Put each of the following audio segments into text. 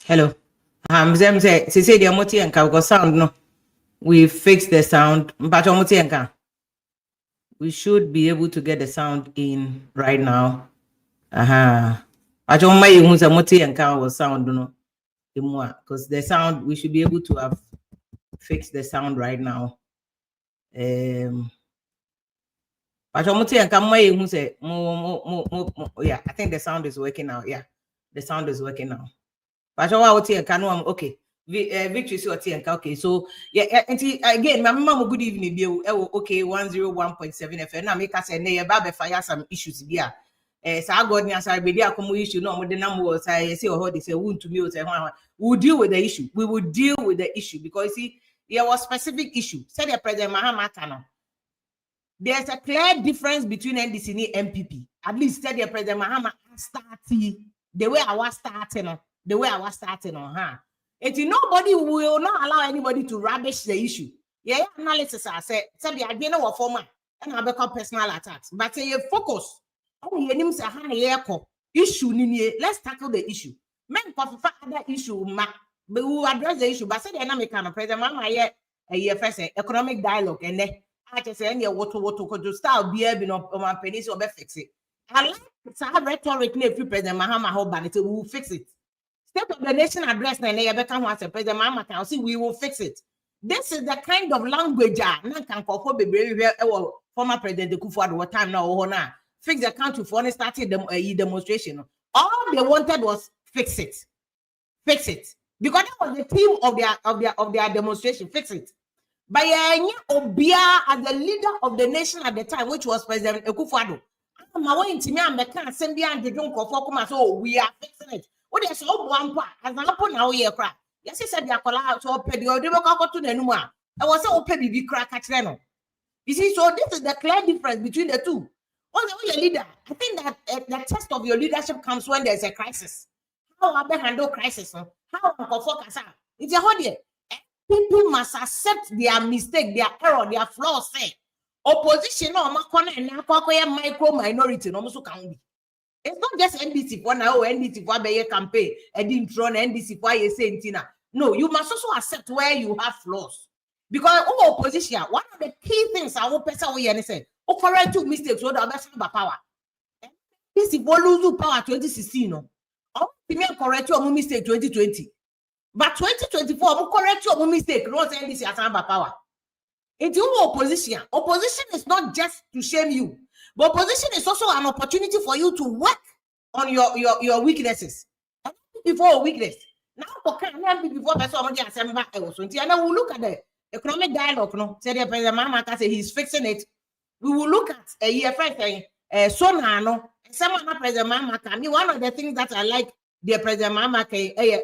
Hello. Zem say the moti and ka sound no. We fixed the sound. But moti and ka. We should be able to get the sound in right now. But my who's a moti and ka was sound no. Because the sound we should be able to have fixed the sound right now. But moti and ka my who say yeah, I think the sound is working now. Yeah, the sound is working now. But okay. Victory is okay. So yeah, again, my mama good evening. Okay, 101.7 FM. Now make us say ne ba be fire some issues here. So I got near say be there come issue no more the number say or they say won't to me say we'll deal with the issue. We will deal with the issue because see there was specific issue. Say the President Mahama Kano. There's a clear difference between NDC and NPP. At least say the President Mahama starting the way I was starting. The way I was starting on her. Nobody will not allow anybody to rubbish the issue. Yeah, analysis I said, the idea of format and I become personal attacks. But say focus on the names issue. Let's tackle the issue. Men for other issue, but we will address the issue. But say the dynamic kind of President Mama a first economic dialogue and then I just say any what to start be able on my penis or fix it. I like to have rhetorically if you President Mahama hold ban it, we will fix it. State of the Nation address na Beckham was a President Mahama can see we will fix it. This is the kind of language former President Kufuor what time now fix the country for started the demonstration. All they wanted was fix it. Fix it. Because that was the theme of their demonstration, fix it. But Obia as the leader of the nation at the time, which was President Kufuor, we are fixing it. What is so one part as an apple now here crack? Yes, he said, Yakola, so pay or go to the Numa. I was so pay be crack at Reno. You see, so this is the clear difference between the two. When you're a leader, I think that the test of your leadership comes when there's a crisis. How I handle crisis? How I focus? It's a hard year. People must accept their mistake, their error, their flaws. Opposition no micro minority no so can be. It's not just NDC for now, NDC for a campaign, and NDC for a sentina. No, you must also accept where you have flaws. Because opposition, one of the key things I will person we say, correct two mistakes, so the best power. This is lose power 2016. No, correct your mistake 2020. But 2024, correct your mistake, not NDC as power. It's your opposition. Opposition is not just to shame you. But opposition is also an opportunity for you to work on your weaknesses. Before weakness. Now, before and then we'll look at the economic dialogue. No, say the President Mahama say he's fixing it. We will look at a year first thing. So now, someone President Mahama. I mean, one of the things that I like the President Mahama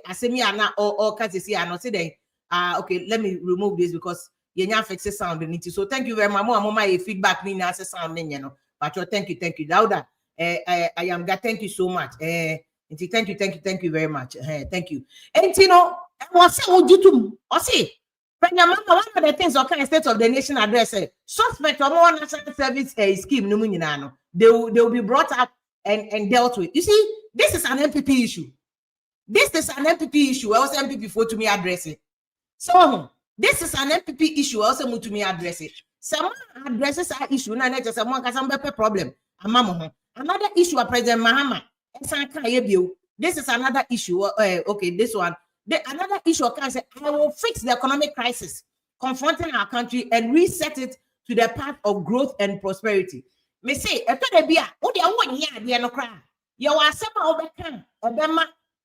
Asemi or Kasisi and say okay, let me remove this because you fix sound in it. So thank you very much. My feedback mean as a sound you know. But thank you, Lauda. I am that. Thank you so much. Thank you very much. Thank you. And you know, what's YouTube? Or see, one of the things okay, State of the Nation address suspect of one national service scheme. They will be brought up and dealt with. You see, this is an NPP issue. This is an NPP issue. Also, NPP for to me address it. So this is an NPP issue. Also, to me address it. Someone addresses our issue, and not just someone has some problem. Another issue, President Mahama. This is another issue. Okay, this one. Another issue can say, I will fix the economic crisis confronting our country and reset it to the path of growth and prosperity. Me say, what do you want here? They are no cry. You are some overcome.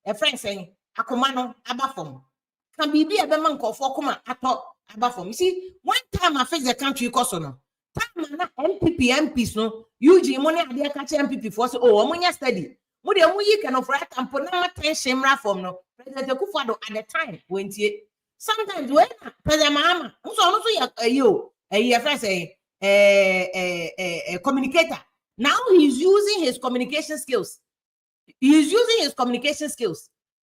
A friend saying, Akomano, Abafom. Can be a man called Fokuma atop. You see, one time I face the country because no time NPP MPs no usually money are there catch MPP for so money study. What you can offer and put no attention from no President Kufuor at the time when sometimes when President Mahama also a friend say a communicator. Now he's using his communication skills.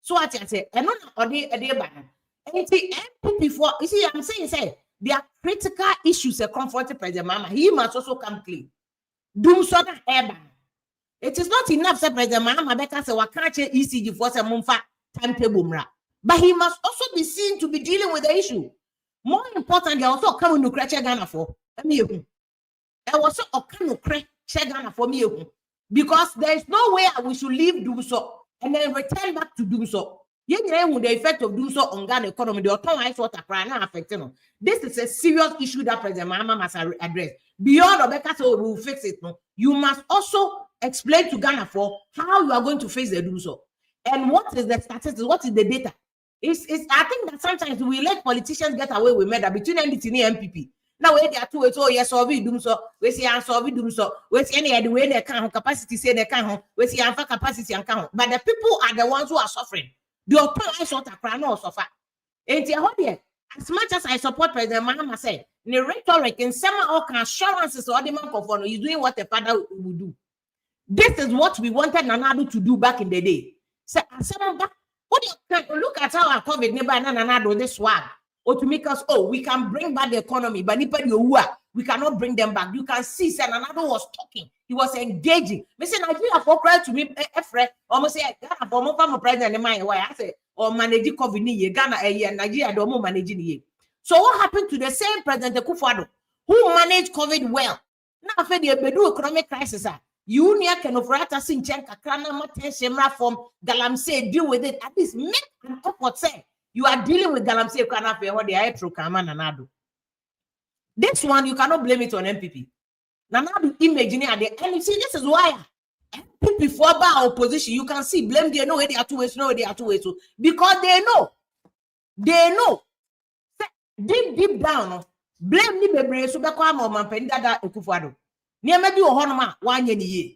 So what I say, and not a day banner. And the NPP for you see, I'm saying there are critical issues confronting President Mahama. He must also come clean. Dumsor urban. It is not enough, President Mahama because we can't ECG for some month timetable. But he must also be seen to be dealing with the issue. More importantly, also come to Ghana for me. I was so okay Ghana for me because there is no way we should leave Dumsor and then return back to Dumsor. You know the effect of Dumsor on Ghana economy, the autonomous water cry now affecting. This is a serious issue that President Mahama must address. Beyond Obeka, so we will fix it. No, you must also explain to Ghana for how you are going to face the Dumsor and what is the statistics, what is the data. I think that sometimes we let politicians get away with murder between NDT and NPP. Now we are two. Oh yes, so we do so. We see and so we do so. We see any way they can capacity say they can. We see and capacity and can. But the people are the ones who are suffering. The authority sort of cry no suffer. And as much as I support President Mahama said, the rhetoric in some assurances or the man for is doing what the father would do. This is what we wanted Nanado to do back in the day. So what you look at our COVID neighbor Nanado this swag. Or to make us, we can bring back the economy, but we cannot bring them back. You can see, Nanado was talking. He was engaging. Mr. Nigeria for cry to me, almost say, Ghana, for president in my way. I say, or manage COVID, Ghana, Nigeria, don't managing ye. So, what happened to the same President Akufo-Addo who managed COVID well? Now, for the economic crisis, you can operate us in Chenka, Krana, Shemra from Galamsey, deal with it. At least make an effort, say. You are dealing with Galamsey Kanafe or the Aetro Kama Nanado. This one, you cannot blame it on NPP. Nanado imagining at the end. You see, this is why NPP for our opposition, you can see, blame they know where they are two ways, because they know. Deep down, blame me, baby, so back on my pendada Akufo-Addo. Near maybe Honma 1 year.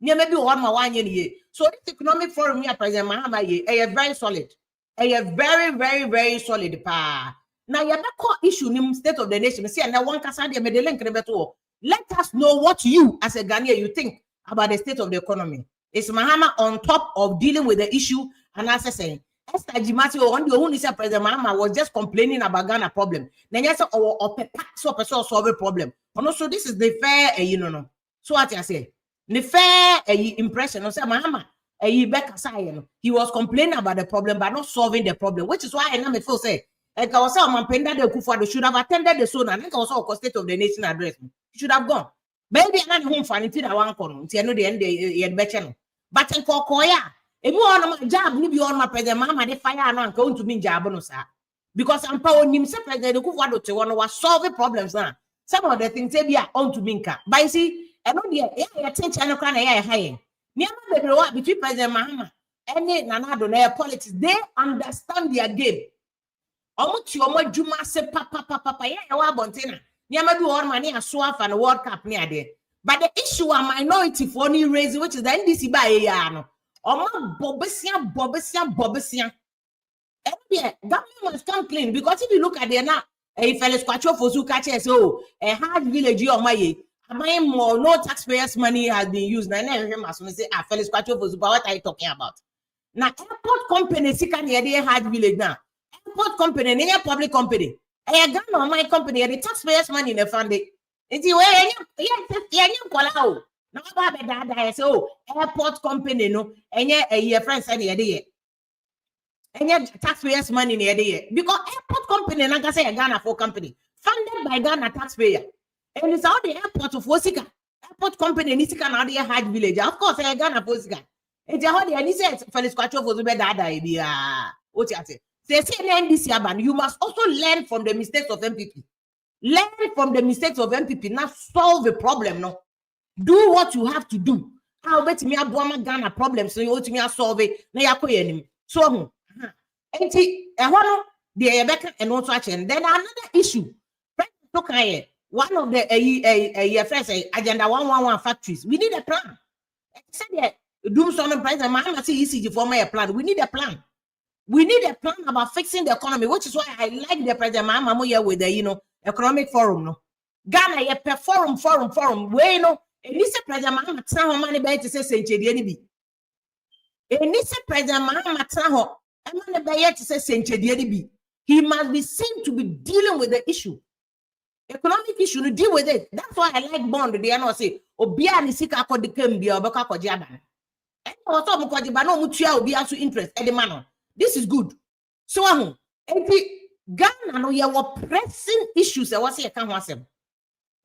Near maybe Honma 1 year. So this economic forum here, President Mahama, is very solid. Very, very, very solid. Now, you have a issue in the state of the nation. See, and one let us know what you, as a Ghanaian, you think about the state of the economy. Is Mahama on top of dealing with the issue? And as I say, Esther Jimati on the only President Mahama was just complaining about Ghana problem. Then yes, or solve a problem. And also, this is the fair, So what I say, the fair impression of Mahama. He was complaining about the problem, but not solving the problem, which is why I never feel say, like I was saying, Akufo-Addo should have attended the zone. I think also a state of the nation address. He should have gone. Maybe I'm not home for anything I want to know the end the but in Kokoya, if you want my job, maybe on my president, Mama, they fire and going to mean job, because I'm power himself, President Akufo-Addo to one was solving problems now. Some of the things they be on to Minka. But you see, I know the attention and high. Between President Mahama and Nanado, their politics, they understand their game. Juma say papa, bontina. Niama do all money and swap and World Cup near there. But the issue of minority for any reason, which is the NDC by Yano. Bobbesian. Government must come clean because if you look at the now, a fellow squatcho for Zukache, so a hard village or my. More, no taxpayers' money has been used. Now, say, fellas, what are you talking about? Now, airport company, see, hard village now. Airport company, any public company. I got on my company, the taxpayers' money in the fund. It's the way, now, so airport company, no, and your friends, and your taxpayers' money in the day. Because airport company, like I say, a Ghana for company, funded by Ghana taxpayer. And it's all the airport of Osika. Airport company in Isika now the hard village. Of course, I Ghana Osika. It's a hard and he said Felix Quattro was a better idea. What you say? They say NDC ban. You must also learn from the mistakes of NPP. Learn from the mistakes of NPP. Now solve the problem. No, do what you have to do. I'll bet me a Ghana problem. So you want me to solve it. Now you're so and the and also and then another issue. One of the friends agenda 111 factories. We need a plan. Said that Dumsor and President Mahama say ECG for my plan. We need a plan. We need a plan about fixing the economy, which is why I like the President Mahama here with the economic forum. No, Ghana a forum. Where and this President Mahama tell money by to say century any and this President Mahama tell money by to say century any he must be seen to be dealing with the issue. Economic issue to deal with it. That's why I like bond. They are not say, Obia ni sika ko de kembia obaka ko jiaba. And also mo ko jiba no mutua obi aso interest e de man. This is good. So Ghana no ye were pressing issues e was here kan ho asem.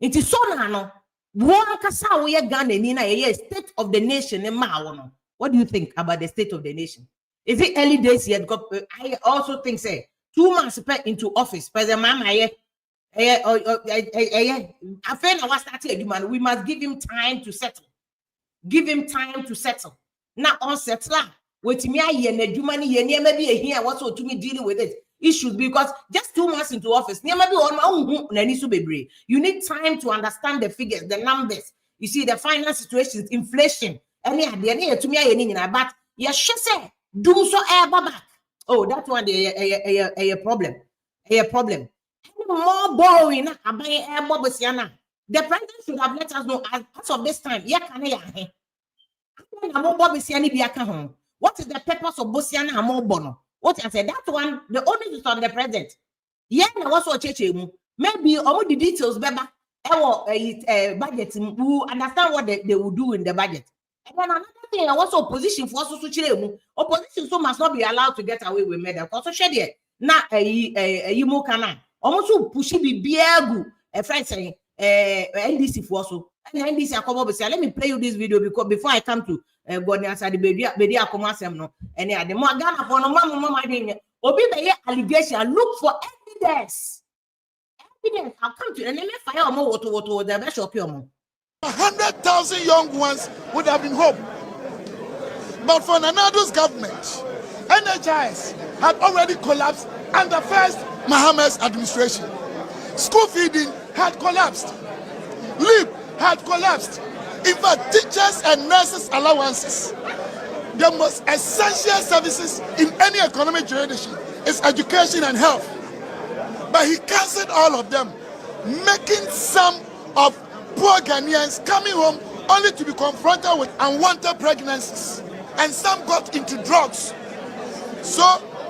Nti so na no one kasa we Ghana ni na ye state of the nation ma wo no. What do you think about the state of the nation? Is it early days yet? Because I also think say 2 months into office president mama we must give him time to settle. Give him time to settle. Now on settle with me maybe what's to me dealing with it issues, because just 2 months into office you need time to understand the figures, the numbers. You see the finance situations, inflation, but say Dumsor back. Oh, that one a problem. A problem. More boring. The president should have let us know as of this time. What is the purpose of Bosiana and Mobono? What I said, that one, the only is on the president. Maybe all the details, budget, who understand what they will do in the budget. And then another thing, also opposition for us to opposition so must not be allowed to get away with murder. Also, shed it. Now, a almost pushy be biagu, a friend saying, NDC for so. And NDC, let me play you this video because before I come to God answer the baby, no, and yeah, the more Ghana for no mama, obi the allegation, look for evidence. I'll come to and then fire more water, the best of your 100,000 young ones would have been home. But for Nanado's government, NHIS had already collapsed under first Mohammed's administration. School feeding had collapsed. LEAP had collapsed. In fact, teachers and nurses' allowances, the most essential services in any economic jurisdiction is education and health. But he cancelled all of them, making some of poor Ghanaians coming home only to be confronted with unwanted pregnancies, and some got into drugs. So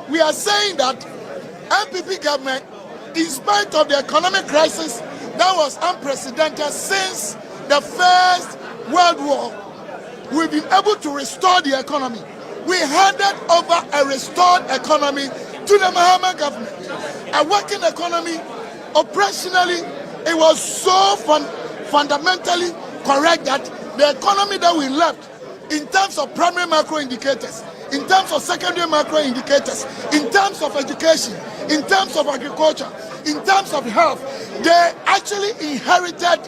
we are saying that NPP government, in spite of the economic crisis that was unprecedented since the First World War, we've been able to restore the economy. We handed over a restored economy to the Mohammed government. A working economy, operationally, it was so fundamentally correct that the economy that we left, in terms of primary macro indicators, in terms of secondary macro indicators, in terms of education, in terms of agriculture, in terms of health, they actually inherited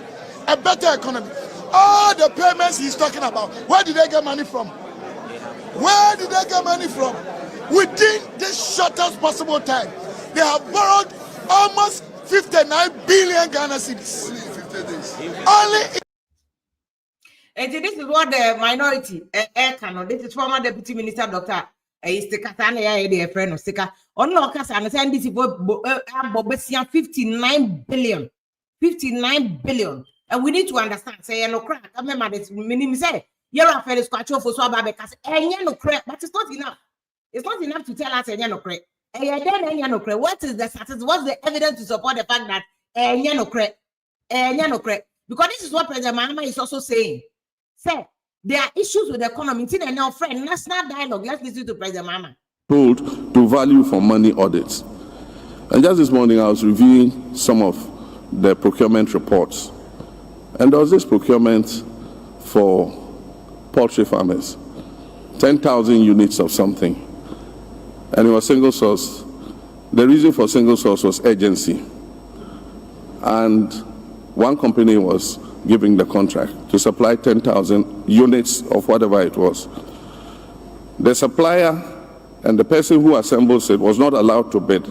a better economy. All the payments he's talking about, where did they get money from? Where did they get money from? Within this shortest possible time, they have borrowed almost 59 billion Ghana cedis. Only 50 days. Only. And this is what the minority this is former Deputy Minister Dr. Stika Tanya, friend of Stika. On no case, and saying this is 59 billion. 59 billion. And we need to understand. Say, no crack. I remember this minimum say, you're a fair scratch for so bad because no crack, but it's not enough. It's not enough to tell us no crack. What is the status? What's the evidence to support the fact that no crack? No crack? Because this is what President Mahama is also saying. Say, there are issues with the economy. And now, friend, national dialogue. Let's listen to President Mahama. Told to value for money audits. And just this morning, I was reviewing some of the procurement reports. And there was this procurement for poultry farmers, 10,000 units of something. And it was single source. The reason for single source was urgency. And one company was giving the contract to supply 10,000 units of whatever it was. The supplier and the person who assembles it was not allowed to bid.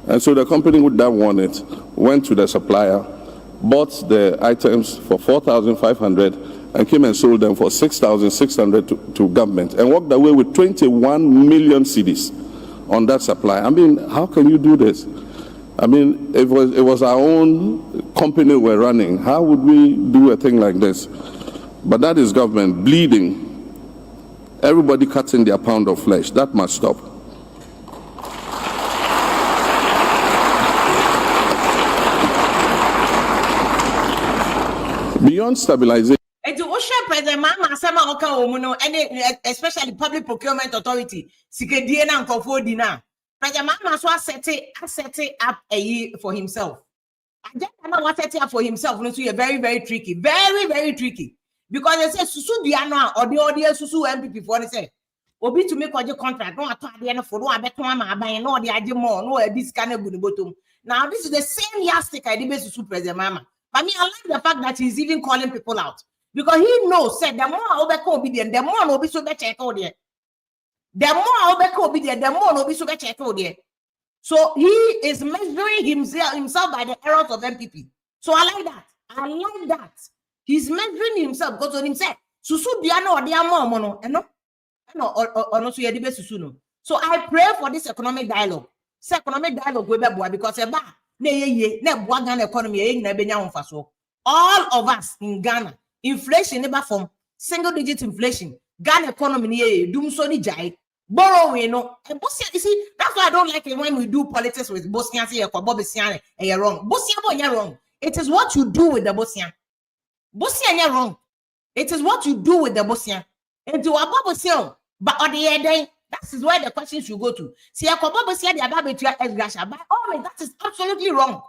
And so the company who that won it went to the supplier, bought the items for 4,500 and came and sold them for 6,600 to government and walked away with 21 million cedis on that supply. I mean, how can you do this? I mean, it was our own company we're running. How would we do a thing like this? But that is government bleeding. Everybody cutting their pound of flesh. That must stop. Beyond stabilization. President Mama especially Public Procurement Authority, President Mahama so set it up a year for himself. I just know what set it up for himself. No, so very, very tricky. Very, very tricky. Because they say Susu Diana or the audience Susu NPP for they say Obi to make a contract. No, I thought the end for no, I bet my buy no the idea more, no, this kind of good bottom. Now, this is the same yardstick I did Susu President Mahama. But me, I like the fact that he's even calling people out. Because he knows, said the more I obedient, the more I'll be so better check out there. The more I'll be obedient, the more I'll be so better check out there. So he is measuring himself by the errors of NPP. So I like that. I like that. He's measuring himself because on himself, Susu Diano or Diamo Mono, and no, or no, so you Susu no. So I pray for this economic dialogue. This economic dialogue because economy all of us in Ghana, inflation never from single digit inflation. Ghana economy Dumsor ni jai borrowing no. And Bosnia, you see, that's why I don't like it when we do politics with Bosnians here. Bosnia, you're wrong. Bosnia, you're wrong. It is what you do with the Bosnia. Bosnia, you're wrong. It is what you do with the Bosnia. And to a Bosnia, but on the end, that is where the question should go to. See, a Bosnia, the Ababe to Esgasha. By all means, that is absolutely wrong.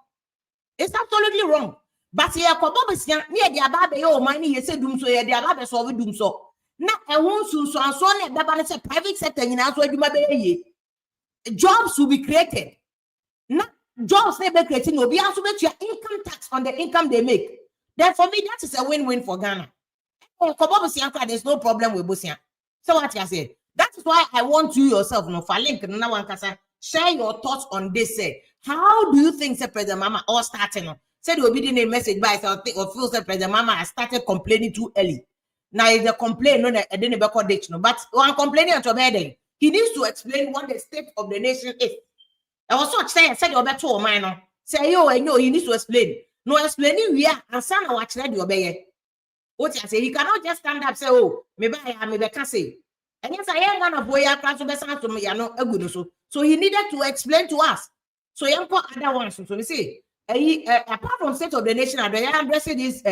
It's absolutely wrong. But see, a Bosnia, near the Ababe, oh, money, you say Dumsor, the Ababe solve Dumsor. Now, I want to so and so let the balance a private sector in as well. Jobs will be created. Now, jobs never creating will be also met your income tax on the income they make. Then for me, that is a win-win for Ghana. There's no problem with Bosnia. So what I say? That is why I want you yourself, no, for link, share your thoughts on this. Say, how do you think say President Mahama or starting? Said will be the message by or feels that President Mahama has started complaining too early. Now is a complaint, no, I didn't ever date, no, but one complaining at your he needs to explain what the state of the nation is. I was so saying, said you're better or minor. Say, yo, I know he needs to explain. No explaining, we are, and son, watch that you're better. What I say, he cannot just stand up, say, oh, maybe I can't say. And yes, I am gonna boy, I can't to me, I know a good so he needed to explain to us. So you put other ones, so we say, apart from state of the nation, I addressing this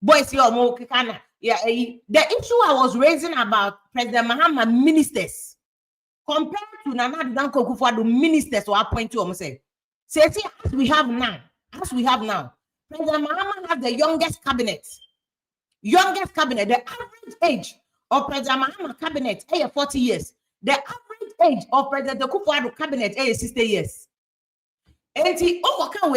boys here more kind. Yeah, the issue I was raising about President Mahama ministers compared to Nana Danko Kufuor ministers who appoint to say, as we have now, President Mahama has the youngest cabinet. The average age of President Mahama cabinet is 40 years. The average age of President Kufuor cabinet is 60 years. And he overcome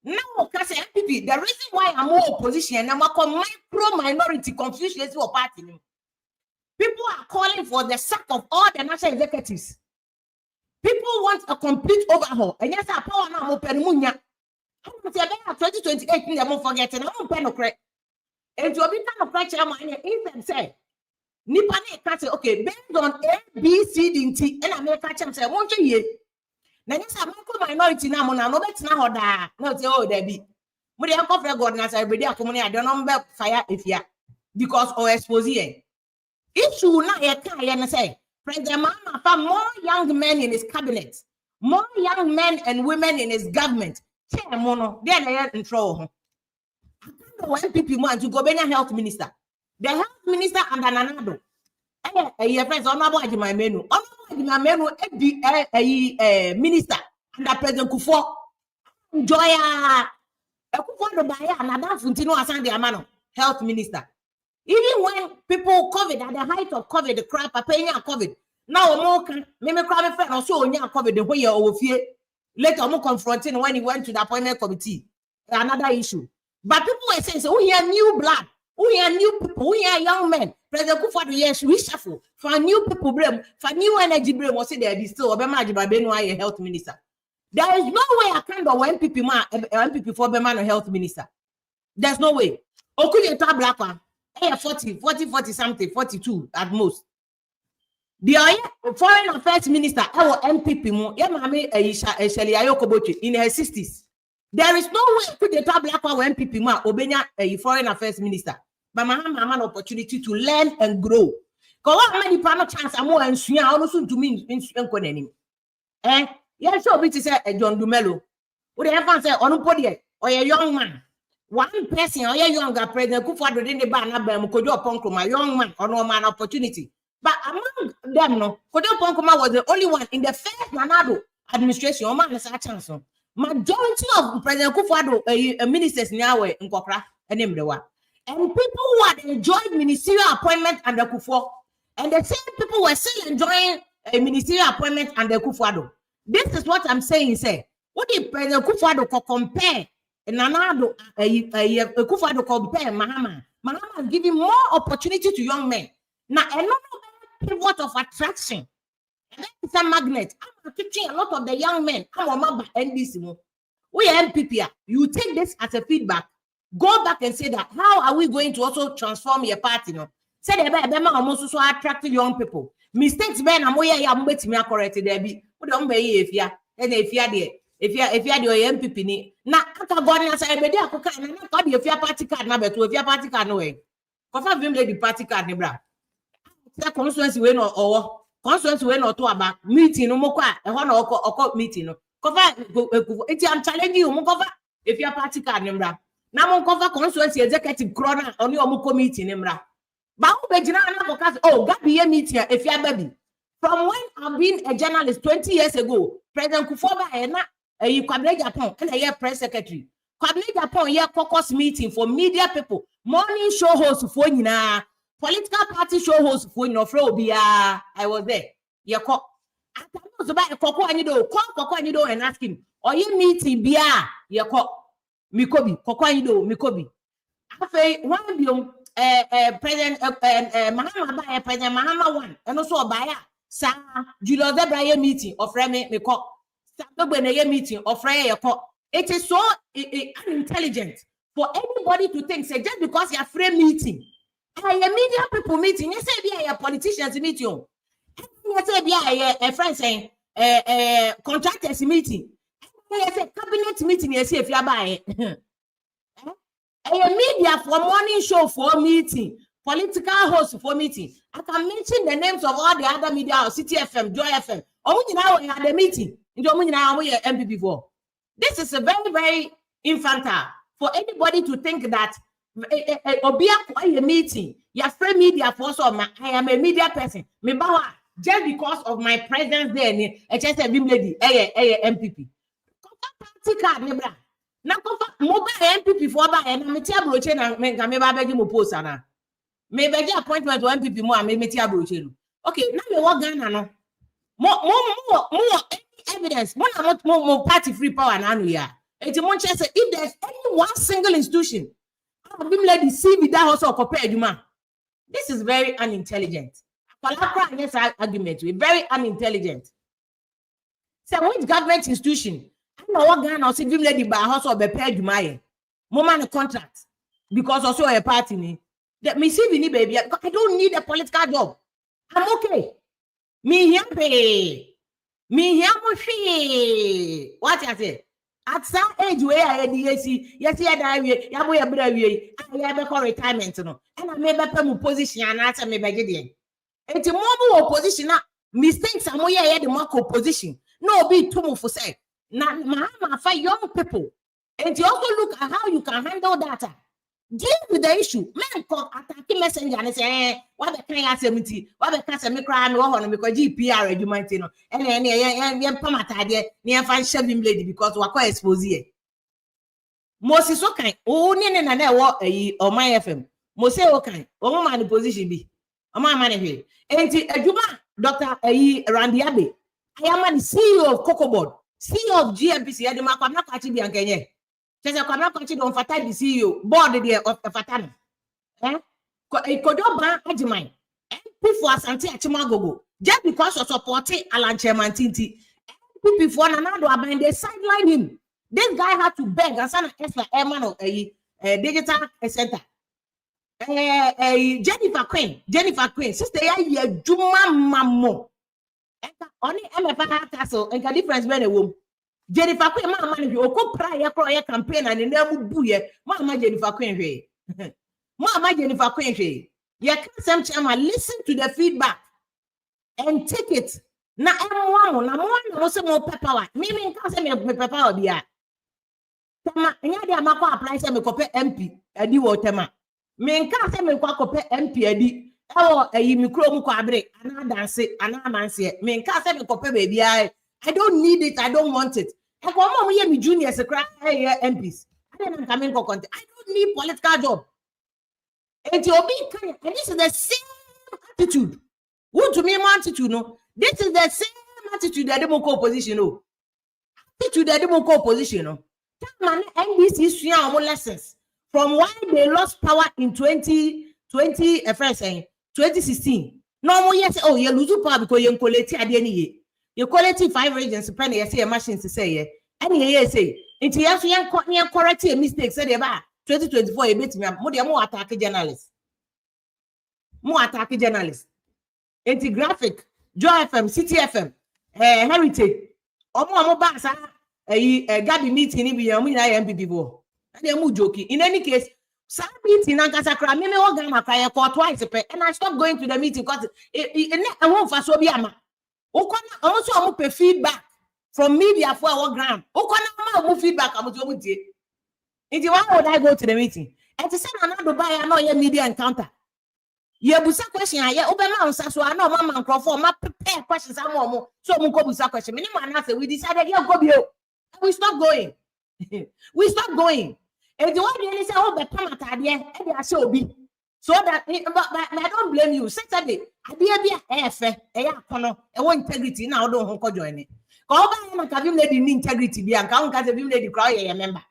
now, because NPP, the reason why I'm more opposition and I'm a micro-minority confusion is for party. People are calling for the sack of all the national executives. People want a complete overhaul. And yes, I power now open munya. I'm going to say 2028 in the month forgetting. I'm open no correct. And to be kind of correct, I'm in say, Nipani can say, okay, based on A, B, C, D, T, and I make a chance. I want you here. Now, yes, I'm a minority now. No better now or that. No, oh, there be. But I come from God and every day I come I don't know fire if ya because or expose here. Issue now you can't say President Mahama found more young men in his cabinet, more young men and women in his government. Chair mono, they are in trouble. I don't know when people want to go be a health minister. The health minister and Nanado. Your friends on about my menu. On my menu, a minister and the President Kufuor. Enjoy health minister. Even when people COVID at the height of COVID, the crap are paying COVID. Now more can maybe crowd friend also on COVID the way you're over here. Later more confronting when he went to the appointment committee. Another issue. But people are saying, so we are new blood, we are new people, we are young men. President Kufuor yes, we shuffle for new people brain, for new energy brain was there be still Obama Benua health minister. There is no way I can go NPP for Bema health minister. There's no way. Or could you tell black one? 40 something, 42 at most. The foreign affairs minister, our NPP mo, in her 60s. There is no way could you tell black one NPP mo Obenya a foreign affairs minister. But Mahama have an opportunity to learn and grow. Because how many panel chance are more and swing also to me in yes, so we say a John Dumelo. Would they have say on podium or a young man? One person or a younger President Kufuor didn't ban a young man or no man opportunity. But among them, no, Kojo Ponkoma was the only one in the first Nanado administration. Oman is a chance. Majority of President Kufuor ministers now in Kokra and Emdewa. And people who had enjoyed ministerial appointment under Kufuor, and the same people were still enjoying a ministerial appointment under Kufuor. This is what I'm saying, say. What if President Kufuor compare Nanado Kufuor compare Mahama? Mahama is giving more opportunity to young men. Now, another pivot of attraction. And that is a magnet. I'm teaching a lot of the young men. I'm a NDC. We NPP. You take this as a feedback. Go back and say that. How are we going to also transform your party? No? Say the almost so attractive young people. Mistakes, man, I'm waiting to me correct. There be. What don't be if you are there. If you are the NPP ni. Now, I can go and say, "Be there, I can not if you party card, na beto if you party card no way." Confirm Vim Lady party card ni bra. Say constituency we no owo. Constituency we no to about meeting no mo kwa. E ho na oko meeting no. Confirm. I'm challenging you. Mo confirm if you party card ni bra. Na mo confirm constituency executive corona oni omo committee ni bra. Ba who be jina na go oh, God be meeting if you baby. From when I've been a journalist 20 years ago, President Kufuor na you Kwabena Japan and a press secretary. Kwabena Japan here caucus meeting for media people, morning show host for nyina, political party show host for nyina. I was there. You call. After I buy a cocoa and you do call cocoa and you do and ask him, or you meeting bia? You call Mikobi cocoa and you do Mikobi. After one billion President Mahama President Mahama one and also a buyer. Sa Julius Zebra meeting of Remy Miko. Meeting of it is so unintelligent for anybody to think, say, just because you're free meeting, a media people meeting, you say, be a politicians meeting, you say, be a friend saying, contractors meeting, you say, cabinet meeting, you say, if you're buying a media for morning show for meeting, political host for meeting. I can mention the names of all the other media, City FM, Joy FM, or we now had a meeting. NPP for. This is a very, very infantile for anybody to think that a meeting, your free media for so I am a media person. Just because of my presence there, I just a Vim Lady, NPP. Party card, nebra. Now, mobile NPP for by and I'm a table chain and make a maybe post. Maybe appointment to NPP more, maybe table chain. Okay, now we walk down. More evidence. More party free power and if there's any one single institution, Vim Lady see with that also compare you. This is very unintelligent. Yes, argument with very unintelligent. So which government institution? I know what Ghana see Vim Lady by also be paid you my moment contract because also a party me. That me see me baby. I don't need a political job. I'm okay. Me here pay. Me here moshi. What I say? At some age where I had yes, I way, ya boy brave. I have a retirement no. And I may be my position and answer me by getting. It's a more opposition. Mistakes are more the more opposition. No be too much for say. Now, Mahama for young people. And you also look at how you can handle data. Deal with the issue. Men call attacking messenger and say, what the kind of 70, what the kind of crime or because GPR regiment, you know, and Pamata near find Vim Lady because we're quite exposed here. Most is okay. Oh, Nina and I walk or my FM. Most say okay. Oh, my position be. Oh, my money here. And Juma, Dr. Randy Abbey. I am the CEO of Cocoa Board, CEO of GMPC. I do not catch me and Kenya. Just a corner country don't fatal the CEO board there of the Fatana. Kodoba Ajimai. Before Santi Achimagogo. Just because of supporting Alan Chairman Tinti. Before another and they sideline him. This guy had to beg and send extra airman of a digital center. Jennifer Queen, sister, ya Juma Mammo. Only MFA castle and the difference when a woman. Jennifer Queen, my man, you go prior campaign and in there would be Mamma Jennifer Queen. Mamma Jennifer Queen. You can't chairman listen to the feedback and take it. Now, I'm one also more pepper. Maybe can't say me pepper be at. Tama, and ya mako apply say me copy MP, edi wo tema. Me can't say me copy MP edi. Oh, a micro quabre, another say, another man say, me can't say me copy baby. I don't need it, I don't want it. I come on me juniors a cry MPs. I don't come in content. I don't need political job. And you'll be kind, and this is the same attitude. What to me, attitude, no? This is the same attitude that Democrat opposition, no. Attitude that Democrat opposition, no. That man, NBC is more lessons from why they lost power in 2016. No more yes, oh, you lose power because you collect at the end. You collect 5 regions, penny, you say a machine to say, and you say, into young correct a mistake, said about 2024, you beat me up, more attack journalists. More attack journalists. Anti graphic, Joy FM, City FM, Heritage, or more bars, a Gabby meeting in the NPP. And they're joking. In any case, some meeting Nankasakra, maybe organ cry twice a pay, and I stopped going to the meeting because I won't for Sobiama. Also, I pay feedback from media for our ground. Okana feedback. I'm going to into why would I go to the meeting? And to send another buy another media encounter. You busa question I Obama on so I know Mama Crawford, my prepare questions are more. So Mukobusa question. Minimum answer, we decided you go bio. We stop going. We stop going. And the one you say, oh, but come at the end, I shall be. So that, but I don't blame you. Saturday, I be a fair, a one integrity now don't join it. Go back and Vim Lady integrity be and count as a Vim Lady cry, remember.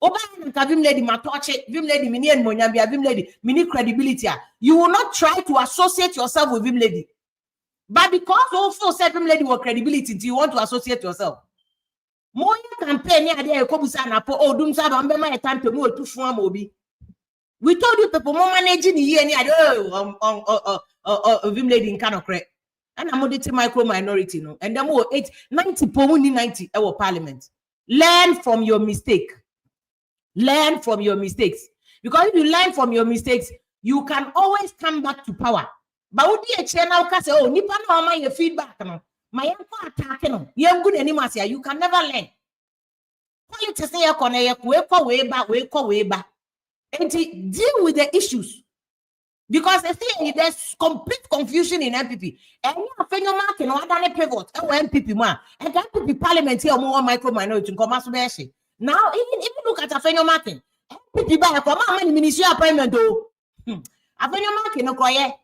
Oba and Vim Lady Matoche, Vim Lady Mini and Monyambia, Vim Lady, mini credibility. You will not try to associate yourself with Vim Lady. But because all 4 Vim Lady were credibility, do you want to associate yourself? More campaign there, Kobusana, oh, Dumsor, I'm my time to move to form Obi. We told you people more managing the year near Vim Lady in Canocre. And I'm auditing micro minority, no, and then more 90 our parliament. Learn from your mistake. Learn from your mistakes. Because if you learn from your mistakes, you can always come back to power. But what do you channel say, oh, Nipa no my feedback no. My uncle attacking no. You good anymore, you can never learn. Politics say way back. And deal with the issues. Because there's complete confusion in NPP. And you have your mark and other pivot. NPP man. And NPP parliament here more micro minority come as now, even if you look at a fenyo marking, NPP by a command ministerial appointment though. A fenyo marking no quiet.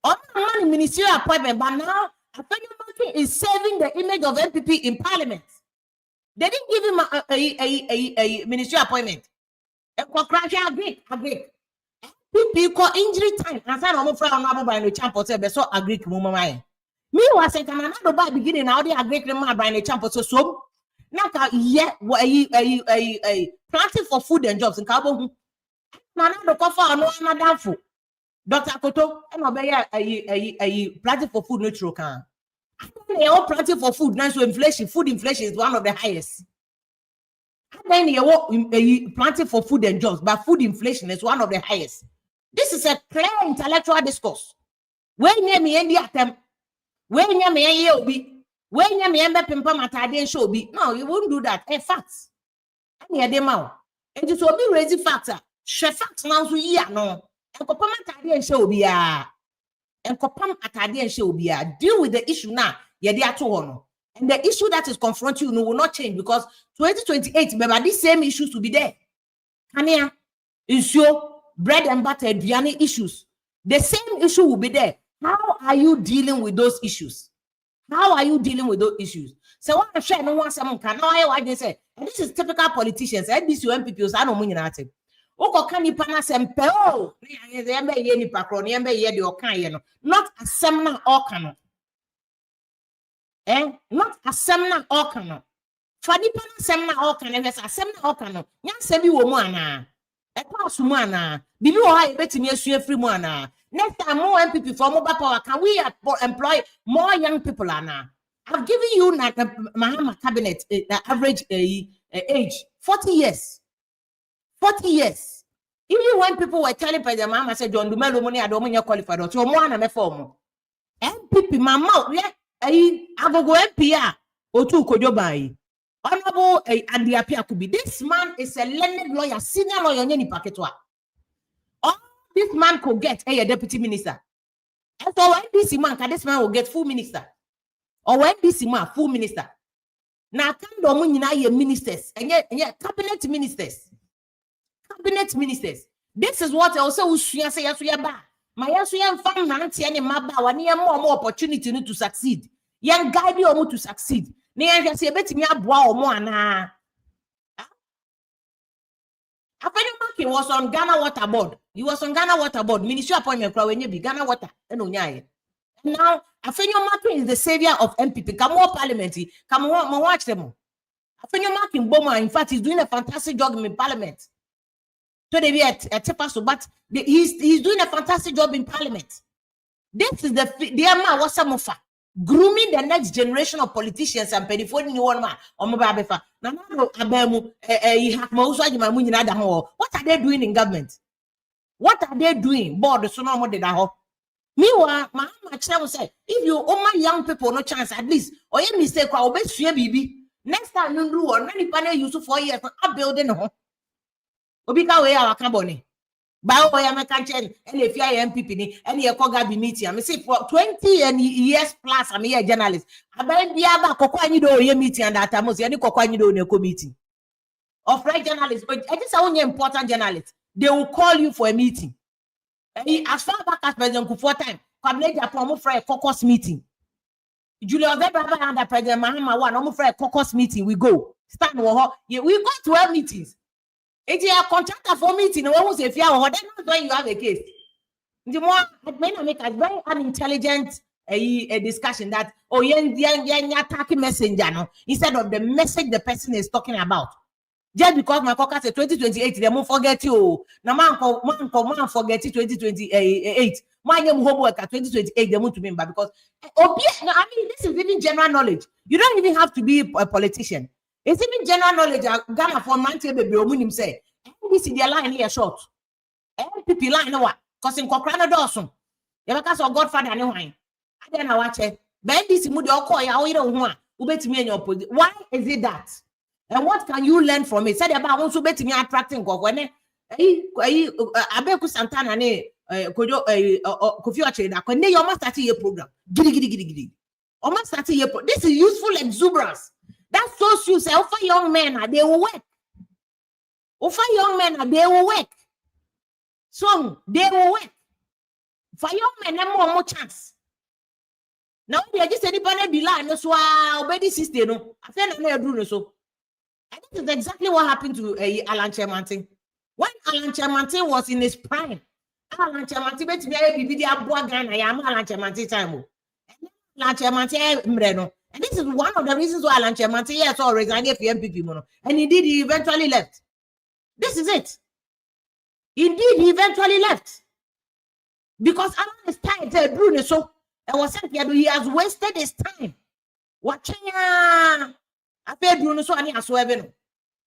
On money ministerial appointment, but now a fenyo marking is saving the image of NPP in parliament. They didn't give him a ministerial appointment. Agree. NPP call injury time. And I don't know by no champ or so agree. Me was saying, can another by beginning now they agree by no champ so. Now, planting for food and jobs in Cabo. Now, the coffee no another food. Dr. Koto, and a planting for food neutral can. They all planting for food. Now, so inflation, food inflation is one of the highest. And then you planting for food and jobs, but food inflation is one of the highest. This is a clear intellectual discourse. When you me end the attempt, when you me be. When you remember Pimpa Matadian show be no, you won't do that. Facts. And it will be raising factor. She facts now so no. And Copam Matadian show be and Copam Atadian show be deal with the issue now. Yeah, they are to honor. And the issue that is confronting you will not change because 2028, remember these same issues will be there. Kania, issue bread and butter, Vianney issues. The same issue will be there. How are you dealing with those issues? How are you dealing with those issues? So what I'm saying, no one someone can know why they say, and this is typical politicians. And this NPP, I don't mean nothing. Oko can you panas and peo? Not a seminar or cano. Not a seminar or cano. Fadi panas seminar or cano. There's a seminar or cano. Yan sebi womana. A pass woman. Bibi why betting me a free one. Next time, more NPP for mobile power. Can we employ more young people? Now, I've given you Mahama cabinet average age 40 years. 40 years. Even when people were telling President Mahama said John Dumelo money, I don't mean you're qualified. So more than a form. NPP, Mama, I go MPR or two Kojobai. Honorable Andiapia could be. This man is a learned lawyer, senior lawyer in Paketwa. this man could get a deputy minister. And so when this man, this man will get full minister. Or when this man, full minister. Now, can the ministers and yet cabinet ministers. Cabinet ministers. This is what I also say. My young family and my near more opportunity to succeed. Young guide you to succeed. Near just a bit me a bow more na. Afenyo was on Ghana Water Board. He was on Ghana Water Board. Ministerial appointment when you be Ghana Water. Now, Afenyo is the savior of NPP. Come on, parliament. Come on, watch them. Afenyo Boma, in fact, he's doing a fantastic job in parliament. So they be at Tepaso, but he's doing a fantastic job in parliament. This is the man was some of grooming the next generation of politicians and penifoni one man on Mababefa. Now, what are they doing in government? What are they doing? Board the Sonoma de Daho. Meanwhile, my mama say, if you my young people no chance at least, or you mistake, I'll bet you, baby. Next time you do, or many panel use 4 years, I'm building a home. Obika we our carbon. Bao ya mekanchen and if you are NPP and you koga be meeting. I say for 20 years plus I'm a journalist. I bet the other kokwanyi do ye meeting and that amos yani kokwanyi do ne meeting. Of right journalists, but it is only important journalists. They will call you for a meeting. As far back as President Kufuor time, cabinet Japan for a caucus meeting. Julius Weber and President Mahama one for a caucus meeting. We go. Stand we go to our meetings. It's a contractor for meeting. No one say if you are then when you have a case. The more I make a very unintelligent a discussion that attacking messenger no instead of the message the person is talking about. Just because my caucus say 2028, they won't forget you. Now man forget 2028. My name homework at 2028, they want to remember because I mean this is even general knowledge. You don't even have to be a politician. It's even general knowledge. Ghana for man baby omunim say NBC their line here short. NPP line no what? Cause in Kokra Dawson. You because of Godfather no wine. I don't know what but NBC mu de okọ ya o yire ho a ubetimi enyo opposite. Why is it that? And what can you learn from it? Said about also betimi attracting kokone. Abeku Santana ne kojo Kofi Ochire da kone you must start your program. Gidi. Almost start your this is useful exuberance. That shows you say, for young men, they will work. For young men, they will work. So they will work. For young men, they more chance. Now they just say, "Be lying." So obey system. No, I feel like do so. And this is exactly what happened to Alan Chemantin. When Alan Chemantin was in his prime, Alan Chemantin bet me be the aboa Ghana. I am Alan Chemantin time. Alan Chemantin mreno. And this is one of the reasons why Alan Chemantin saw resigned for NPP mono. And indeed, he eventually left. This is it. Indeed, he eventually left. Because Alan is tired, Bruno. So I was saying he has wasted his time. Watching I feel Bruno so any as well.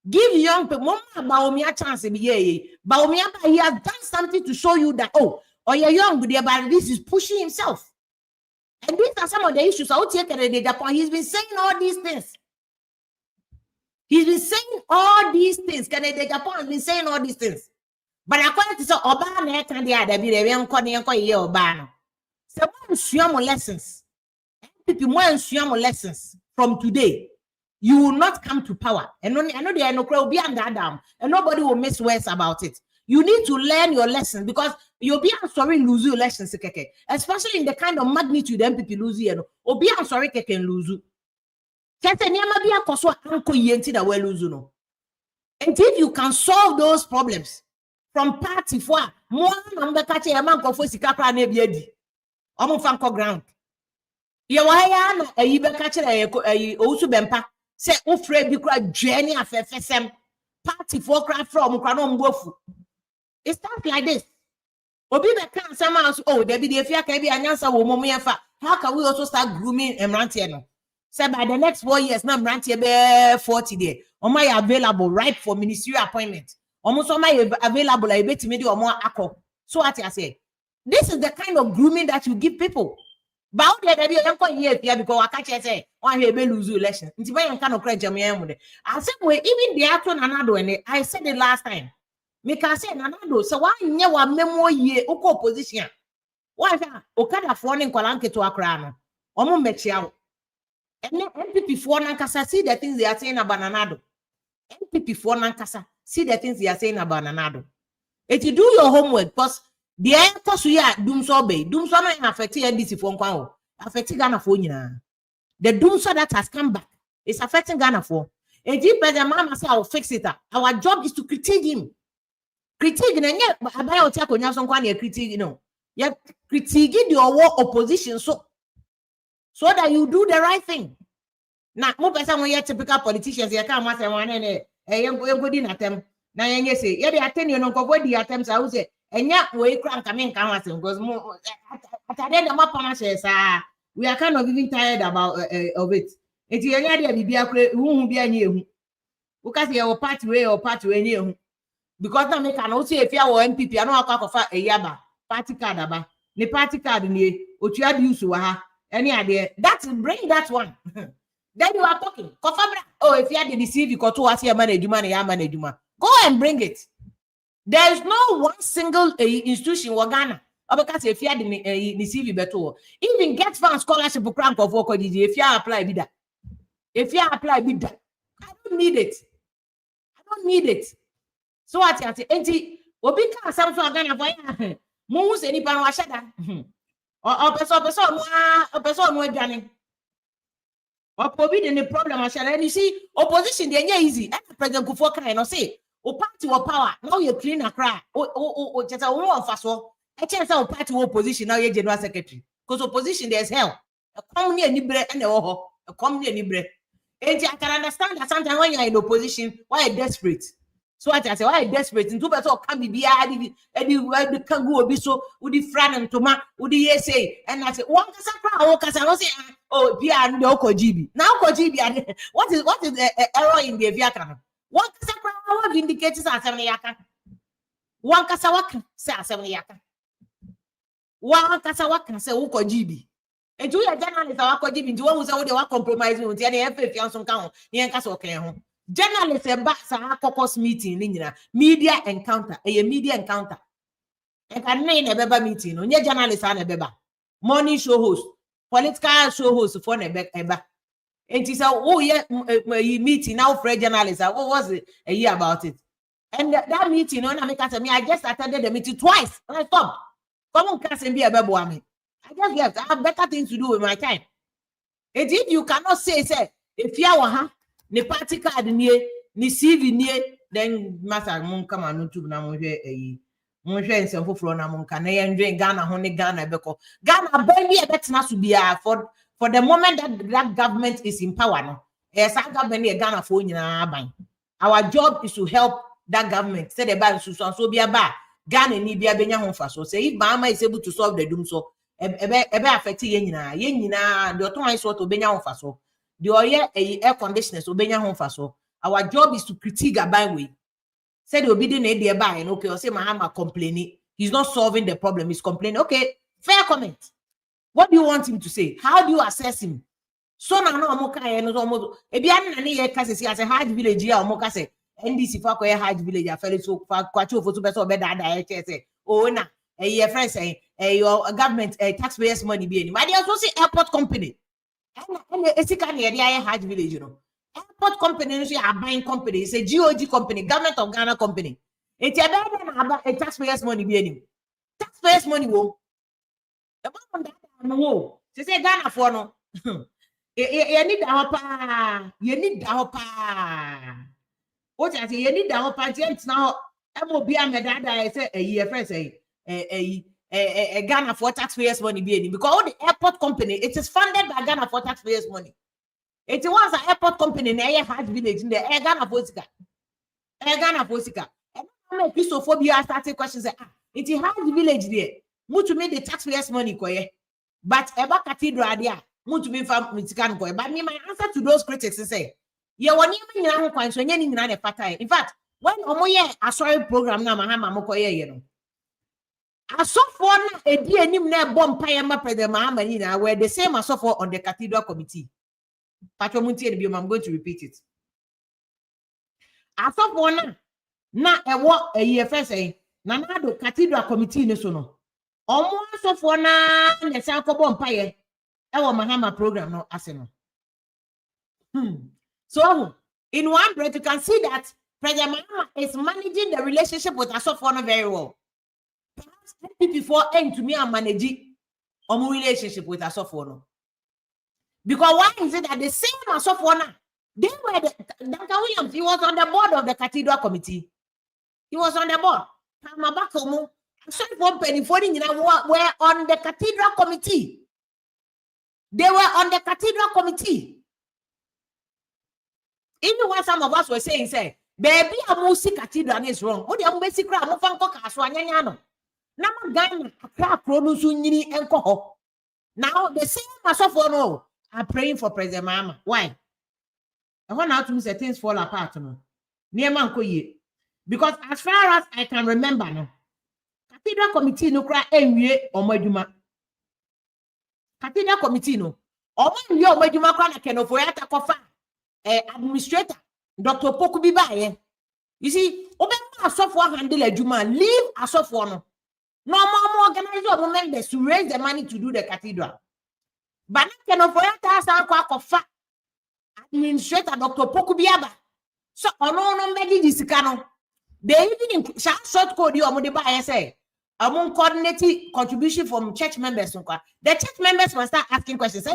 Give young people Baumia chance Baumia, he has done something to show you that or you're young, but this is pushing himself. And these are some of the issues. He's been saying all these things. He's been saying all these things. Canada Japan has been saying all these things. But according to Obama, some lessons. Lessons from today. You will not come to power. And I know there are no crowd beyond that down, and nobody will miss words about it. You need to learn your lessons because you'll be sorry lose your lessons, especially in the kind of magnitude NPP lose you. Or be sorry can lose you. And if you can solve those problems from party for more number catching a man for Sikapra Nebiedi, almost ground. You are a Iba catcher a also bempa. Say, Fred, you cried Jenny of FSM party for craft from Kranom Wofu. It starts like this. Obi can somehow, there be the fear can be an answer. How can we also start grooming and rantiano? Say by the next 4 years, now rantier 40 days. Am I available right for ministerial appointment? Almost am I available? I bet me or more acco. So what I say, this is the kind of grooming that you give people. But there be a here because I catch say, "Why he be lose election?" I said, well, even the actual another one. I said it last time. Me can say nanado so one nye wa memo ye uko opposition. Why okada for ne nkwalanke to akra no. Omo mechia wo. NPP for nankasa see the things they are saying about nanado. NPP for nankasa see the things they are saying about nanado. If you do your homework, because the air cost we are Dumsor Bay, Dumsor no affect NDC for nkwa affecting Ghana for nyina. The Dumsor that has come back is affecting Ghana for. And if the mama say I'll fix it. Our job is to critique him. Critique and yet about your konya so nkwa na critique, you know. You critique the opposition so that you do the right thing. Now, mo person when you typical politicians, you can't say one you go din attempt. Now you say, yeah, they attend you no go di attempts. I will say, and yet we crank come can because more at the end of my promises, we are kind of even tired about of it. It's your idea be who be any because your party way or party way because now make can also if you are NPP, I know how to a yaba party card aba the party card ni otua use ha any idea that bring that one. Then you are talking. Oh, if you had the deceive, you got to ask your manage. Go and bring it. There is no one single institution in Ghana. Because if you had the deceive, you better. Even get fund scholarship for crank of work if you apply with that. If you apply with that, I don't need it. I don't need it. So what you say? Enti obi ka Samsung Ghana for ya. Mo se ni pa no ashada. O person no aduane. The problem, and you see, opposition they are easy. And President Kufuor can no say, o party or power now you clean a cry. Just a one fast one. I chance our party opposition now you general secretary because opposition there's hell. A come near Nibre and a come near Nibre. And I can understand that sometimes when you're in opposition, why desperate. So I say why desperate. And two people can be anywhere the can go be so with the friend and toma with the say and I say one can say oh Pia no Kojibi. Now Kojibi what is the error in the Viacan? One can indicators are 7 yaka. One Kasawaka say 7 yaka. One Kasawaka say Kojibi. And two journalists are Kojibi, one who's already compromising with any FF Yanson count, Yankas journalists and caucus meeting media encounter a media encounter and can name a beba meeting on your journalists and a beba morning show host political show host for eba and he said oh yeah meeting now for journalists what was it a year about it and that meeting on I just attended the meeting twice and I stopped come on class and be a bebo I just left. I have better things to do with my time. And if you cannot say if you are the party card near, ni CV near, then Master Mon come on YouTube now. Mon share some for na mon can enjoy Ghana, honey Ghana, because Ghana barely a better not to be for the moment that government is in power. No, yes, our government Ghana for you. Our job is to help that government. Say the bad so be a bad Ghana ni be a benya home for so. Say if Mama is able to solve the Dumsor, ebe affect yenina the auto is what to benya home for so. The air conditioners obenya home for so. Our job is to critique a byway. Say the obedient idea by and okay, or say Mahama complaining. He's not solving the problem, he's complaining. Okay, fair comment. What do you want him to say? How do you assess him? So now no moka no almost ebian na ne kase si as a hard village ya moka say NDC for ko hard village afere so kwacho for to be so be da say oh na your friend say your government taxpayers money be any. My dear so say airport company. And Esika near the hard village, you know. Airport company, a buying company, it's a GOG company, government of Ghana company. It's a taxpayers' money, be taxpayers' money. Whoa. The moment that no, she say Ghana for no. You need the hopper, you need the hopper. What I say, you need the hopper. James now, MOB and Medada, I say a year first, a Ghana for taxpayers' money be because all the airport company it is funded by Ghana for taxpayers' money. It was an airport company in a hard village in the Ghana Posika. Ghana Posika. And I'm a piece of phobia starting questions. It's a hard village there. Move to me the taxpayers' money, but Eba Cathedral there. Move to me from Mitikan. But me, my answer to those critics is say, you want you know, so in fact, when Omoye a sorry program now, Mahama Mokoye, you know. I saw for a DNM near bomb Payama President Mahamanina, where the same as for on the cathedral committee. Patromunti and I'm going to repeat it. I saw for na ewo EFSA na do cathedral committee ne so no omo asofo na ne san kobo mpaye ewo mahama program no ase no so in one breath you can see that President Mahama is managing the relationship with asofo no very well. Perhaps before end to me and manage omo relationship with asofo no, because why is it that the same asofo na they were Duncan Williams, he was on the board of the cathedral committee. He was on the board. Were on the cathedral committee. They were on the cathedral committee. Even when some of us were saying, say, baby, a music cathedral is wrong. What do you basic crowd? Now the same as of no are praying for President Mahama. Why? I want now to say things fall apart. No, because as far as I can remember, no, cathedral committee no cry enwie omaduma. Cathedral committee no, omanwie omaduma kwa na Kenofoyata kofa administrator Dr. Poku Bibaye. You see, obema asofo handle aduma, leave asofo no. No more organize members to raise the money to do the cathedral. But Kenofoyata sa kwa kofa administrator Dr. Poku Biaba. So no megi disikano. They even short code you among the buy say among coordinating contribution from church members. The church members must start asking questions.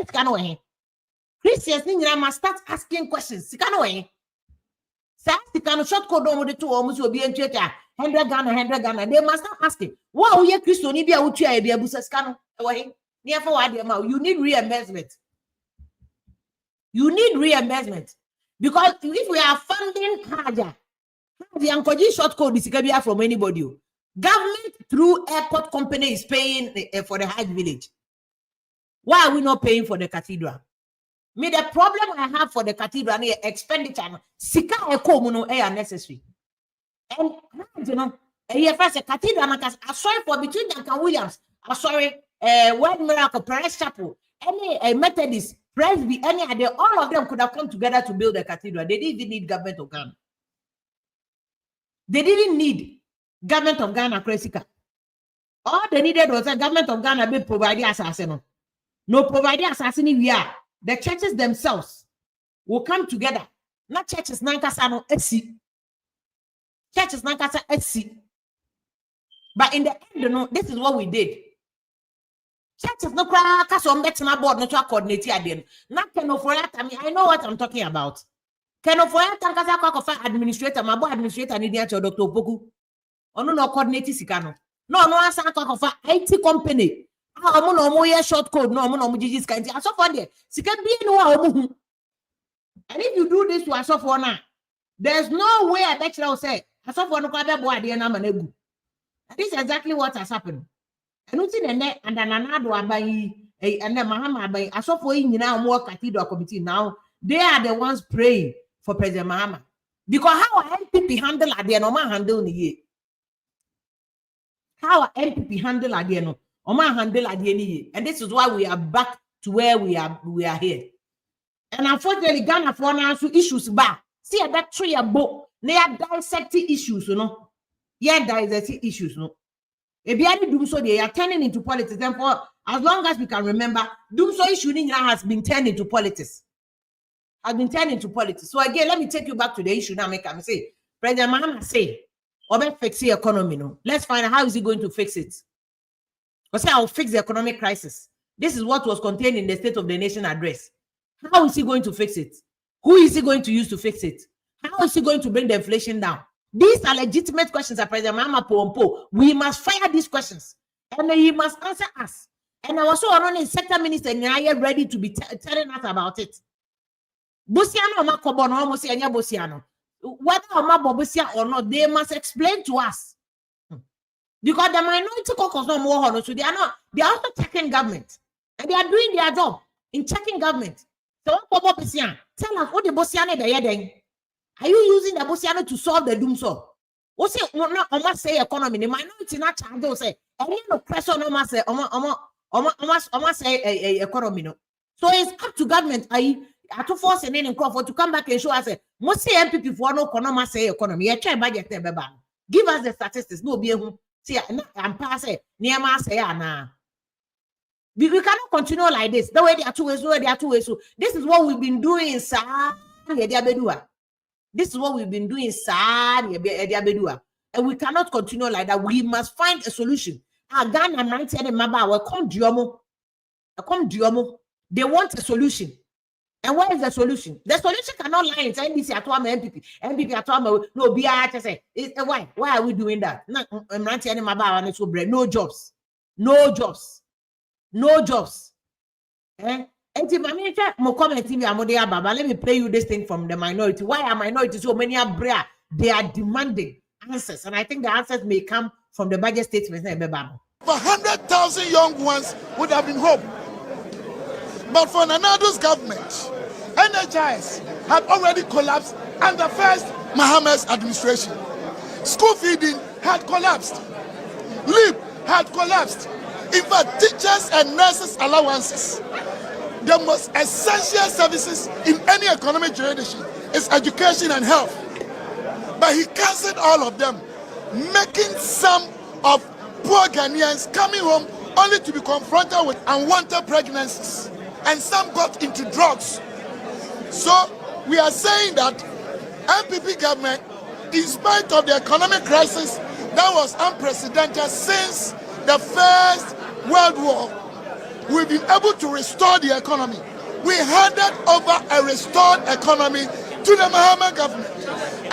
Christians must start asking questions. Short code on the two almost will be in 100 Ghana. They must start asking. Wow, ye Christian be a utia be a busascano away. Near forward you need reimbursement. You need reimbursement. Because if we are funding harder, the Ankoji short code is from anybody. Government through airport company is paying for the Hajj village. Why are we not paying for the cathedral? Me, the problem I have for the cathedral is expenditure. Sika ekomuno are necessary. And you know, first a cathedral I sorry for between Duncan Williams, I sorry, Word Miracle, Paris Chapel, any Methodist, Presby, any other, all of them could have come together to build a cathedral. They didn't need government of Ghana. They didn't need government of Ghana, Kresika. All they needed was a government of Ghana be providing assassin. No providing assassin we are. The churches themselves will come together. Not churches nankasano etsi. Churches nankasa etsi. But in the end, you know, this is what we did. Churches no cry kaso mbetna board no to coordinate again. Not Kenofoyata. I mean, I know what I'm talking about. Kenofoyata tankasa kwa kofa administrator, my board administrator ni dia Dr. Opoku. Ono no coordinate sikano. No asa kwa kofa IT company. Omo no mo ye short code no omo no mo jiji skanti. Aso for there. Sika bi no wa omo. And if you do this to aso for na, there's no way I bet you will say aso for no kwa be board na manegu. This is exactly what has happened. And and Nanado abai and then Mahama abai aso for in now more cathedral committee now. They are the ones praying for President Mahama. Because how NPP handle Adian Oma handle ni. How NPP handle Adian Oma handle Adian. And this is why we are back to where we are here. And unfortunately, Ghana for now issues back. See that tree a book. They are dissecting issues, you know. Yeah, dissecting issues, no. If you Dumsor, they are turning into politics. And for as long as we can remember, Dumsor issue has been turned into politics. So again, let me take you back to the issue now. Make me say, President Mahama say, "Obe fix the economy." No, let's find out how is he going to fix it. Because I will fix the economic crisis. This is what was contained in the State of the Nation address. How is he going to fix it? Who is he going to use to fix it? How is he going to bring the inflation down? These are legitimate questions that President Mahama Pompo. We must fire these questions, and he must answer us. And I was so on his sector minister, and I am ready to be telling us about it. Bosiano ma kobono almost anya Bosiano. Whether Oma Bobosia or not, they must explain to us. Because the minority caucus no more, so they are also checking government. And they are doing their job in checking government. So tell us what the Bosiano they are doing. Are you using the Bosiano to solve the Dumsor? What say Oma say economy? The minority not charge say any no pressure no say Oma say economy no. So it's up to government. to force and then to come back and show us most NPP for no economy say economy. You try budget beba. Give us the statistics. No be who see I'm passing near ma say na. We cannot continue like this. The way there are two ways, So this is what we've been doing, sir. This is what we've been doing, sir. And we cannot continue like that. We must find a solution. Ghana 90 and Maba will come Diomo. They want a solution. And what is the solution? The solution cannot lie in NDC at one NPP. NPP at one no BI say. Why are we doing that? No, no jobs. No jobs. No jobs. Let me play you this thing from the minority. Why are minorities so many are they are demanding answers, and I think the answers may come from the budget statement. 100,000 young ones would have been hope. But for Nanado's government, NHIS had already collapsed under first Mahamet's administration. School feeding had collapsed. LEAP had collapsed. In fact, teachers and nurses' allowances, the most essential services in any economic jurisdiction is education and health. But he cancelled all of them, making some of poor Ghanaians coming home only to be confronted with unwanted pregnancies. And some got into drugs. So we are saying that NPP government, in spite of the economic crisis that was unprecedented since the First World War, we've been able to restore the economy. We handed over a restored economy to the Mahamet government.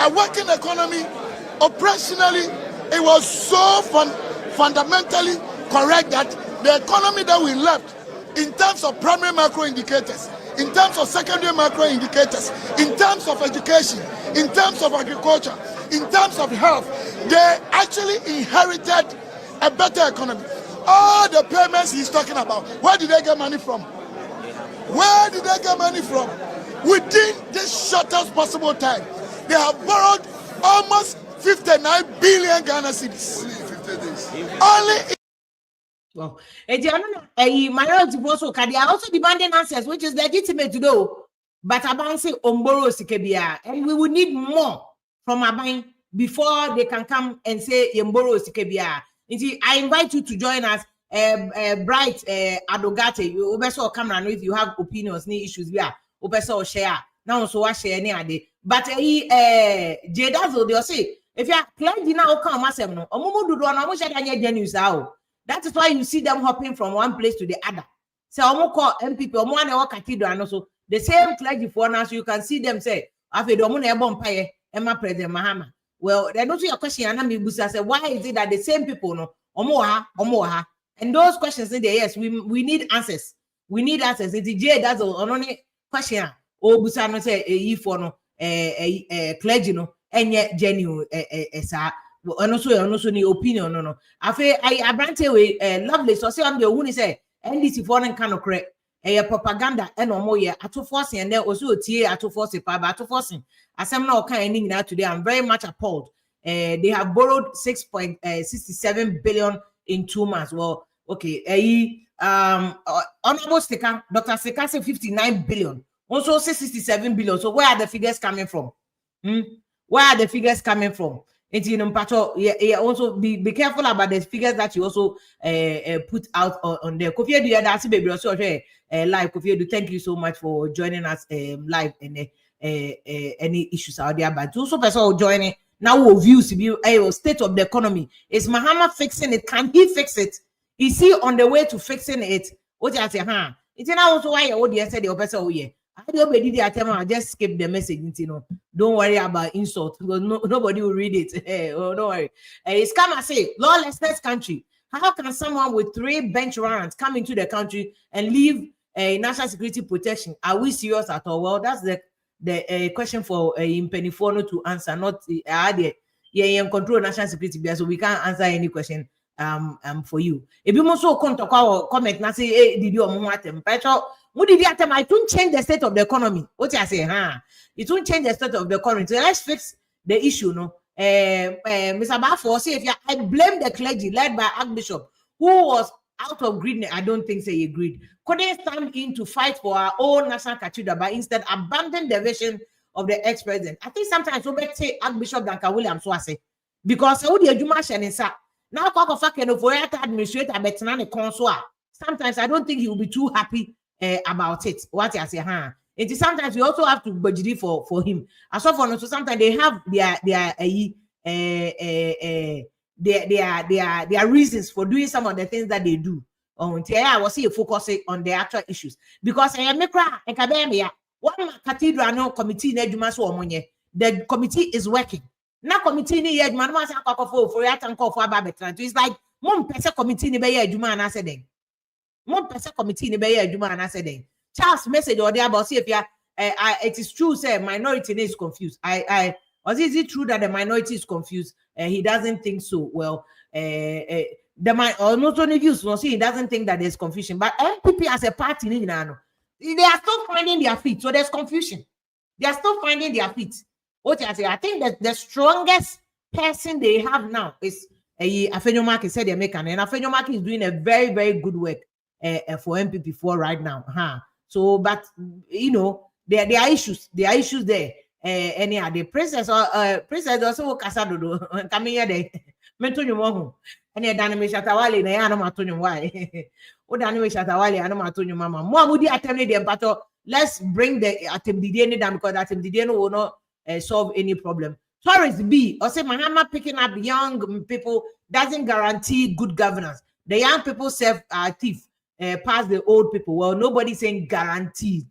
A working economy, operationally, it was so fundamentally correct that the economy that we left, in terms of primary macro indicators, in terms of secondary macro indicators, in terms of education, in terms of agriculture, in terms of health, they actually inherited a better economy. All the payments he's talking about, where did they get money from? Where did they get money from? Within this shortest possible time, they have borrowed almost 59 billion Ghana cedis. Only 50 days. Only. Well, minority also they are also demanding answers, which is legitimate to do. But Aban say Omboro Sikebia, and we will need more from Aban before they can come and say Yomboro Sikebia. I invite you to join us. Bright Adogate, you also come around if you have opinions, any issues. We are also share now, so I share any idea. But Jedazo, they say if you are clergy now, come myself no. Omumu do no mo share any news out. That is why you see them hopping from one place to the other. So omu call NPP, omu ane wa cathedral and also the same clergy for now. So you can see them say, "Afe do omu na ebo mpaye Emma President Mahama." Well, then also your question, and me busa say, why is it that the same people no omo? And those questions in there, yes, we need answers. We need answers. It's J that's only question. Oh, busa no say for no clergy no enye genuine sir. And also the opinion no. I brante we lovely. So say I'm the one say NDC foreign kind of correct. Propaganda and no more at forcing and then also TA at forcing at forcing. As I'm not ending now today, I'm very much appalled. They have borrowed 6.67 billion in 2 months. Well, okay. Honorable Sticker, Dr. Sticker said 59 billion. Also 67 billion. So where are the figures coming from? Where are the figures coming from? Also be careful about the figures that you also put out on there. Kofi Edu, that's baby also live. Kofi Edu, thank you so much for joining us live and any issues out there. But also person joining now will views be state of the economy. Is Mahama fixing it? Can he fix it? Is he on the way to fixing it? What you say, it's now also why you yesterday or person here. I just skip the message, don't worry about insult because nobody will read it. Oh, don't worry. It's come and say lawlessness country. How can someone with 3 bench warrants come into the country and leave national security protection? Are we serious at all? Well, that's the question for Impenifono to answer, not control national security, so we can't answer any question for you. If you also comment and say, hey, did you it won't change the state of the economy. What you say, it won't change the state of the economy. So let's fix the issue, no? Mr. Bafo say, I blame the clergy led by Archbishop, who was out of greediness, I don't think say greed. Couldn't stand in to fight for our own national cathedral, but instead abandon the vision of the ex-president. I think sometimes we say Archbishop Duncan Williams Swase, because how the Juma Shenisa now administrator betinane consul. Sometimes I don't think he will be too happy about it. What I say, It is sometimes we also have to budget for him. As so for so sometimes they have their reasons for doing some of the things that they do. I was here focusing on the actual issues because one cathedral committee the committee is working. Now committee ni yedman was for it's like one person committee ni be yedman and I said one person committee ni be yedman and I said Charles message or there about see if it is true say minority is confused. Or is it true that the minority is confused? He doesn't think so. Well, or not only views, he doesn't think that there's confusion. But NPP as a party, they are still finding their feet. So there's confusion. They are still finding their feet. What I say, I think that the strongest person they have now is Afenyomak said they're making, and Afenyomak is doing a very, very good work for NPP for right now. So, but you know, there are issues. There are issues there. Any the princess also Casadodo coming here there. Mentonyo mohu. Any dynamic shatawali na ya no matonyo why. O dynamic shatawali ano matonyo mama. Mo mudi attempt the battle. Let's bring the attempt down because attempt will not solve any problem. Tourist B or say Mahama picking up young people doesn't guarantee good governance. The young people serve thief past the old people. Well, nobody's saying guaranteed.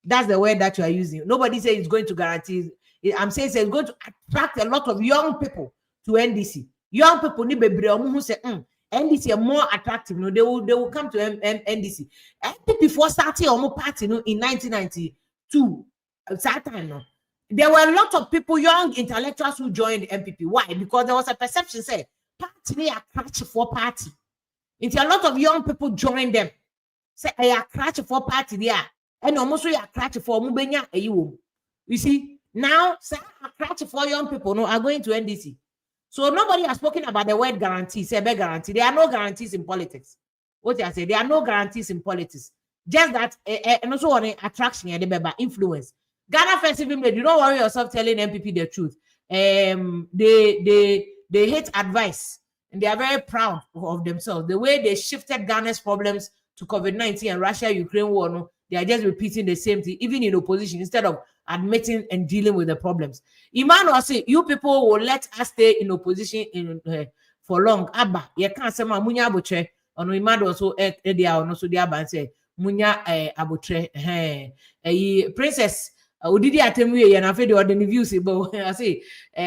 That's the word that you are using. Nobody says it's going to guarantee. I'm saying it's going to attract a lot of young people to NDC. Young people need who say NDC are more attractive. No, they will come to NDC. Before starting our party, in 1992, that time, there were a lot of people, young intellectuals who joined NPP. Why? Because there was a perception say party are crash for party. Until a lot of young people joined them. Say I are crash for party there. And almost we are crash for Mubenya. You see, now say crash for young people are going to NDC. So nobody has spoken about the word guarantee, say guarantee. There are no guarantees in politics. What I say, there are no guarantees in politics. Just that and also on attraction and influence. Ghana First Vim Lady, you don't worry yourself telling NPP the truth. They hate advice and they are very proud of themselves. The way they shifted Ghana's problems to COVID-19 and Russia-Ukraine war, no, they are just repeating the same thing, even in opposition, instead of admitting and dealing with the problems. Emmanuel say, you people will let us stay in opposition for long. Abba, you can't say munya abutre. Ono Emmanuel so edia ono so diaba say munya abutre. Princess Udidi Atemwe and Afedo or the reviews but I say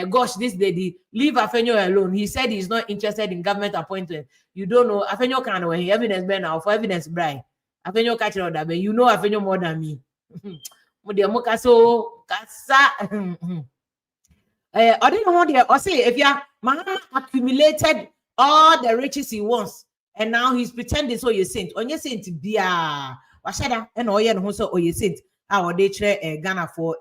gosh, this lady leave Afenyo alone. He said he's not interested in government appointment. You don't know Afenyo can when he evidence bear now for evidence bribe. Afenyo catch it that, but you know Afenyo more than me. I don't know or say if your man accumulated all the riches he wants and now he's pretending so you saint on your saint be washada and oyen so you saint our day Ghana for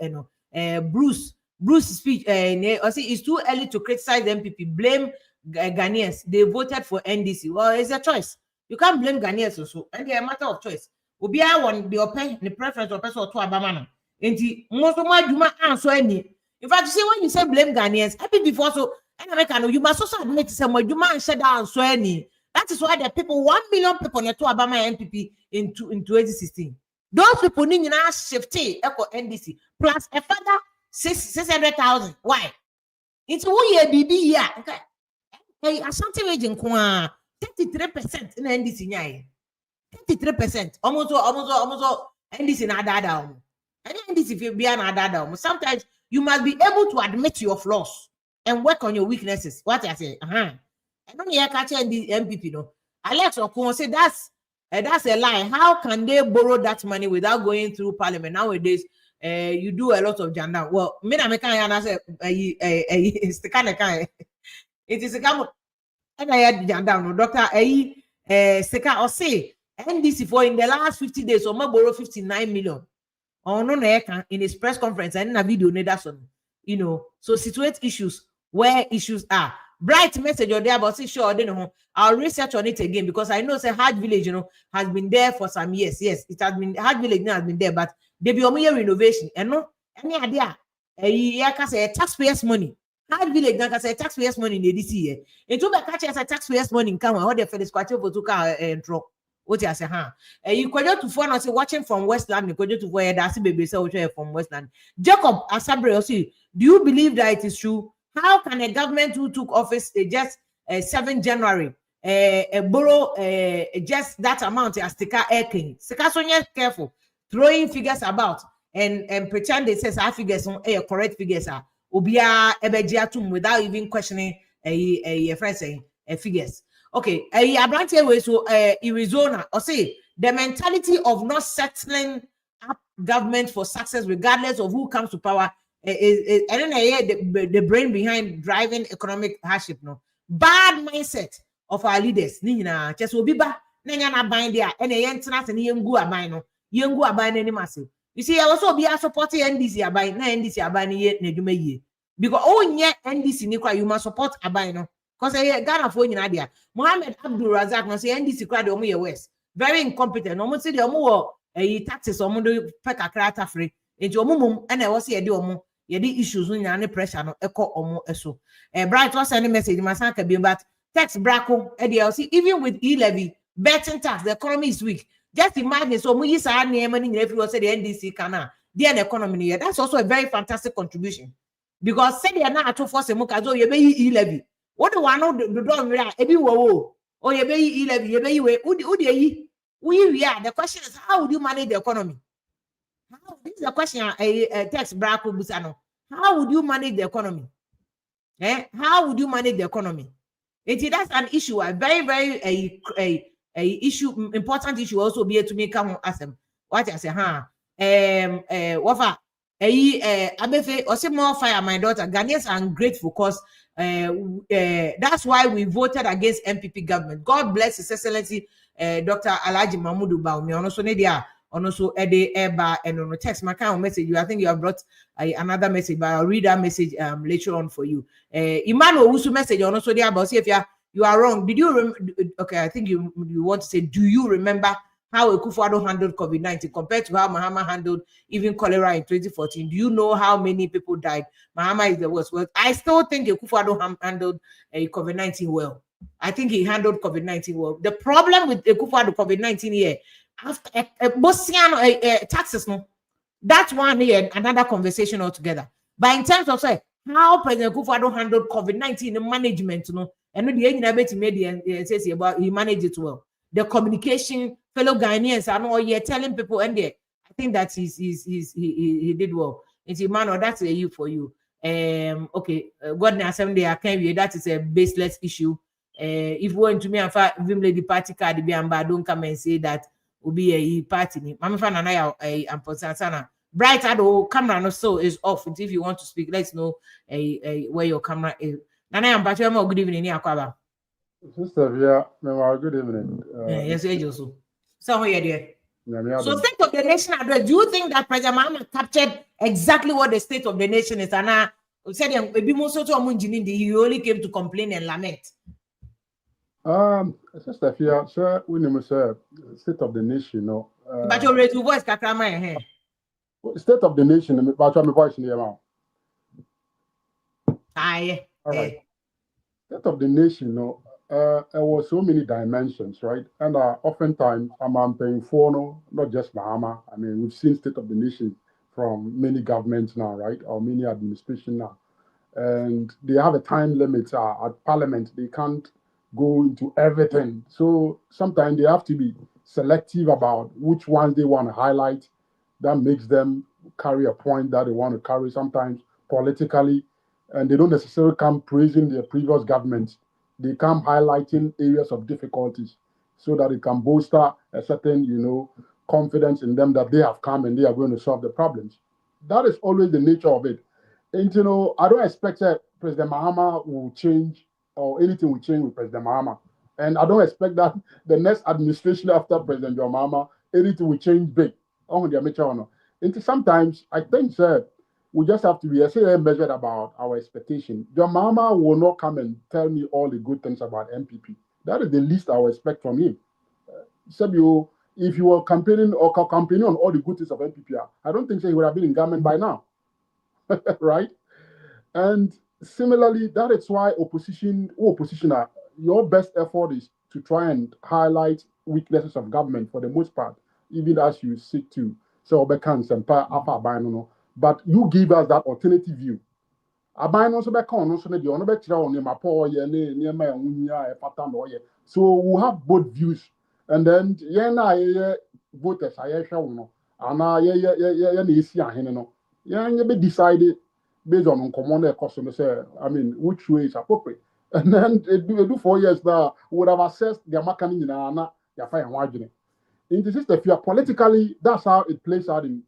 Bruce speech or say it's too early to criticize the MPP, blame Ghanaians. They voted for NDC. Well, it's a choice. You can't blame Ghanaians also, and they're a matter of choice. Ubia one the open the preference of person to Abamana. And most of my Juma answer any. In fact, you see when you say blame Ghanaians, happy before so and you must also admit some more Juma and shut down so any. That is why the people 1 million people to Abama NPP in 2016. Those people need now shifted echo NDC plus a further 600,000. Why? It's 1 year BB here. Okay. Hey, Ashanti region 33% in NDC nyai. 33%. Almost NDC na dada. And NDC if you be an dada. Sometimes you must be able to admit your flaws and work on your weaknesses. What I say? I don't hear catching the MPP no. Alex Okun say that's a lie. How can they borrow that money without going through parliament? Nowadays, you do a lot of janda. Well, me na meka yana say it's the kind of it is a kind and I had janda no doctor Seka or say NDC for in the last 50 days or borrow 59 million. Oh no in his press conference and in a video that's on, so situate issues where issues are. bright message or there, but see sure, I don't know. I'll research on it again because I know say Hard Village, has been there for some years. Yes, it has been Hard Village has been there, but there be a renovation. And no, any idea? Yeah, can say taxpayers' money. Hard Village can say taxpayers' money in this year. It will be catch as a taxpayers' money in come how they finish quite over to car and drop. What you say, huh? You could to phone us watching from Westland, you could to where that's baby so from Westland. Jacob Asabre also, do you believe that it is true? How can a government who took office just 7 January borrow just that amount as Stika Airking? Stika Sonia careful, throwing figures about and pretend they say our figures on correct figures are Ubia Ebejiatum without even questioning a friend saying figures. Okay, Abrantia way so Arizona or say the mentality of not settling up government for success regardless of who comes to power is I don't know the brain behind driving economic hardship. No bad mindset of our leaders. Nina just will be back. Nanya na bind there and a yentas and yengu abino yengu abine any massive. You see, I also be a supporting NDC abine na NDC abine yet nedume because oh yeah NDC nikwa you must support abino. Because I Ghana for you, Mohammed Abdul Razak, no say NDC crowd omu West. Very incompetent. Almost say the omu taxes omu do peka krata free. Into omu and I was here do omu yedi issues when you pressure no echo omu eso. Bright was sending message masanka be but tax brako EDLC even with e-levy betting tax the economy is weak. Just imagine so mu yisa any money if you say the NDC kana the economy here. That's also a very fantastic contribution because say they are not to force a mukazo you be e-levy. What do I know the don't react? Ebi wo or you be 11, you be we are. The question is how would you manage the economy? How this is the question a text Braco Busano. How would you manage the economy? How would you manage the economy? That's an issue, a very, very a issue, important issue also be to me come ask them. What I say, Wafa Abefe or say more fire my daughter. Ghanaians are ungrateful because that's why we voted against NPP government. God bless His Excellency Dr. Alhaji Mahmoud Baumi. Also, Nadia, also Ede Eba, and on the text my kind of message. I think you have brought another message, but I'll read that message later on for you. Emmanuel Wusu message also there about see if you are wrong. Did you okay? I think you want to say, do you remember how Akufo-Addo handled COVID-19 compared to how Mahama handled even cholera in 2014? Do you know how many people died? Mahama is the worst. Well, I still think Akufo-Addo handled COVID-19 well. I think he handled COVID-19 well. The problem with Akufo-Addo COVID-19 here, after taxes, no, that's one here, another conversation altogether. But in terms of say how President Akufo-Addo handled COVID-19 management, no, and the end media says about he managed it well. The communication, fellow Ghanaians are not here telling people, and I think that he did well. It's Emmanuel, that's a you for you. Okay, God na assembly I can't be that is a baseless issue. If you want to me and Vim Lady party card be and don't come and say that will be a party. Mama fan and I am Sana. Bright camera no so is off. If you want to speak, let's know where your camera is. Nana am good evening, Akwaba. Sister, yeah, good evening. Yes, also. So here, dear. So, state of the nation address. Do you think that President Mahama captured exactly what the state of the nation is? And I said, he only came to complain and lament. Sister, yeah, sir, we know state of the nation, no. But your radio voice, Kakrama, state of the nation, but I'm voice in the aye. All right. State of the nation, no. There were so many dimensions, right? And oftentimes, I'm paying for no, not just Bahama. I mean, we've seen state of the nation from many governments now, right? Or many administration now. And they have a time limit at parliament. They can't go into everything. So sometimes they have to be selective about which ones they want to highlight. That makes them carry a point that they want to carry sometimes politically. And they don't necessarily come praising their previous government. They come highlighting areas of difficulties so that it can bolster a certain, confidence in them that they have come and they are going to solve the problems. That is always the nature of it. And, I don't expect that President Mahama will change or anything will change with President Mahama. And I don't expect that the next administration after President Mahama, anything will change big. And sometimes I think, sir, we just have to be measured about our expectation. Your mama will not come and tell me all the good things about NPP. That is the least I will expect from him. If you were campaigning on all the good things of NPP, I don't think he would have been in government by now, right? And similarly, that is why oppositioner, your best effort is to try and highlight weaknesses of government for the most part, even as you seek to say but you give us that alternative view. So we have both views, and then voters be decided based on common customer say, I mean, which way is appropriate. And then they do 4 years now, would have assessed their mechanism in the system. If you are politically, that's how it plays out in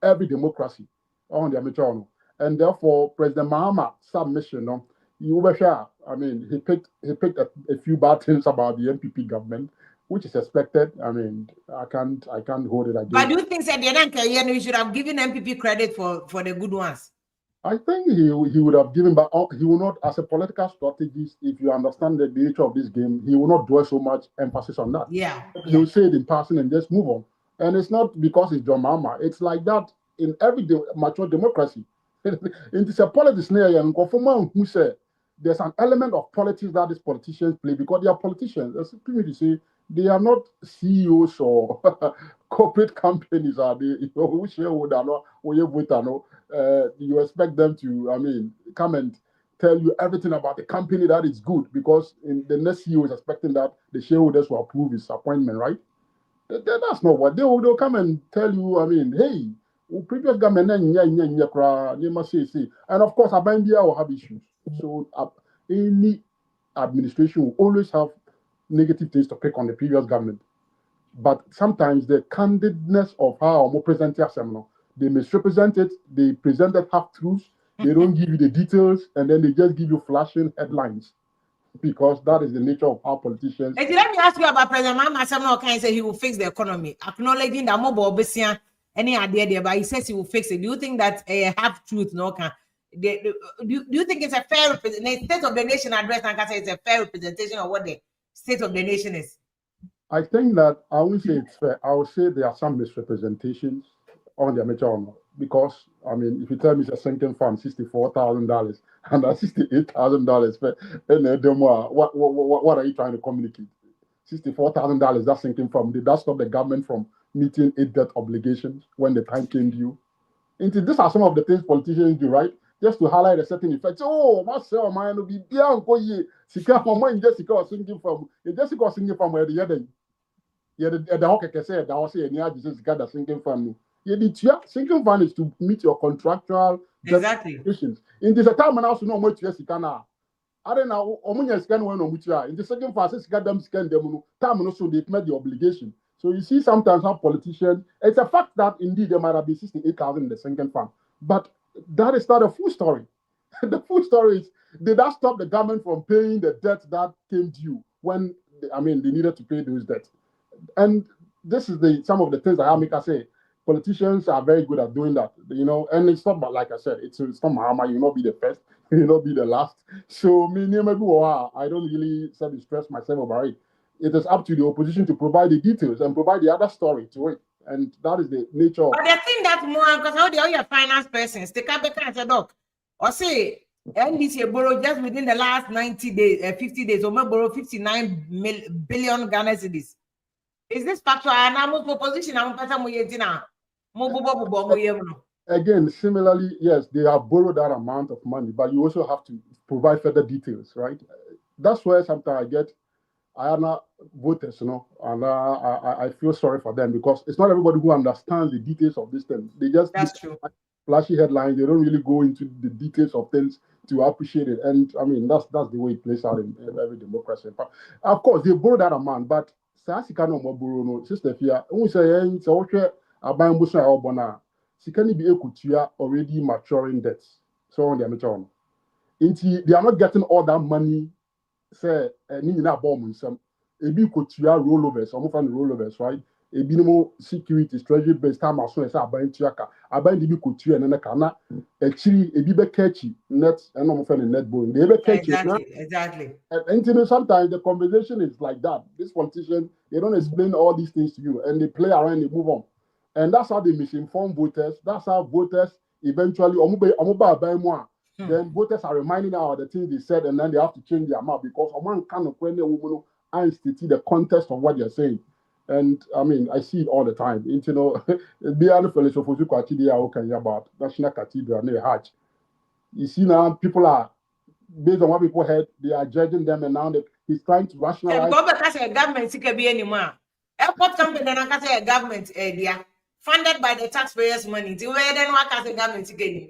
every democracy on the amateur. And therefore, President Mahama submission, you were sure. I mean, he picked a few bad things about the NPP government, which is expected. I mean, I can't hold it against. But do you think that we should have given NPP credit for the good ones? I think he would have given, but he will not, as a political strategist, if you understand the nature of this game, he will not dwell so much emphasis on that. Yeah. He will say it in passing and just move on. And it's not because it's John Mahama. It's like that in every mature democracy. It's a politics who say there's an element of politics that these politicians play because they are politicians. As people say, they are not CEOs or corporate companies. Are they? You expect them to, I mean, come and tell you everything about the company that is good because in the next CEO is expecting that the shareholders will approve his appointment, right? That's not what they'll come and tell you. I mean, hey, previous government and of course Abambia will have issues. So any administration will always have negative things to pick on the previous government. But sometimes the candidness of how we present seminar, they misrepresent it, they present that half-truths, they don't give you the details, and then they just give you flashing headlines. Because that is the nature of our politicians. Let me ask you about President Mahama. Someone can say he will fix the economy, acknowledging that mobile any idea there, but he says he will fix it. Do you think that half truth no can? Do you think it's a fair representation? State of the Nation address and can say it's a fair representation of what the state of the nation is? I think that I won't say it's fair. I would say there are some misrepresentations on the amateur because I mean, if you tell me it's a sinking fund, $64,000 and that's $68,000, what are you trying to communicate? $64,000 that sinking fund, did that stop the government from meeting its debt obligations when the time came due? These are some of the things politicians do, right? Just to highlight a certain effect. Oh, myself, man, will be beyond Sika from when Jessica was sinking from. Jessica was sinking from where the other. The hockey can say that I was saying, yeah, Jesus got the sinking fund. The sinking fund is to meet your contractual obligations. In this time, and also no much Jessica now. I don't know, Omunya scan when on which in the second phase, it's got them scan them. Time also they've met the obligation. So you see sometimes how politicians, it's a fact that indeed there might have been 68,000 in the sinking fund. But that is not a full story. The full story is, did that stop the government from paying the debt that came due when, they needed to pay those debts? And this is some of the things that Amika say. Politicians are very good at doing that, and it's not, like I said, it's not Mahama, you'll not be the first, you'll not be the last. So, I don't really stress myself about it. It is up to the opposition to provide the details and provide the other story to it. And that is the nature of. But the thing that more, because how all your finance persons, they can't say, doc, or say, NDC borrow just within the last 90 days, 50 days, or borrow 59 billion Ghana cedis. Is this factual? And I'm opposition, Again, similarly, yes, they have borrowed that amount of money, but you also have to provide further details, right? That's where sometimes I am not voters, and I feel sorry for them because it's not everybody who understands the details of these things. They just flashy headlines. They don't really go into the details of things to appreciate it. And that's the way it plays out in every democracy. But of course, they borrow that amount, but Sika no more borrow no sister Fia. We say it's okay. Aban busa obona. Sika ni be ekutua already maturing debts. So on the amateur. They are not getting all that money. Say ni na bomb some. Ebi kutua rollovers. Some of the rollovers, right? Ebinimo securities, treasury based time as soon as aban tiaka, aban di bi kotu and na kana actually ebi be catchy net and no friend net bowling. They be catchy. Exactly. And you know, sometimes the conversation is like that. This politician, they don't explain all these things to you and they play around, they move on. And that's how they misinform voters. That's how voters eventually then voters are reminding now of the things they said, and then they have to change their mouth because one kind of when woman and the context of what you're saying. And I mean, I see it all the time. You know, beyond about National Cathedral near Hajj. You see now people are based on what people heard, they are judging them, and now he's trying to rationalize. Government be anymore. Airport company then a government idea funded by the taxpayers' money. The way then what can the government again?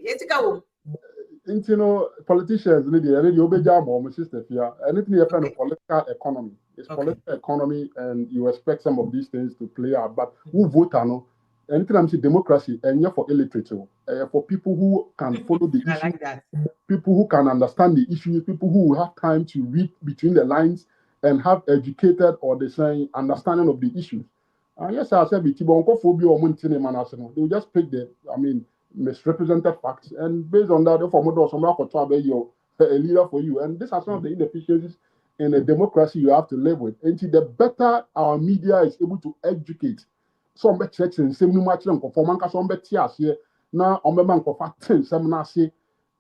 You know, politicians really obey my sister here. Anything you find of political economy. It's political economy, and you expect some of these things to play out. But who vote no? Anything I'm saying democracy, and you're for illiterate, for people who can follow the issue, like that. People who can understand the issues, people who have time to read between the lines and have educated or the same understanding of the issues. And yes, I said, they will just pick the, misrepresented facts, and based on that, a leader for you. And these are some of the inefficiencies in a democracy you have to live with. And the better our media is able to educate, some church and same much some now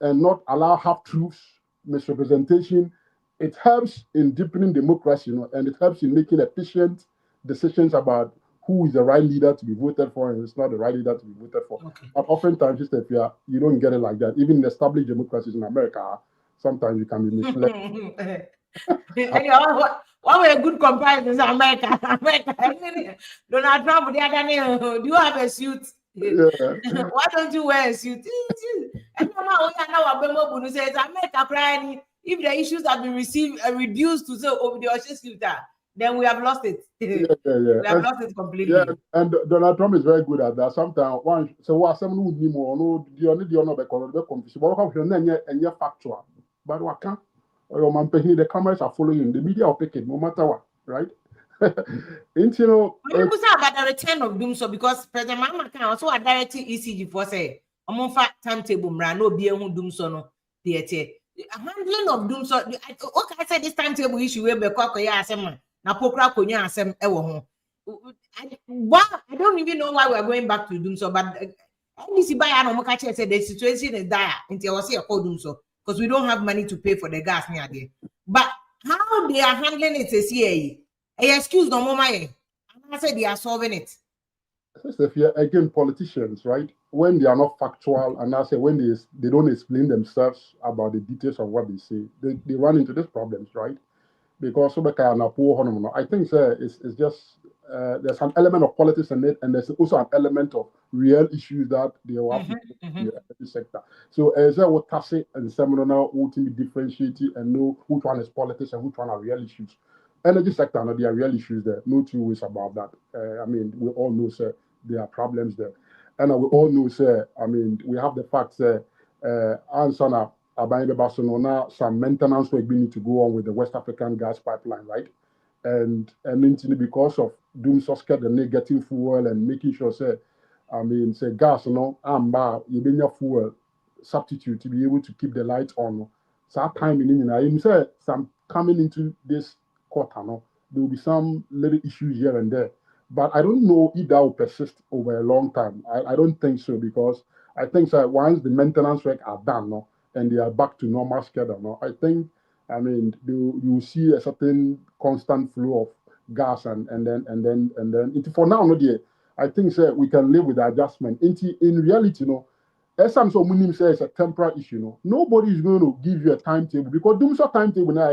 and not allow half-truths, misrepresentation. It helps in deepening democracy, and it helps in making efficient decisions about who is the right leader to be voted for and it's not the right leader to be voted for. But oftentimes, you don't get it like that. Even in established democracies in America, sometimes you can be misled. One way a good comparison is America. Donald Trump, the other name, do you have a suit? Yeah. Why don't you wear a suit? And now says America crying. If the issues have been reduced to say over the suit, then we have lost it. We have lost it completely. Yeah, and Donald Trump is very good at that. Sometimes someone who need more, no, factual, but what can the cameras are following him, the media will pick it no matter what, right? About the return of Dumsor, because President Mahama can also a direct ECG for say timetable no be Dumsor no handling of Dumsor. Okay, I said this timetable issue where be na pokra konya asem ewo ho. I don't even know why we are going back to Dumsor, but NDC buy no much say the situation is dire until I was here called Dumsor because we don't have money to pay for the gas near there. But how they are handling it is here. Excuse no more, I said they are solving it. Again, politicians, right? When they are not factual, and I say when they don't explain themselves about the details of what they say, they run into these problems, right? Because I think it's just there's an element of politics in it, and there's also an element of real issues that they have in the sector. So as I would pass it and seminar, who to differentiate and know which one is politics and which one are real issues. Energy sector, no, there are real issues there. No two ways about that. We all know, sir, there are problems there. And we all know, sir, we have the facts, Ansana, Barcelona, some maintenance work we need to go on with the West African gas pipeline, right? And because of Dumsor and getting fuel and making sure, say gas, you bring your fuel substitute to be able to keep the light on. So time in some coming into this quarter, there will be some little issues here and there. But I don't know if that will persist over a long time. I don't think so, because I think once the maintenance work are done, and they are back to normal schedule, I think, you see a certain constant flow of gas and then for now, I think we can live with the adjustment. In reality, as some Munim says, it's a temporary issue. Nobody is going to give you a timetable, because Dumsor timetable now,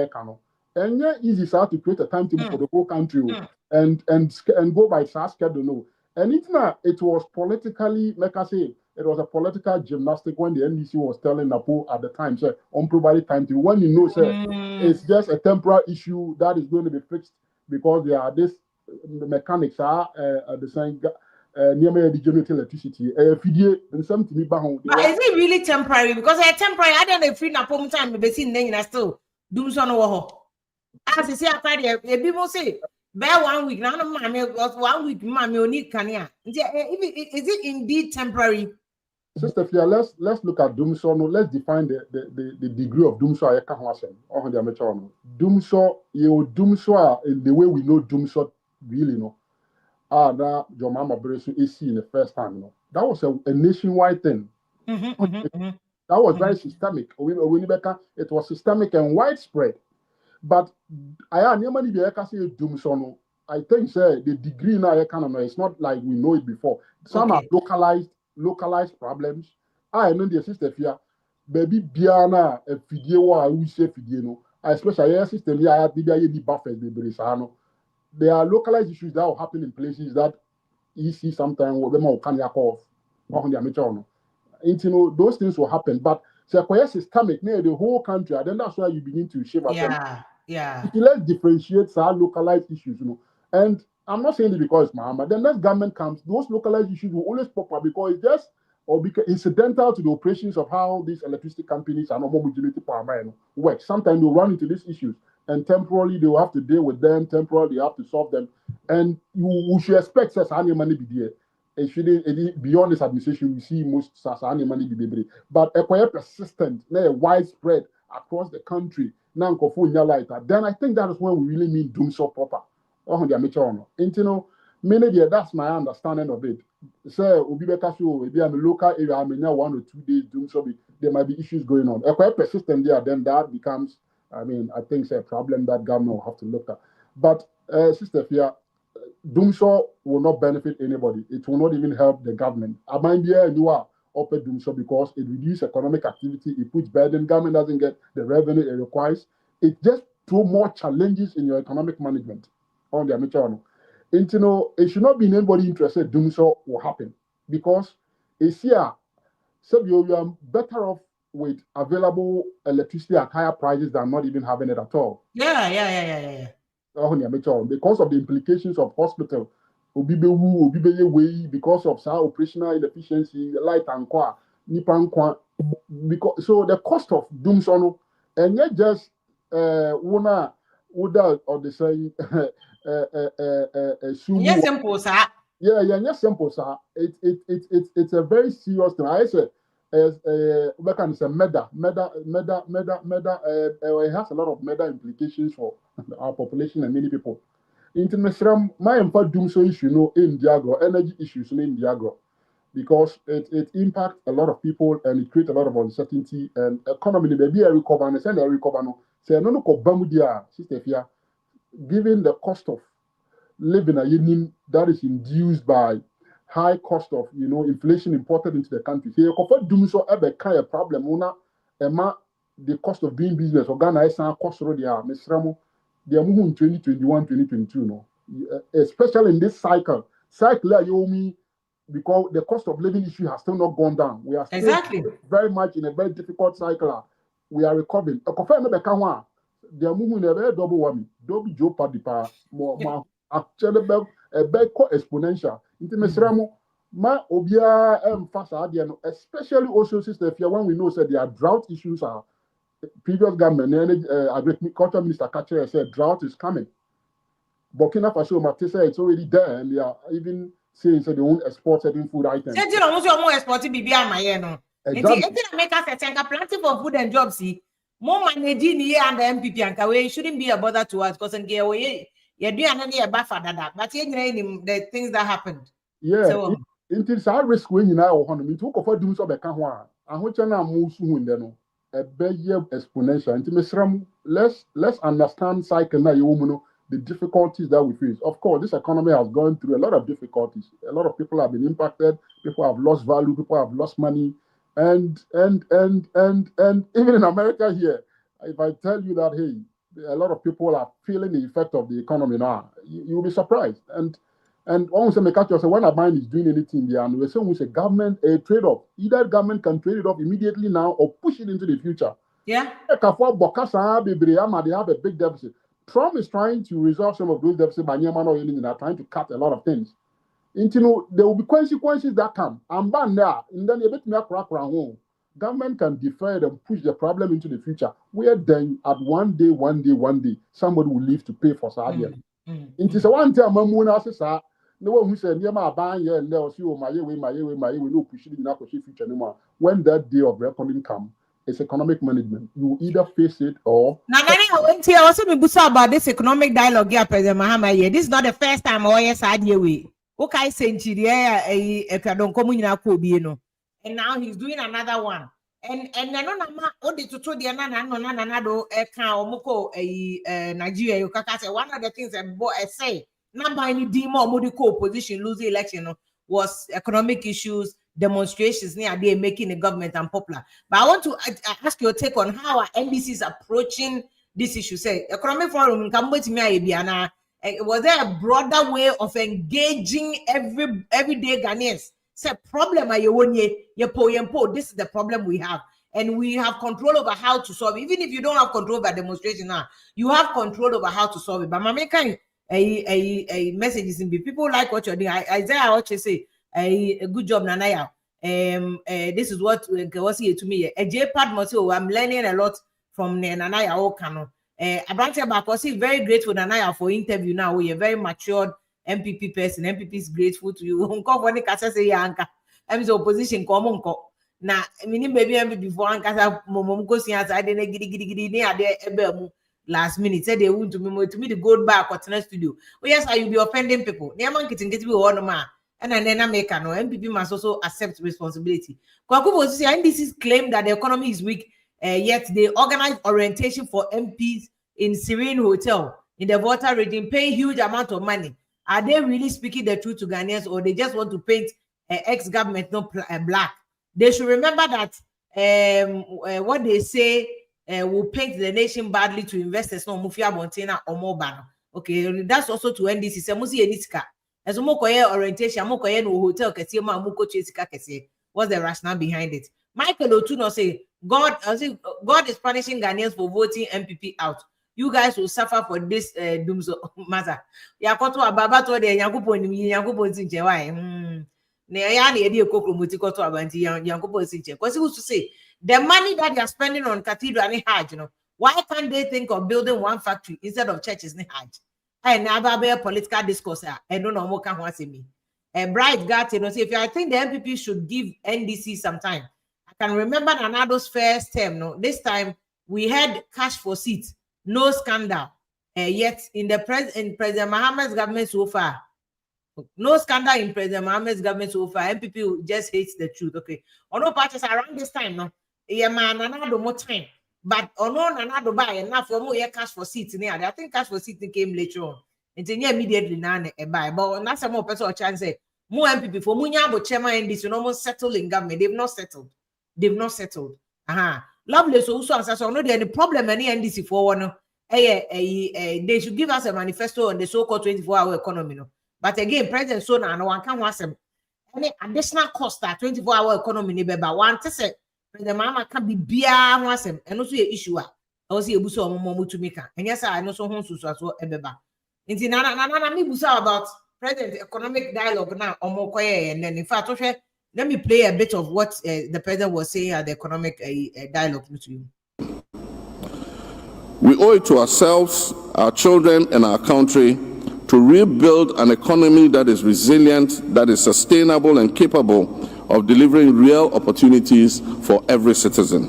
and yeah, easy to create a timetable for the whole country and go by its schedule. And it was politically, like I say, it was a political gymnastic when the NDC was telling Napo at the time, unprovided timetable. When you know, it's just a temporary issue that is going to be fixed because there are the mechanics are the same. Near the generating electricity, and something. But is it really temporary? Because temporary, I don't know free Napo time, but seen then still Dumsor no. As I say, people say Bear 1 week. Now, mommy was 1 week. Mommy only can ya. Is it indeed temporary? Sister Fia, let's look at Dumsor. No, let's define the degree of Dumsor. I can't answer. Oh, the amateur. Dumsor, Dumsor in the way we know Dumsor, really, no. That your mama operation is seen the first time, no. That was a nationwide thing. That was very systemic. It was systemic and widespread. But I never need to say Dumsor. No. I think the degree now I can't know. It's not like we know it before. Some are localized problems. I know the sister here. Baby Biana a video we say video. Especially a system here at the buffet the there are localized issues that will happen in places that you see sometimes with them can off or the amateur. Those things will happen. But it's systemic near the whole country, and then that's why you begin to shape up. Yeah. Let's differentiate our localized issues, And I'm not saying it because it's Mahama. The next government comes, those localized issues will always pop up because it's incidental to the operations of how these electricity companies and homogeneity power work. Sometimes they'll run into these issues, and temporarily they will have to deal with them. Temporarily, they have to solve them, and you should expect any money be there. It shouldn't beyond this administration. We see most any money be there, but a persistent, widespread across the country. Then I think that is when we really mean Dumsor proper. Many that's my understanding of it. So we better show maybe I'm a local area, I mean 1 or 2 days Dumsor, there might be issues going on. If we're persistent there, then that becomes, I think it's a problem that government will have to look at. But Sister Fia, Dumsor will not benefit anybody. It will not even help the government. I mind you are up at Dumsor because it reduces economic activity, it puts burden, government doesn't get the revenue it requires. It just throws more challenges in your economic management on the amateur. It should not be in anybody interested Dumsor will happen because it's here. So you are better off with available electricity at higher prices than not even having it at all. Yeah. Because of the implications of hospital, because of operational inefficiency, light and qua, because so the cost of Dumsor and not just or the saying yes, simple, sir. Yes, simple, sir. It's a very serious thing. I say it's a meta. It has a lot of meta implications for our population and many people. International, my Dumsor issue, in Diagro, energy issues in Diagro, because it impacts a lot of people and it creates a lot of uncertainty and economy. Maybe a recover and send a recover. Say no bamudia, Sister Fia, given the cost of living a union that is induced by high cost of inflation imported into the country. Say you could Dumsor ever kind of problem. The cost of doing business or Ghana is cost road there. Misramo, they are moving 2021, 2022. No, especially in this cycle. Because the cost of living issue has still not gone down. We are still very much in a very difficult cycle. We are recovering. They are moving a very double whammy. Double job party more actually a big exponential. Into ma obia fast especially also Sister Fia when we know that there are drought issues previous government agriculture minister Kache said drought is coming. Burkina Faso Matisse it's already there and they are even saying they won't export certain food items. Exactly. It's make us a plenty for food and jobs. More managing here and the NPP and we shouldn't be a bother to us because you're doing another buffer that, but you're the things that happened. Yeah, so it's our risk when you know on me to for doing so become one. And which are now move soon then a better exponential. And let's understand cycle now the difficulties that we face. Of course, this economy has gone through a lot of difficulties. A lot of people have been impacted, people have lost value, people have lost money. And even in America here, if I tell you that hey, a lot of people are feeling the effect of the economy now, you'll be surprised. And almost when a mind is doing anything there, and we say a government a trade-off. Either government can trade it off immediately now or push it into the future. Yeah. They have a big deficit. Trump is trying to resolve some of those deficits by trying to cut a lot of things. There will be consequences that come. And then you bet me home. Government can defer it and push the problem into the future. Where then at one day, somebody will leave to pay for Sadia. Inti se one time mamu na sesa no one who said near my ban here and there see my way no push it in future anymore. When that day of reckoning come, it's economic management. You either face it or I also be busa about this economic dialogue here, President Mahama. This is not the first time or yes idea we. Okay, century and now he's doing another one. And no odi to the na do omoko Nigeria you say one of the things that I say not by any demo modico opposition losing election was economic issues, demonstrations near they making the government unpopular. But I want to ask your take on how our NBC is approaching this issue. Say economic forum was there a broader way of engaging everyday Ghanaians? Say problem this is the problem we have, and we have control over how to solve it. Even if you don't have control over demonstration now, you have control over how to solve it. But my making a messages in people like what you're doing. Isaiah Oche say a good job, Nanaya. This is what was here to me. A J-Pad Mosio, I'm learning a lot from Nanaya Okano. Abrantia Bakosi, very grateful Nanaya for interview now. We are very matured NPP person. NPP is grateful to you. Unko for the kasa say yanka. I'm the opposition common ko. Na mini baby am before ankasa momom ko si outside na gidi ni ade ebemu last minute say they want to me the go back or to studio. Oh yes, I will be offending people. Near man getting be one man. And then I make no NPP must also accept responsibility. Kwaku say NDC's claim that the economy is weak, yet they organize orientation for MPs in Serene Hotel in the Volta region, paying huge amount of money. Are they really speaking the truth to Ghanaians, or they just want to paint ex-government not black? They should remember that what they say will paint the nation badly to investors. No, Mufia Montana or Mobano. Okay, that's also to NDC. Samusi Eniska. As Mokoye orientation, Mokoye no hotel Kasiema Muko Chesika Kase. What's the rationale behind it? Michael Otuno say God is punishing Ghanaians for voting MPP out. You guys will suffer for this Dumsor matter. Yakoto ababa to de Yankupon sinche why. Ne ya ne edi ekokro mutiko to abanti Yankupon sinche. Because he used to say the money that they are spending on cathedral and Hajj, you know, why can't they think of building one factory instead of churches in Hajj? And never be a political discourse. I don't know what can want to me. A bright got you know. Say if I think the NPP should give NDC some time. I can remember Nanado's first term. No, this time we had cash for seats. No scandal. Yet in President Mahamad's government so far, no scandal in President Mahamad's government so far. NPP just hates the truth. Okay. Ono parties around this time, no. Yeah, man, Nanado more time. But ono Nanado buy enough for more cash for seats near. I think cash for seats came later on. It's immediately now buy. But that's a more personal chance. More MPP for Munyabo chairman this almost settled in government. They've not settled. Lovely so also no there any problem any NDC for one. They should give us a manifesto on the so-called 24-hour economy. No? But again, President Sona and one can want some any additional cost that 24-hour economy but one to say the mama can be beer and also a issue. I was a buso momu to make and yes, I know so home so ebeba. Inti na me busa about President economic dialogue now omokoye and then in fact let me play a bit of what the president was saying at the economic dialogue to you. We owe it to ourselves, our children, and our country to rebuild an economy that is resilient, that is sustainable, and capable of delivering real opportunities for every citizen.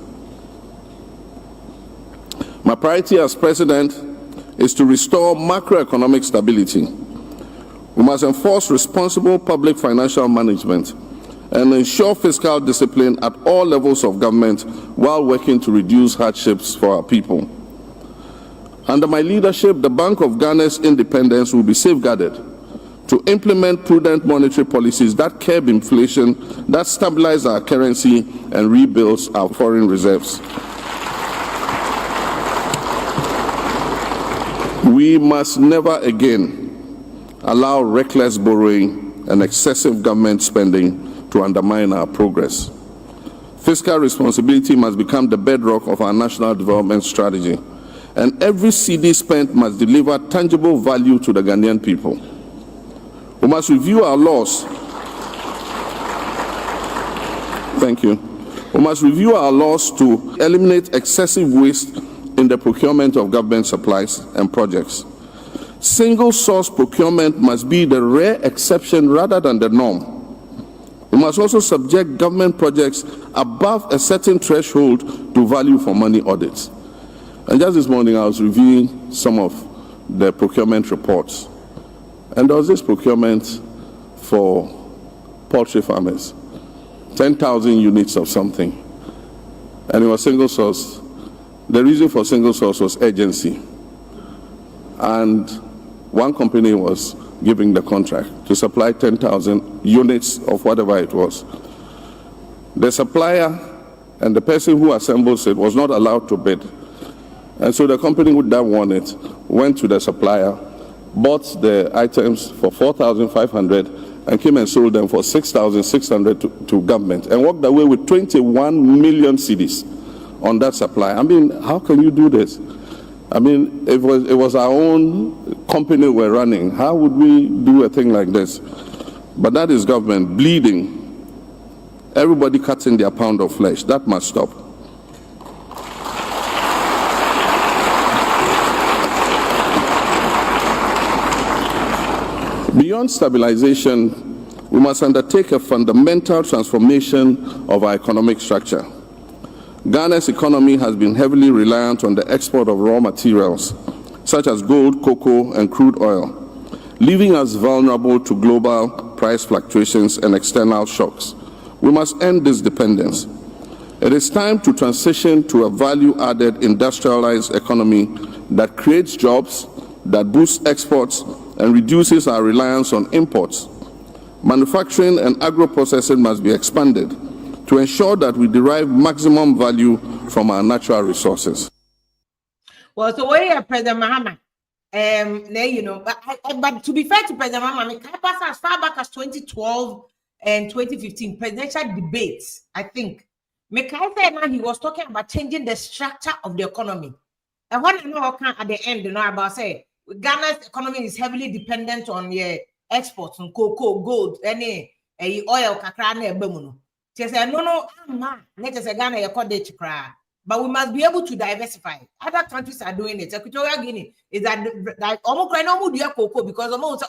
My priority as president is to restore macroeconomic stability. We must enforce responsible public financial management and ensure fiscal discipline at all levels of government while working to reduce hardships for our people. Under my leadership, the Bank of Ghana's independence will be safeguarded to implement prudent monetary policies that curb inflation, that stabilize our currency, and rebuilds our foreign reserves. We must never again allow reckless borrowing and excessive government spending to undermine our progress. Fiscal responsibility must become the bedrock of our national development strategy, and every CD spent must deliver tangible value to the Ghanaian people. We must review our laws. Thank you. We must review our laws to eliminate excessive waste in the procurement of government supplies and projects. Single source procurement must be the rare exception rather than the norm. We must also subject government projects above a certain threshold to value for money audits. And just this morning, I was reviewing some of the procurement reports. And there was this procurement for poultry farmers, 10,000 units of something. And it was single source. The reason for single source was urgency. And one company was giving the contract to supply 10,000 units of whatever it was. The supplier and the person who assembles it was not allowed to bid. And so the company who that won it went to the supplier, bought the items for 4,500 and came and sold them for 6,600 to government and walked away with 21 million cedis on that supply. I mean, how can you do this? I mean, it was our own company we're running. How would we do a thing like this? But that is government bleeding. Everybody cutting their pound of flesh. That must stop. Beyond stabilization, we must undertake a fundamental transformation of our economic structure. Ghana's economy has been heavily reliant on the export of raw materials, such as gold, cocoa, and crude oil, leaving us vulnerable to global price fluctuations and external shocks. We must end this dependence. It is time to transition to a value-added industrialized economy that creates jobs, that boosts exports, and reduces our reliance on imports. Manufacturing and agro-processing must be expanded to ensure that we derive maximum value from our natural resources. Well, so where President Mahama, you know, but to be fair to President Mahama, I can pass as far back as 2012 and 2015 presidential debates. I think now he was talking about changing the structure of the economy. And what I know at the end, you know, about say Ghana's economy is heavily dependent on exports on cocoa, gold, any oil, kakra, bemuno. She said, no, let us Ghana but we must be able to diversify. Other countries are doing it. Equatorial Guinea is that almost no do cocoa because almost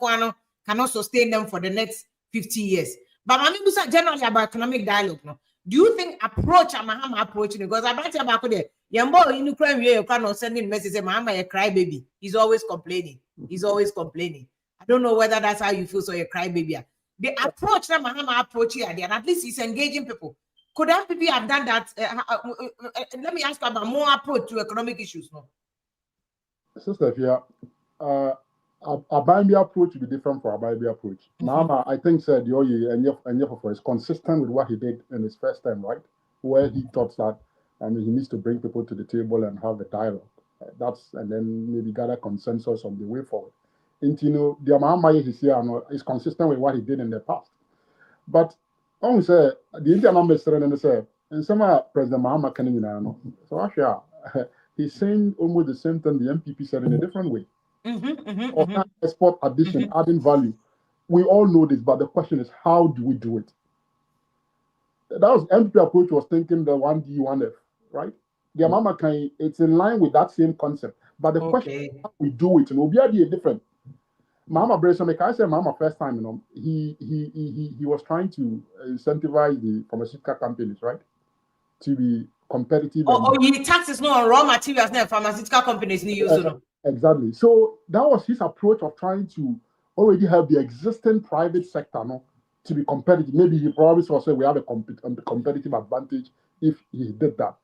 oil cannot sustain them for the next 50 years. But I mean, generally about economic dialogue. No? Do you think approach Mahama approaching because I bet you about there. Yambo in Ukraine, you cannot sending message say Mahama a crybaby. He's always complaining. He's always complaining. I don't know whether that's how you feel, so you crybaby. The approach that Mahama approach here, and at least he's engaging people. Could NPP have done that? Let me ask about more approach to economic issues. No, Sister, yeah, a Bible approach will be different from a Bible approach. Mahama, I think, said and is consistent with what he did in his first time, right? Where he thought that he needs to bring people to the table and have a dialogue. And then maybe gather consensus on the way forward. And you know, the Mahama is here is consistent with what he did in the past. But I say the Indian ambassador and say, and some President Mahama can so actually he's saying almost the same thing the NPP said in a different way. Export addition, adding value. We all know this, but the question is, how do we do it? That was NPP approach was thinking the 1D, 1F, right? The Mahama it's in line with that same concept. But the question is how we do it, and we'll be different. Mahama Bresson, I said Mahama first time, you know, he was trying to incentivize the pharmaceutical companies, right, to be competitive. He taxes no on raw materials now pharmaceutical companies need use. Exactly. So that was his approach of trying to already have the existing private sector to be competitive. Maybe he probably saw say we have a competitive advantage if he did that.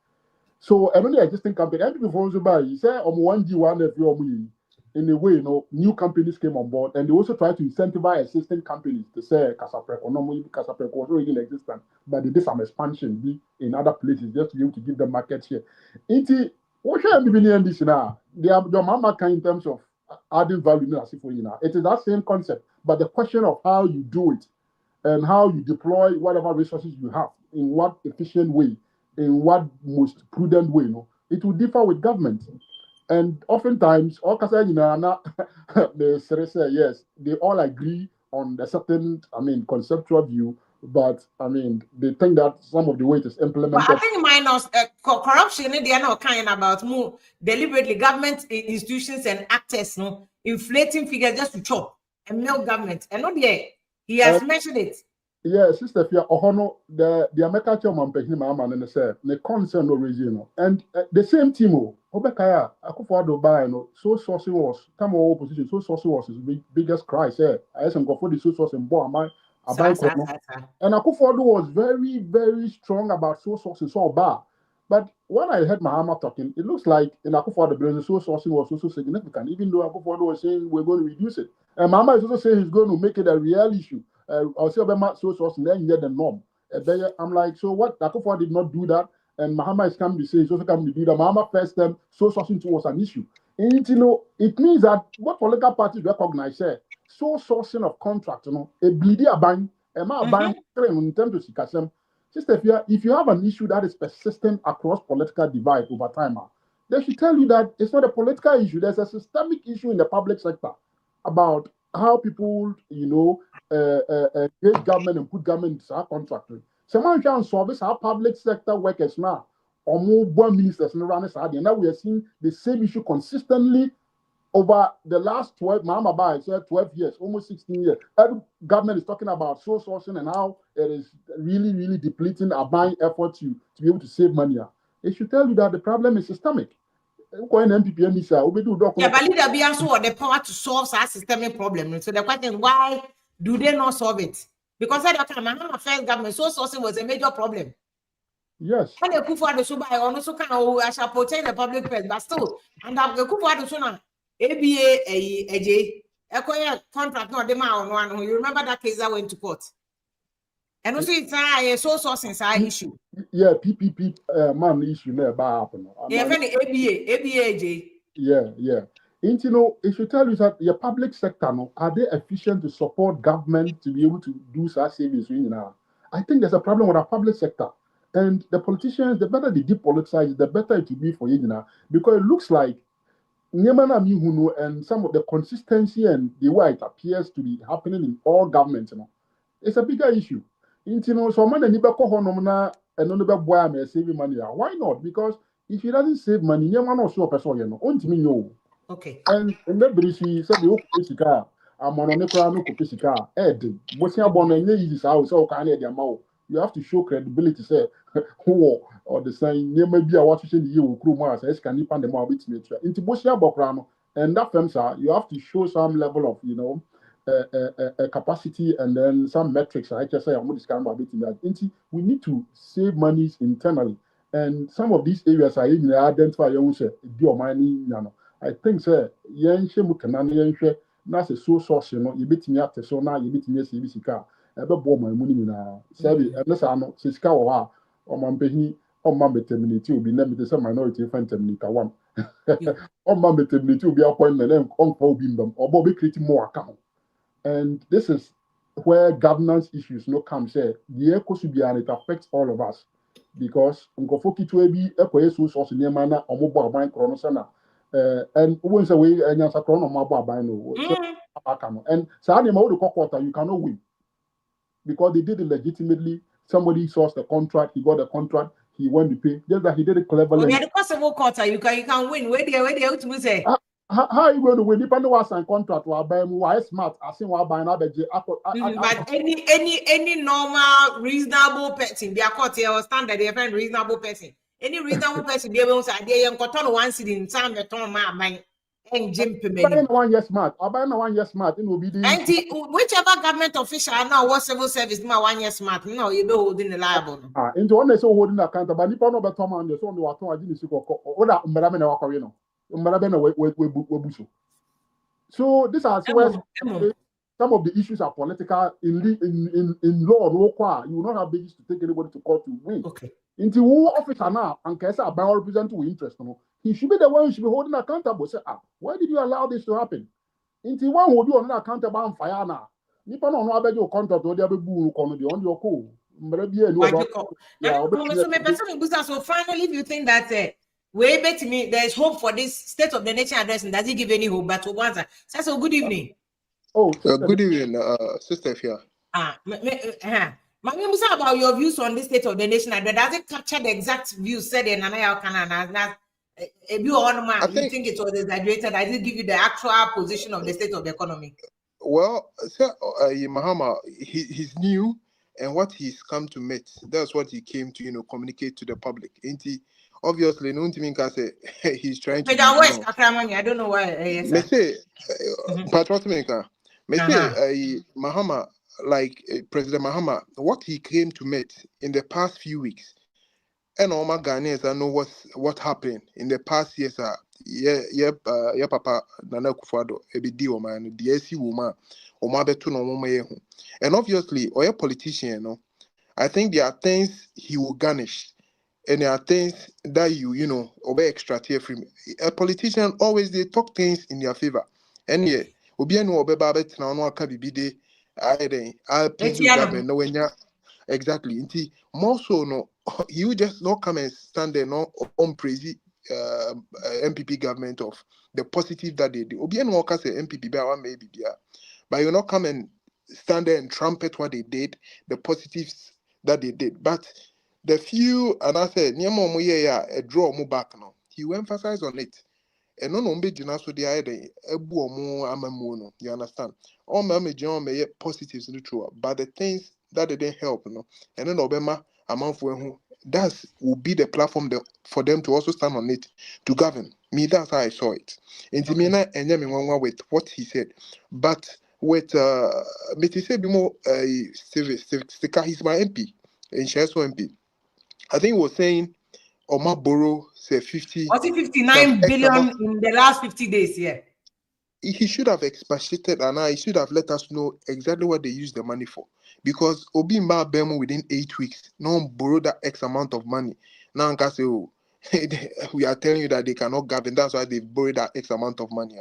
So every existing company, he said 1G, 1F, in a way, you know, new companies came on board and they also tried to incentivize existing companies to say Casapreco was already in existence, but they did some expansion in other places just to be able to give them market share. What should be in this now? They have your mama in terms of adding value. It is that same concept, but the question of how you do it and how you deploy whatever resources you have, in what efficient way, in what most prudent way, it will differ with government. And oftentimes, all they say yes, they all agree on a certain, conceptual view But I mean, they think that some of the way it is implemented. But I think minus corruption, they are not kind about more deliberately government institutions and actors, no, inflating figures just to chop and milk government. And not yet, he has mentioned it. Yeah, Sister Fia, the American chairman, Pehima, and say, the concern no reason, and the same team, Obekaya, Akufo-Addo buy, so sourcing was, come opposition, so sourcing was his biggest cry, say, I some go for the so sourcing, boy, and Akufo-Addo was very, very strong about so sourcing, so bad. But when I heard Mahama talking, it looks like in Akufo-Addo, the so sourcing was also significant, even though Akufo-Addo was saying we're going to reduce it. And Mahama is also saying he's going to make it a real issue. I'll say about so and then the norm. I'm like, so what? Akufo did not do that, and Mahama is coming to say he's also coming to do that. Mahama first time so sourcing was an issue. And it means that what political parties recognize so sourcing of contract, a bleedy abang, a bang in terms of sikasem. Sister, if you have an issue that is persistent across political divide over time, they should tell you that it's not a political issue. There's a systemic issue in the public sector about how people, create government and put government into our contracting. Someone can solve this, our public sector workers now, or more ministers and around this idea. Now we are seeing the same issue consistently over the last 12 years, almost 16 years. Every government is talking about source sourcing and how it is really, really depleting our buying effort to be able to save money. It should tell you that the problem is systemic. Yeah, but leader be also the power to solve our systemic problem. So the question is, why do they not solve it? Because at that time, the first government, so sourcing was a major problem. Yes. And the Kufuor so by also kind of I shall protect the public purse, but still, and the Kufuor so now ABA a contract no the man one. You remember that case that went to court? And also it's a so sourcing side issue. Yeah, PPP man issue never happen. Yeah, ABA. Yeah. And it should tell you that your public sector, are they efficient to support government to be able to do such savings? I think there's a problem with our public sector. And the politicians, the better they depoliticize, the better it will be for you, because it looks like and some of the consistency and the way it appears to be happening in all governments, it's a bigger issue. So when and saving money, why not? Because if he doesn't save money, okay. And that he said the Okusika, I'm on a crown Okusika, Ed, what's your bonnet is out so kind of amount. You have to show credibility, say, who or the same, maybe I watch the you crew Mars, as can you find the more bits nature into Bosia Bokrano, and that firms you have to show some level of, capacity and then some metrics. I just say, I'm going to scan my bit in that. We need to save monies internally, and some of these areas are even identify your own, do money, I think, sir, Yanshe Mukanani Yanshe, that's a source source, you beat me up to so now you beat me a CBC car. Ever bought my money in Sabi, unless I'm not Siska or Mambehi or Mambetemini will be named as a minority friend Temnica one. Or Mambetemini will be appointment and Uncle Bindom or Bobby creating more account. And this is where governance issues come say the echo should be and it affects all of us. Because Uncle Foki to be a source in your manner or mobile bank chronosana. And once away and answer chrono mobile bino. And Sani Modu Kokota, you cannot win. Because they did it legitimately. Somebody sourced the contract, he got the contract, he went to pay. Just that he did it cleverly. Yeah, the possible quarter, you can win. Where they out to say? How are you going to win? Depending on what contract will buy why smart. I think what buying but any normal reasonable person, they are caught here or standard, they find reasonable person. Any reasonable person be able to say they can turn one seed in time the turn my and Jim Pemeni. 1 year smart. I buy 1 year smart. It will be the whichever government official now what civil service my 1 year smart. No, you be holding the liable. Into one so holding account, but Nippon no better man, the son was on a or that Umbrella Wakarino. So these are some of the issues are political in law. No, you will not have basis to take anybody to court to win. Okay. Into who officer now and case about represent to interest. He should be the one who should be holding accountable. Say, why did you allow this to happen? Into one who do on accountable and fire now. Nippon no about your contract or the other boo on your call. So finally, if you think that way better me, there's hope for this State of the Nation address, and does it give any hope? But once so good evening. Good evening, Sister Fia. Mami, we say about your views on the state of the nation. Does it capture the exact views said in Nana Canada? If you on man, you think it was exaggerated? Does it give you the actual position of the state of the economy? Well, so, Mahama, he's new, and what he's come to meet, that's what he came to, communicate to the public. Ain't he? Obviously, no one can say he's trying to. I don't know why. Me say, Patriotic me say, Mahama, like President Mahama, what he came to meet in the past few weeks, and all my Ghanaians, I know what happened in the past years. Papa Nana Akufo-Addo ebedi o man the AC woman o ma beto no mo yehu. And obviously or a politician, I think there are things he will garnish, and there are things that you know obey extra tear from. A politician always they talk things in their favor. And yeah, obi anu obe ba betina no aka bibide I please government no wenya exactly. Inti more so no you just not come and stand there no on praise NPP government of the positive that they do. Obi and Walker say NPP maybe but you not come and stand there and trumpet what they did, the positives that they did. But the few, and I said, a draw more back now. He will emphasize on it. And no be so the idea you understand? All my John may positives in the true, but the things that they didn't help, and then Obama amount for who that will be the platform for them to also stand on it to govern. Me, that's how I saw it. And with what he said. But with Mr. Bimo Stika, he's my MP, and she's MP. I think he was saying Oma borrow say 59 billion in the last 50 days, yeah. He should have expatiated and he should have let us know exactly what they use the money for. Because Obi Mba Bemo within 8 weeks, no one borrowed that X amount of money. Now I can say, oh, we are telling you that they cannot govern. That's why they've borrowed that X amount of money.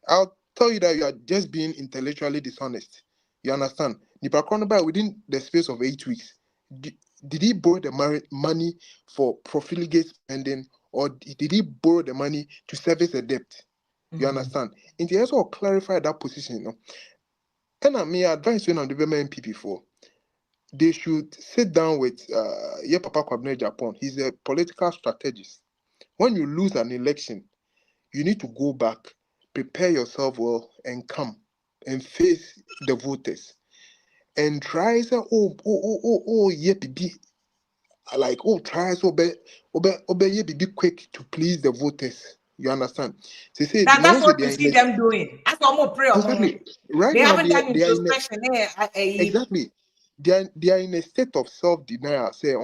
I'll tell you that you are just being intellectually dishonest. You understand? Nipa within the space of 8 weeks, did he borrow the money for profligate spending, or did he borrow the money to service a debt? You understand? And they also clarify that position, And I may advise when I'm the NPP for, they should sit down with Papa Kwabena Japan. He's a political strategist. When you lose an election, you need to go back, prepare yourself well, and come and face the voters. And try say, try so be quick to please the voters. You understand? They say that's what you see them doing. That's what more prayer. Exactly. Right they now, haven't done introspection. Exactly. They are in a state of self-denial. Say,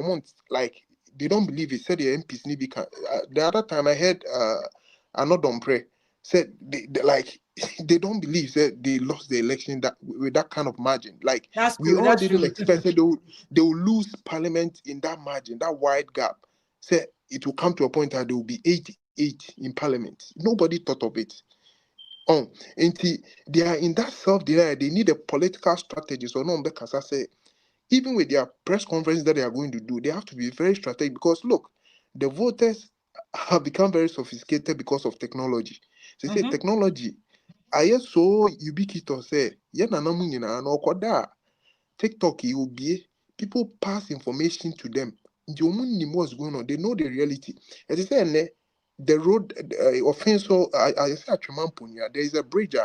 like they don't believe it. Said the MPs need be. The other time I heard Anodon pray said they don't believe that they lost the election with that kind of margin. Like we all didn't expect that they will lose parliament in that margin, that wide gap. Say it will come to a point that there will be 88 in parliament. Nobody thought of it. They are in that self-denial. They need a political strategy. So no, because I say, even with their press conference that they are going to do, they have to be very strategic because look, the voters have become very sophisticated because of technology. They say technology, I so ubiquitous. Say, TikTok, it will be people pass information to them. What's going on? They know the reality. As I say, the road offense. So I say there is a bridge.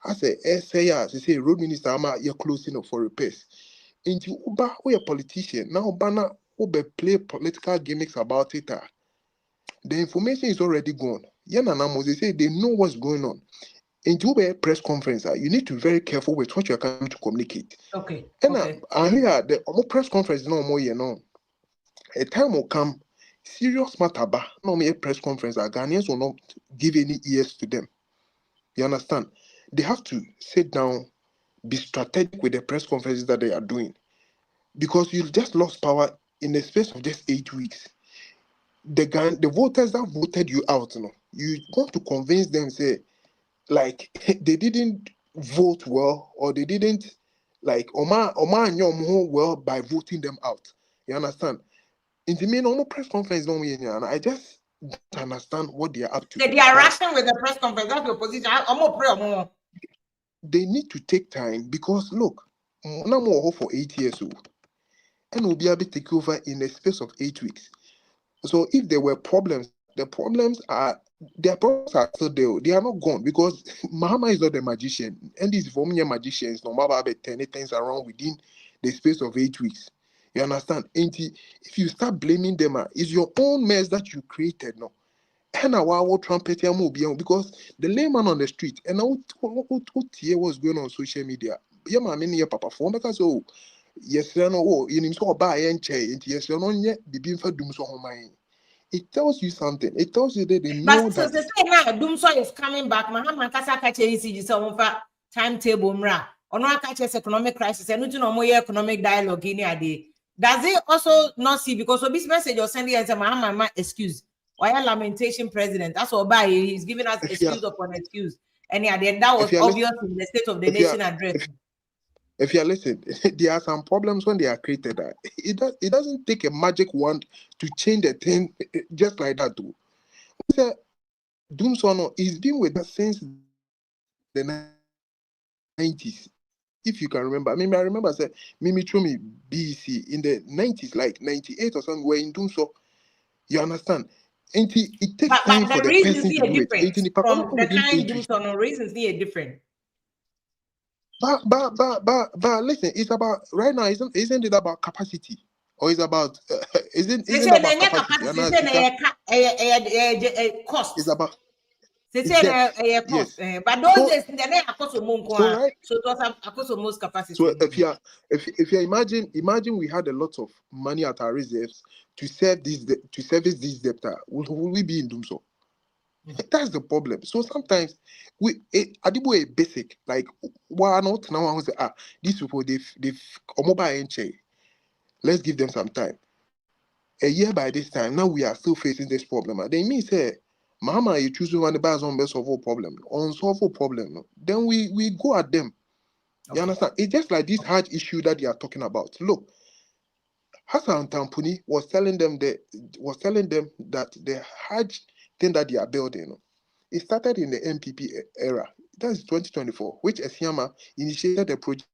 I say road minister, you're closing up for repairs. Into Uba, who a politician now, Bana Uber play political gimmicks about it. The information is already gone. They say they know what's going on. Into Uber press conference, you need to be very careful with what you're coming to communicate. Okay. And I hear the press conference no more, a time will come, serious matter, no more press conference. Ghanaians will not give any ears to them. You understand? They have to sit down, be strategic with the press conferences that they are doing. Because you just lost power in the space of just 8 weeks. The voters that voted you out, you want to convince them, say, like, they didn't vote well, or they didn't, like, Oma well by voting them out. You understand? In the main, press conference, I just don't understand what they are up to. They are rushing with the press conference. That's the opposition. I'm more They need to take time because, look, I'm more for 8 years old. and will be able to take over in a space of 8 weeks. So if there were problems, their problems are still there. They are not gone because Mahama is not a magician, and these former magicians no matter about 10 things around within the space of 8 weeks. You understand? And if you start blaming them, it's your own mess that you created. No, and our trumpet because the layman on the street and what here was going on social media. Yeah, my many papa phone because oh yes, no, you need to buy and change. Yes, you're not yet the being for Dumsor home. It tells you something. It tells you that they know but that. say now Dumsor is coming back. Mahama kasa kache ECG so timetable mra. Ono akache economic crisis. And no more economic dialogue in ade. Does it also not see because of this message you're sending as a Mahama excuse? Why a lamentation president? That's all by he's giving us excuse upon excuse. And yeah, then that was obvious in the State of the Nation address. If you listen, there are some problems when they are created. It doesn't take a magic wand to change the thing just like that too. Dumsor is been with us since the 90s. If you can remember, I remember say Mimi Chumi BC in the 90s, like 98 or something, we're in Dumsor. You understand? And it takes time for the person to do it. From the kind Dumsor, reasons are different. But listen, it's about right now. Isn't it about capacity, or is about isn't about capacity? Cost. It's about cost. But those days they are cost right. So it was a cost of most capacity. So if you imagine we had a lot of money at our reserves to service this debtor, will we be in Dumsor? That's the problem. So sometimes Adibo a basic like why not now? These people they've mobile let's give them some time. A year by this time, now we are still facing this problem. They mean say, Mama, you choose one the best on best of all problem, unsolvable problem. Then we go at them. You understand? It's just like this hard issue that they are talking about. Look, Hassan Tampuni was telling them that the hard thing that they are building, it started in the NPP era. That's 2024, which Esiama initiated the project.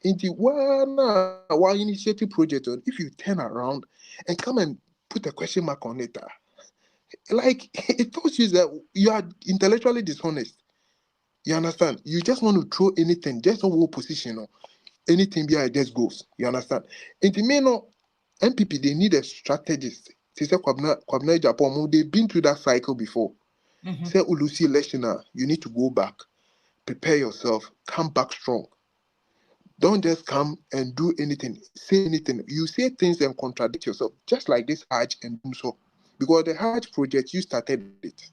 Into one initiative project, if you turn around and come and put a question mark on it, like it tells you that you are intellectually dishonest. You understand? You just want to throw anything, just a whole position, anything behind just goes. You understand? In the main NPP, they need a strategist. They've been through that cycle before. Say Ulusi election, you need to go back, prepare yourself, come back strong. Don't just come and do anything, say anything. You say things and contradict yourself, just like this Hajj and Dumsor. Because the Hajj project, you started it.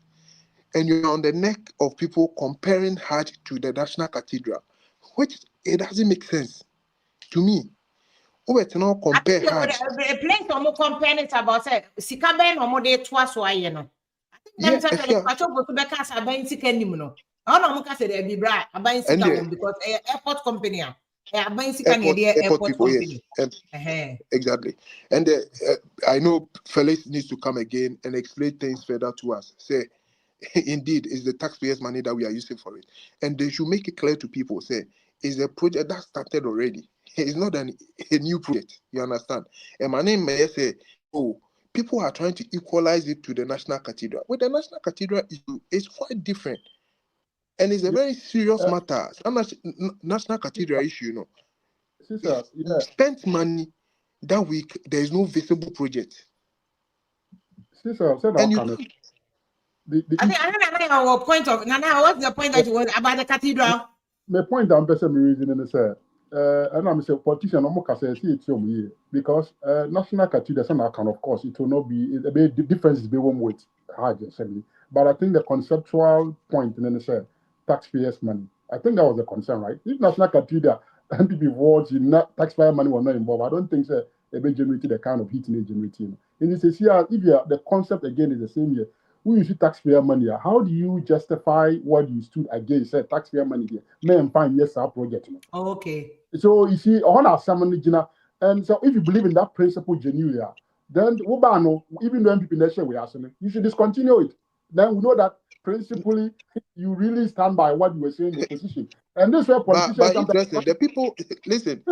And you're on the neck of people comparing Hajj to the National Cathedral, which it doesn't make sense to me. Now compare Hajj. The place no compare it about say Sikaben no more dey twice why you know. I think them say the pacho go to be cast aban sika nim no. I no ka say dey be bra aban sika because airport company airport company. Yes. Exactly. And I know Felix needs to come again and explain things further to us. Say, indeed, it's the taxpayers' money that we are using for it. And they should make it clear to people, say, it's a project that started already. It's not a new project. You understand? And my name may say, oh, people are trying to equalize it to the National Cathedral. Well, the National Cathedral issue is quite different. And it's a very serious matter. National Cathedral issue, you know. Sister, We spent money that week. There is no visible project. Sister, and I think our point of Nana. What's the point that you want about the cathedral? My point I'm basically reasoning is and I'm saying politician no more can say it because National Cathedral can of course it will not be the difference is be one with hard assembly. But I think the conceptual point in the taxpayers' money. I think that was the concern, right? If National Cathedral NPP votes, taxpayer money was not involved. I don't think they be generating the kind of heat they generating. And it says here, if the concept again is the same here, we use taxpayer money. How do you justify what you stood against? Said taxpayer money here. May find yes our project. Oh, okay. So you see, on our summon, and so if you believe in that principle genuinely, then even though NPP nation we are you should discontinue it. Then we know that principally you really stand by what you were saying in the opposition. And this way politicians but sometimes interesting. The people listen.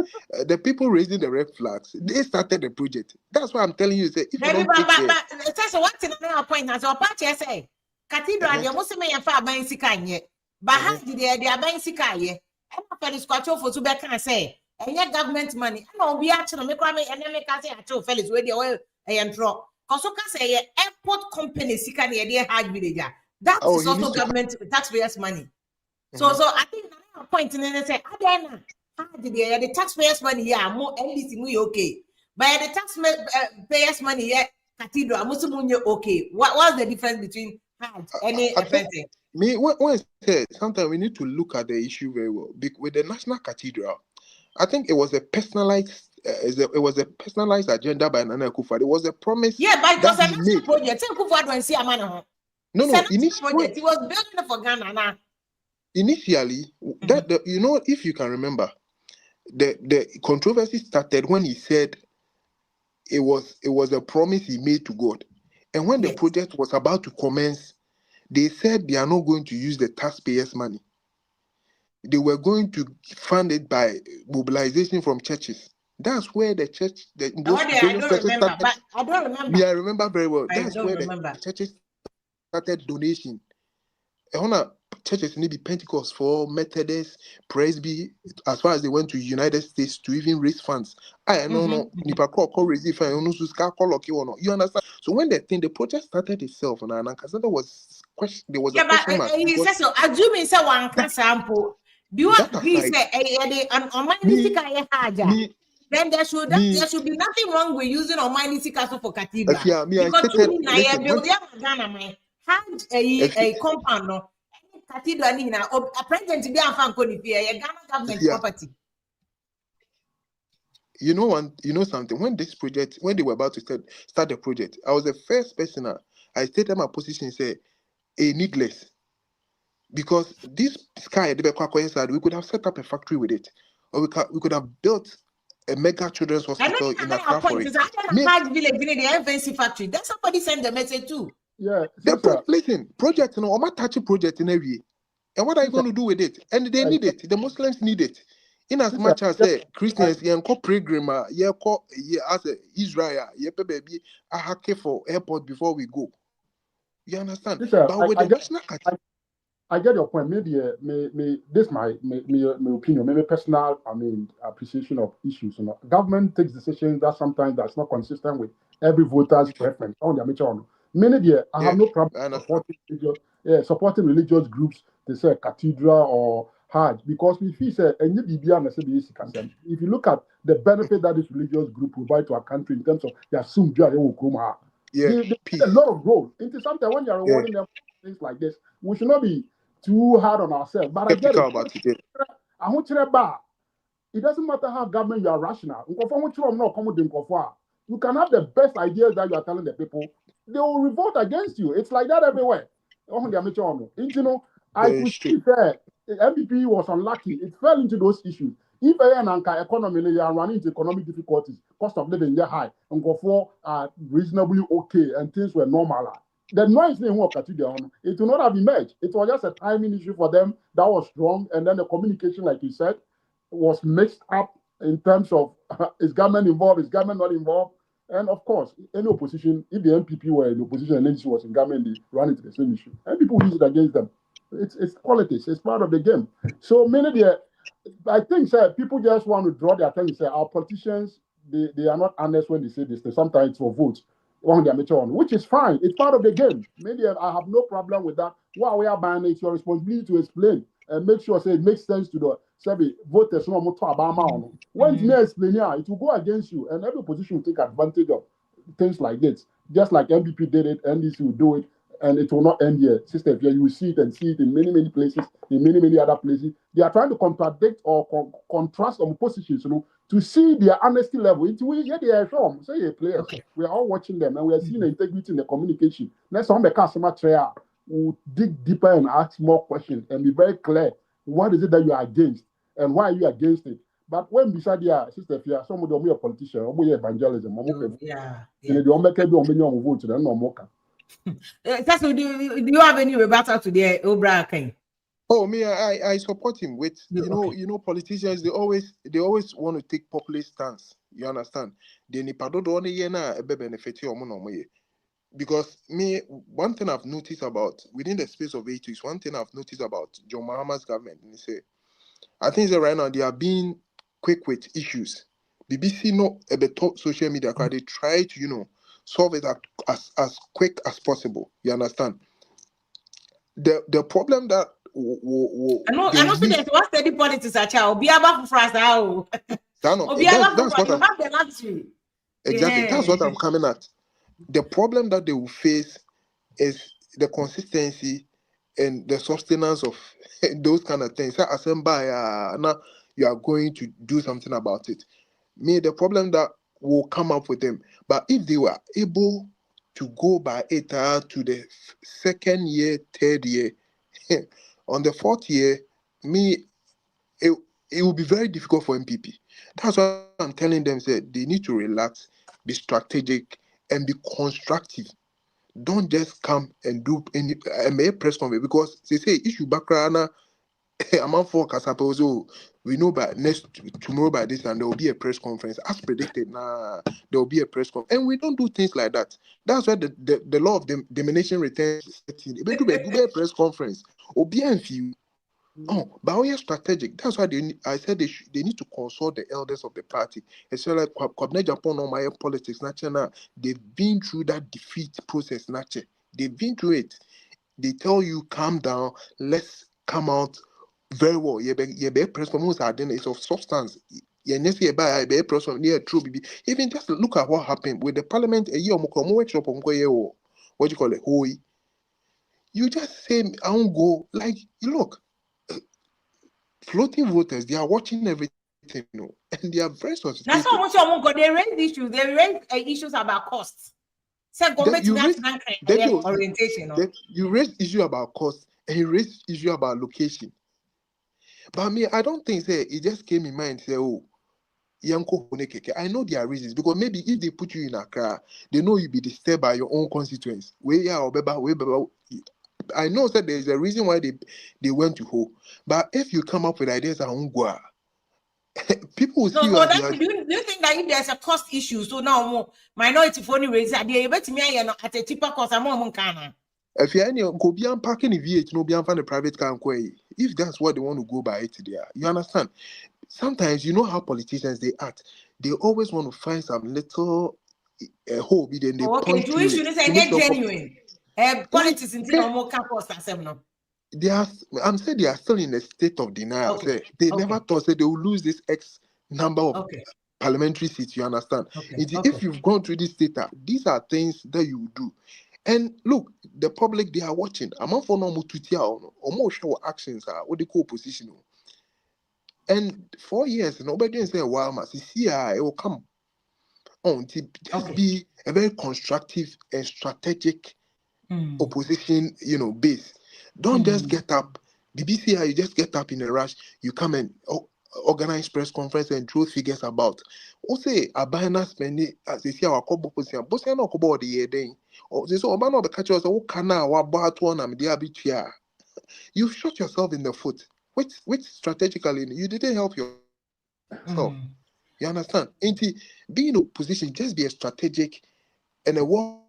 The people raising the red flags. They started the project. That's why I'm telling you. Say if you Maybe, don't take care. but that's what in the point as our party say. Cathedral, the Muslim and far by Sikanye. But how did they are buying Sikaye? I'm not for squat for to back and say, and yet government money. I know we actually make and then make us say, I told fellas where they were a drop. Because you can say airport company Sikanye, dear hard villager. That is also government taxpayers' money. So I think another point in the say, Adana, how did the taxpayers' money here more NBC okay. But the taxpayers' money here, Cathedral, Muslim okay. What's the difference between hard and offensive? Me, when I said sometimes we need to look at the issue very well. With the National Cathedral, I think it was a personalized. It was a personalized agenda by Nana Akufo-Addo. It was a promise. Yeah, but it was a national project. Akufo-Addo and see a man. No, project. He was building for Ghana now. Initially, if you can remember, the controversy started when he said it was a promise he made to God, and when the project was about to commence, they said they are not going to use the taxpayers' money. They were going to fund it by mobilization from churches. That's where the church, I don't remember. I remember very well. That's where the churches started donation. Churches need be Pentecost for Methodist, Presby, as far as they went to United States to even raise funds. I know no nipa call raise funds. You understand? So when the project started itself, and there was a question mark. He says so. Assuming say one example. Do you agree? Say then there should be nothing wrong with using Almighty Castle for Cathedral. Because you build a compound. No, Cathedral a president to be a fan Ghana government property. You know something. When they were about to start the project, I was the first person. I stated my position. Say, needless, because this sky we could have set up a factory with it, or we could have built a mega children's hospital in Accra for it. Village in the FNC factory. Then somebody send the message too. Yeah. Listen, project, touchy project in every. And what are you going to do with it? And they need it. The Muslims need it. In as much as Christians, pilgrim, as Israel, baby, I have for airport before we go. You understand? But with the national I get your point. Maybe this my opinion, maybe personal. Appreciation of issues. Government takes decisions that sometimes that's not consistent with every voter's preference. On the many I have no problem supporting religious groups. They say cathedral or Hajj because we feel say if you look at the benefit that this religious group provide to our country in terms of their they play a lot of role. Into something when you're rewarding them things like this, we should not be too hard on ourselves. But I get it. It doesn't matter how government you are rational. You can have the best ideas that you are telling the people. They will revolt against you. It's like that everywhere. I could see that NPP was unlucky. It fell into those issues. If economy are running into economic difficulties, cost of living is high, and go are reasonably okay, and things were normal. The noise they work at it will not have emerged. It was just a timing issue for them that was strong, and then the communication, like you said, was mixed up in terms of is government involved, is government not involved, and of course, any opposition, if the NPP were in opposition and NDC was in government, they ran into the same issue, and people use it against them. It's politics. It's part of the game. So I think people just want to draw their attention. Say our politicians, they are not honest when they say this. Sometimes it's for votes, which is fine. It's part of the game. Maybe I have no problem with that. What we are buying, it's your responsibility to explain and make sure it makes sense to the voters. When you explain, it will go against you, and every opposition will take advantage of things like this. Just like NPP did it, NDC will do it. And it will not end here. Sister, you will see it in many places, in many other places. They are trying to contradict or contrast on positions, to see their honesty level. They are from say players. Okay. We are all watching them, and we are seeing the integrity in the communication. Next time the customer trail will dig deeper and ask more questions and be very clear. What is it that you are against, and why are you against it? But when beside sister, if you are somebody a politician, or evangelism, vote to them no more. Do you have any rebuttal to the Obra King? Oh, me, I support him with Okay. politicians. They always want to take populist stance. You understand? They need benefit because me, one thing I've noticed about within the space of 8 weeks, one thing I've noticed about John Mahama's government, and say, I think that right now they are being quick with issues. BBC no a bit top social media because they try to solve it as quick as possible. You understand? The problem that I know so there's one steady politics at child. Obiaba for us now. that's what you have the luxury. exactly. Yeah. That's what I'm coming at. The problem that they will face is the consistency and the sustenance of those kind of things. Now you are going to do something about it. Me, the problem that will come up with them. But if they were able to go by it to the second year, third year, on the fourth year, it will be very difficult for NPP. That's why I'm telling them, say they need to relax, be strategic, and be constructive. Don't just come and do any press conference because they say issue background. I'm on forecast. We know by tomorrow by this and there will be a press conference as predicted. There will be a press conference, and we don't do things like that. That's why the law of diminishing returns. Do a press conference. Oh, but we are strategic. That's why I said they need to consult the elders of the party. It's like Kwabena Japan on my politics. They've been through that defeat process. They've been through it. They tell you, calm down, let's come out very well. Press conference is of substance. Even just look at what happened with the parliament a year workshop what do you call it? You just say I won't go. Like look. Floating voters, they are watching everything, and they are very sophisticated. That's how much they raise issues. They raise issues about costs. So orientation. You raise issue about cost, and you raise issue about location. But me, I don't think it just came in mind. Say, oh, Yanko Honekeke. I know there are reasons because maybe if they put you in Accra, they know you'll be disturbed by your own constituents. I know that there's a reason why they went to Ho. But if you come up with ideas at Ungwa, people will see you as do you think that if there's a cost issue, so now minority for any reason, they able to me at a cheaper cost among Kana? If you're any go beyond parking in VH, no beyond find a private car, if that's what they want to go by it there, you understand? Sometimes you know how politicians they act. They always want to find some little hope, then they point to it. Genuine. Politics in more campus I'm saying they are still in a state of denial. They never thought that they will lose this X number of parliamentary seats. You understand? If you've gone through this data, these are things that you do. And look, the public, they are watching. I'm not for normal to or more show actions are what they call opposition. And 4 years, nobody say, wow, it will come on to be a very constructive and strategic opposition, base. Don't just get up. The BCI, you just get up in a rush. You come and organize press conference and throw figures about. Also, Abana spending as they see our couple position. Boss, no couple the year then. Or they say, Obama the catchers. Oh, kana wa bat one am the abitia. You shot yourself in the foot. Which strategically you didn't help yourself. You understand? Being in a position, just be a strategic and a more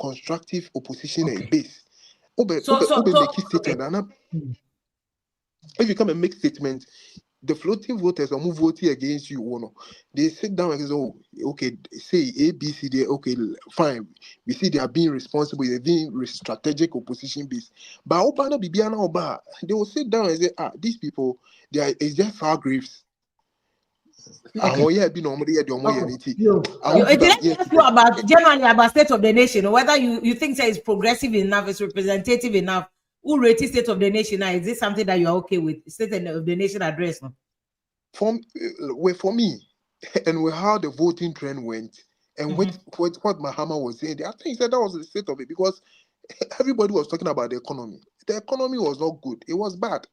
constructive opposition base. If you come and make statements, the floating voters are voting against you. They sit down and say, oh, okay, say A, B, C, D, okay, fine. We see they are being responsible, they're being strategic opposition base. But they will sit down and say, these people, it's just far graves. It didn't ask you about generally about state of the nation, or whether you think that it's progressive enough, it's representative enough. Who rated state of the nation now? Is this something that you're okay with? State of the nation address? No? For me, and with how the voting trend went, and what Mahama was saying, I think that was the state of it because everybody was talking about the economy. The economy was not good. It was bad.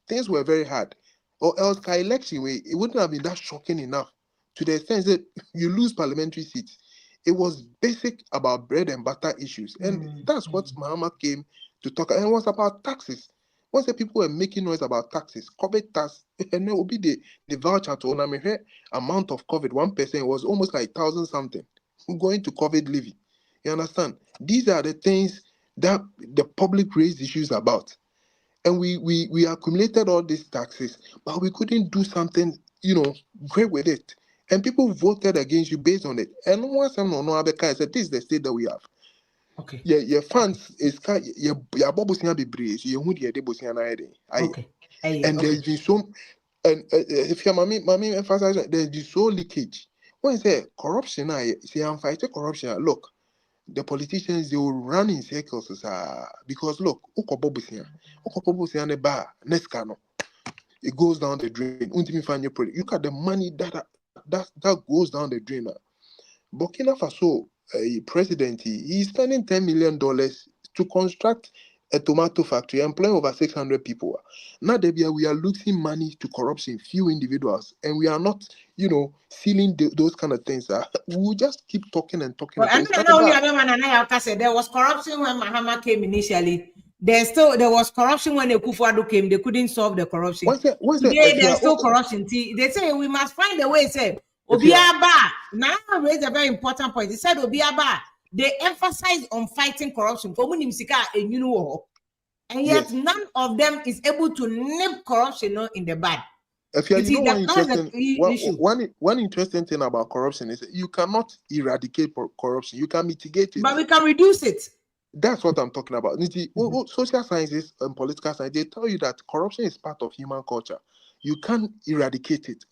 Things were very hard. Or else, by election, it wouldn't have been that shocking enough to the extent that you lose parliamentary seats. It was basic about bread and butter issues. And that's what Mahama came to talk. And it was about taxes. Once the people were making noise about taxes, COVID tax, and it will be the voucher to Oname amount of COVID, 1% was almost like 1,000 something going to COVID levy. You understand? These are the things that the public raised issues about. And we accumulated all these taxes, but we couldn't do something, great with it. And people voted against you based on it. And once I'm not said, this is the state that we have. Okay. Your funds is your bobusia be breeze, you would get Okay. and there's been so and if your mommy emphasize there's been so leakage. When you say corruption, I say I'm fighting corruption. Look, the politicians, they will run in circles because look, ukobobusia ne ba neskano. It goes down the drain. Look at the money that goes down the drain. Burkina Faso president, he's spending $10 million to construct a tomato factory, employing over 600 people. Now, we are losing money to corruption, few individuals, and we are not, sealing those kind of things. We will just keep talking and talking. Well, there was corruption when Mahama came initially. There was corruption when Akufo-Addo came. They couldn't solve the corruption. Today, there's still corruption. They say we must find a way. Say Obiaba. Now I raised a very important point. They said Obiaba. They emphasize on fighting corruption. And yet none of them is able to nip corruption in the bud. One interesting thing about corruption is that you cannot eradicate corruption. You can mitigate it. But we can reduce it. That's what I'm talking about. Social sciences and political science, they tell you that corruption is part of human culture. You can't eradicate it.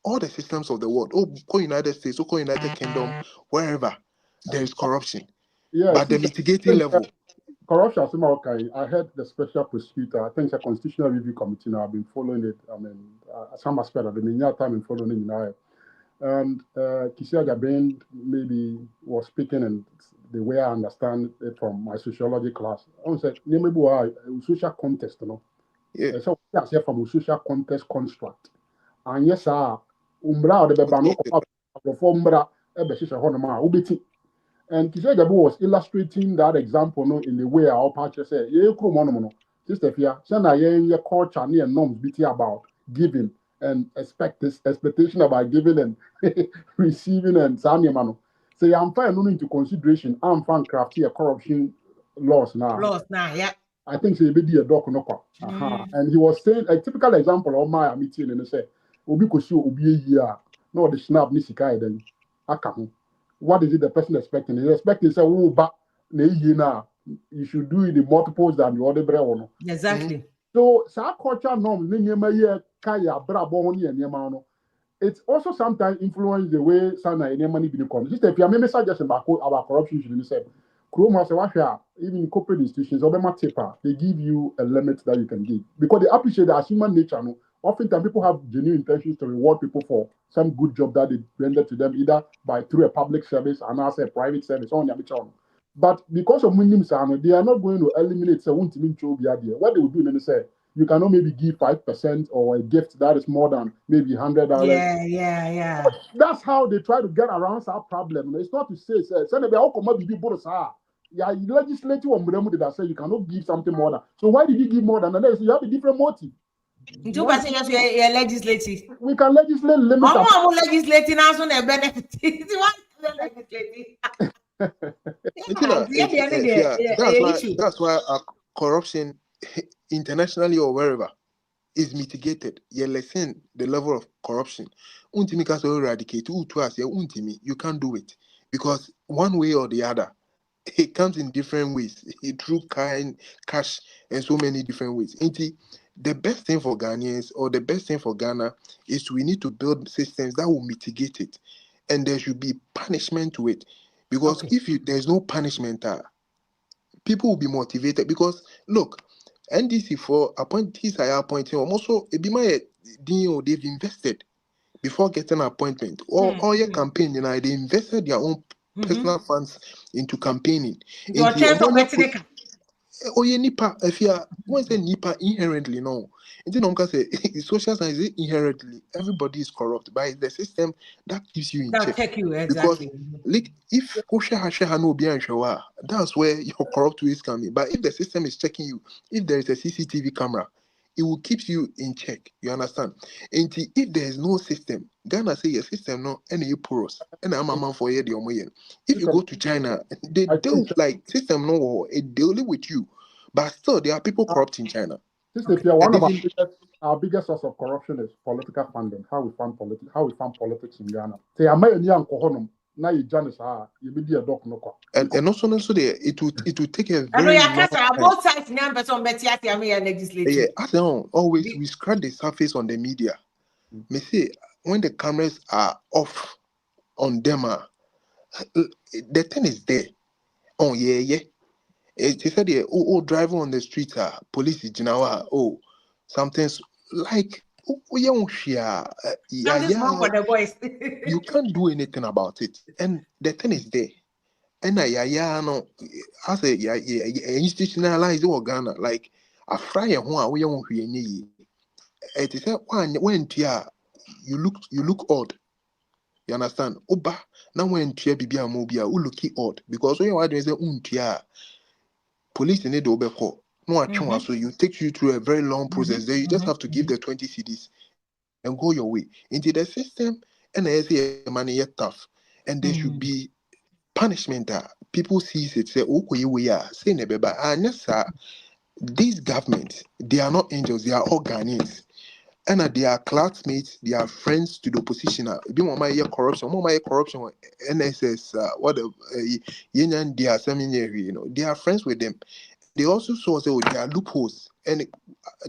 All the systems of the world, United States, United Kingdom, wherever, there is corruption. Yeah, but the mitigating level. Corruption, I heard the special prosecutor, I think it's a constitutional review committee now. I've been following it. I mean, some aspect of the time in following it now. And Kisia Jabin maybe was speaking, and the way I understand it from my sociology class, I said, maybe social context, Yeah. So I say from a social context construct. And yes, umbra the bebano umbra and Kisia Jabu was illustrating that example in the way our patches say, Sister Fia, Sana ye culture near norms BT about giving and expectation about giving and receiving and Sanyamano. Say I'm fine into consideration, I'm fan crafty a corruption laws now. Yeah. I think so be a doc no. And he was saying a typical example of my meeting and he said, Obi Kosu Obi year, no the snap Nisikai then Akamu. What is it the person expecting? He's expecting say, oh, but you should do it in multiples than the other brother. Exactly. So, culture norms, it's also sometimes influence the way Sana and money become. Just if you are suggesting about corruption, you say, even corporate institutions, they give you a limit that you can give because they appreciate that as human nature. Oftentimes, people have genuine intentions to reward people for some good job that they render to them, either through a public service and also a private service. But because of Muslims, they are not going to eliminate what they will do is say, you cannot maybe give 5% or a gift that is more than maybe $100. Yeah. That's how they try to get around our problem. It's not to say, legislative that say you cannot give something more than. So why did you give more than? Unless you have a different motive. We can legislate. We can legislate limits. Legislating as on a benefit. That's why corruption internationally or wherever is mitigated. You lessen the level of corruption. You can't do it because one way or the other, it comes in different ways, through cash and so many different ways. The best thing for Ghanaians or the best thing for Ghana is we need to build systems that will mitigate it, and there should be punishment to it. Because if there's no punishment, people will be motivated. Because look, NDC for appointees are appointing, also they've invested before getting an appointment. All your campaign, they invested their own personal funds into campaigning. Oh, yeah, nipa. If you when say nipa inherently no, and then say social science is inherently everybody is corrupt by the system that keeps you in That check. check you Because exactly. like if no be sure, that's where your corrupt ways come in. But if the system is checking you, if there is a CCTV camera, it will keep you in check. You understand? And if there is no system, Ghana say your system no any porous. And I'm a man for year the omoyen. If you go to China, they I deal think, like system no war, it deal with you. But still there are people corrupt in China. Sister Pia, one And of even our biggest source of corruption is political funding. How we fund politics in Ghana. Say, I may young kohonum. Now you Janice, you be a doc no. and also there it would take a I know very your long casa time. both sides now person Betty at your legislative. Yeah, I don't always we scratch the surface on the media. Me say when the cameras are off on them, the thing is there. Oh yeah. They said driving on the street, police is oh something's like Something's wrong for the boys. you can't do anything about it. And the thing is there. And no, as a institutionalized Ghana, like a fry who we won't hear. It is when you look odd. You understand? Oba now when tia bibia mobia u looky odd because when you are doing say police in the obeko no so you take you through a very long process. Then you just have to give the 20 CDs and go your way into the system. And I say money yet tough, and there should be punishment that people sees it say okay we are saying but yes sir, these governments they are not angels, they are all Ghanaians. And they are classmates, they are friends to the opposition. Be more my corruption, NSS, what the union they are seminary, they are friends with them. They also saw there are loopholes, and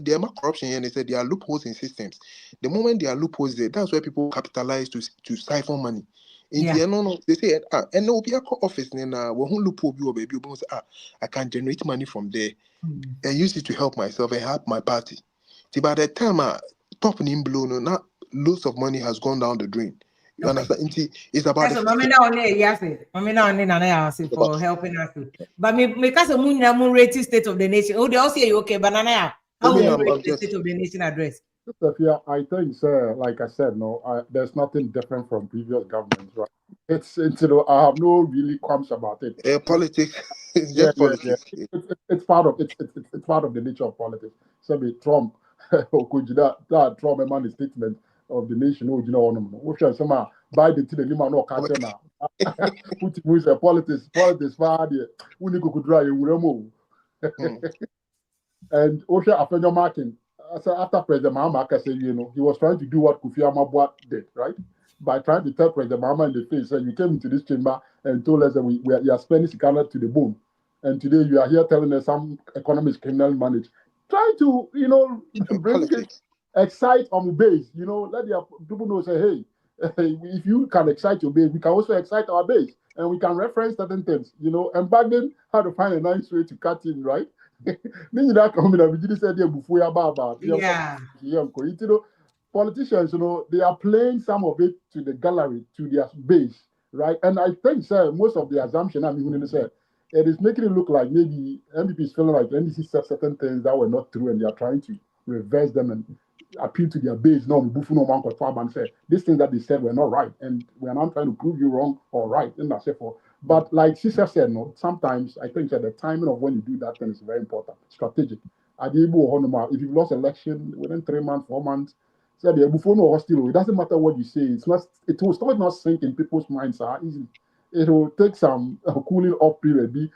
they are not corruption, and they said there are loopholes in systems. The moment there are loopholes there, that's where people capitalize to siphon money. Yeah. No, they say, and no, be a office, and we won't loophole you, baby, say, I can generate money from there and use it to help myself and help my party. See, by the time top in blow, no, not loads of money has gone down the drain. You understand? It's about That's the a system. mommy now on there, yes. Mommy now on there, for helping us. But me because of moon rating state of the nation. Oh, they all say okay, banana. How will you rate the state of the nation address? Sophia, I think, sir, like I said, there's nothing different from previous governments, right? It's I have no really qualms about it. Politics, it's Yeah, just politics. it's part of it's part of the nature of politics. So be Trump, that Trump man statement of the nation. Oh, you know, what should some Biden to the Lima no catch now. Who is a politics far there. Who need to dry you and Osha Afenyo Martin. So after President Mahama said, he was trying to do what Kofi Amabwa did, right? By trying to tell President Mahama in the face, and you came into this chamber and told us that you are spending Ghana to the bone. And today you are here telling us some economists criminal manage. Try to, bring it, excite on the base, let the people know, say, hey, if you can excite your base, we can also excite our base. And we can reference certain things, and back then, how to find a nice way to cut in, right? Politicians, they are playing some of it to the gallery, to their base, right? And I think, sir, most of the assumption it is making it look like maybe NPP is feeling like NDC said certain things that were not true, and they are trying to reverse them and appeal to their base. No, say these things that they said were not right, and we are not trying to prove you wrong or right. And that's it for. But like Sister said, sometimes I think that the timing of when you do that thing is very important, strategic. If you've lost election within 3 months, 4 months, it doesn't matter what you say. It will still not sink in people's minds easily. It will take some cooling off period,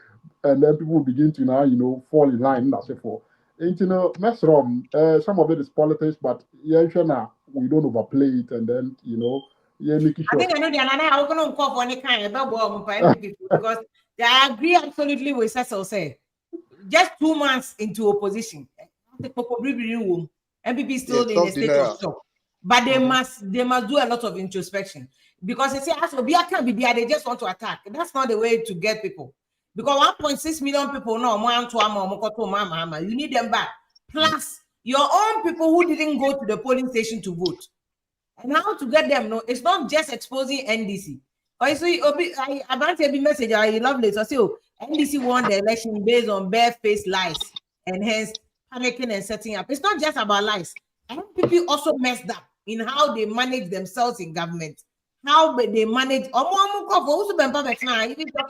and then people will begin to now, fall in line. And that's it for. And mess wrong. Some of it is politics, but we don't overplay it, and then making sure. I think I know the another I'm going to call for any kind of NPP because I agree absolutely with Cecil say. Just 2 months into opposition, NPP is still in a state of shock. But they must do a lot of introspection because they say as can't be there, they just want to attack. That's not the way to get people. Because 1.6 million people you need them back. Plus your own people who didn't go to the polling station to vote. And how to get them? No, it's not just exposing NDC. Or you see, I about to be message. I love this. I say, NDC won the election based on bare-faced lies and hence panicking and setting up. It's not just about lies. NPP also messed up in how they manage themselves in government, how they manage. Even talking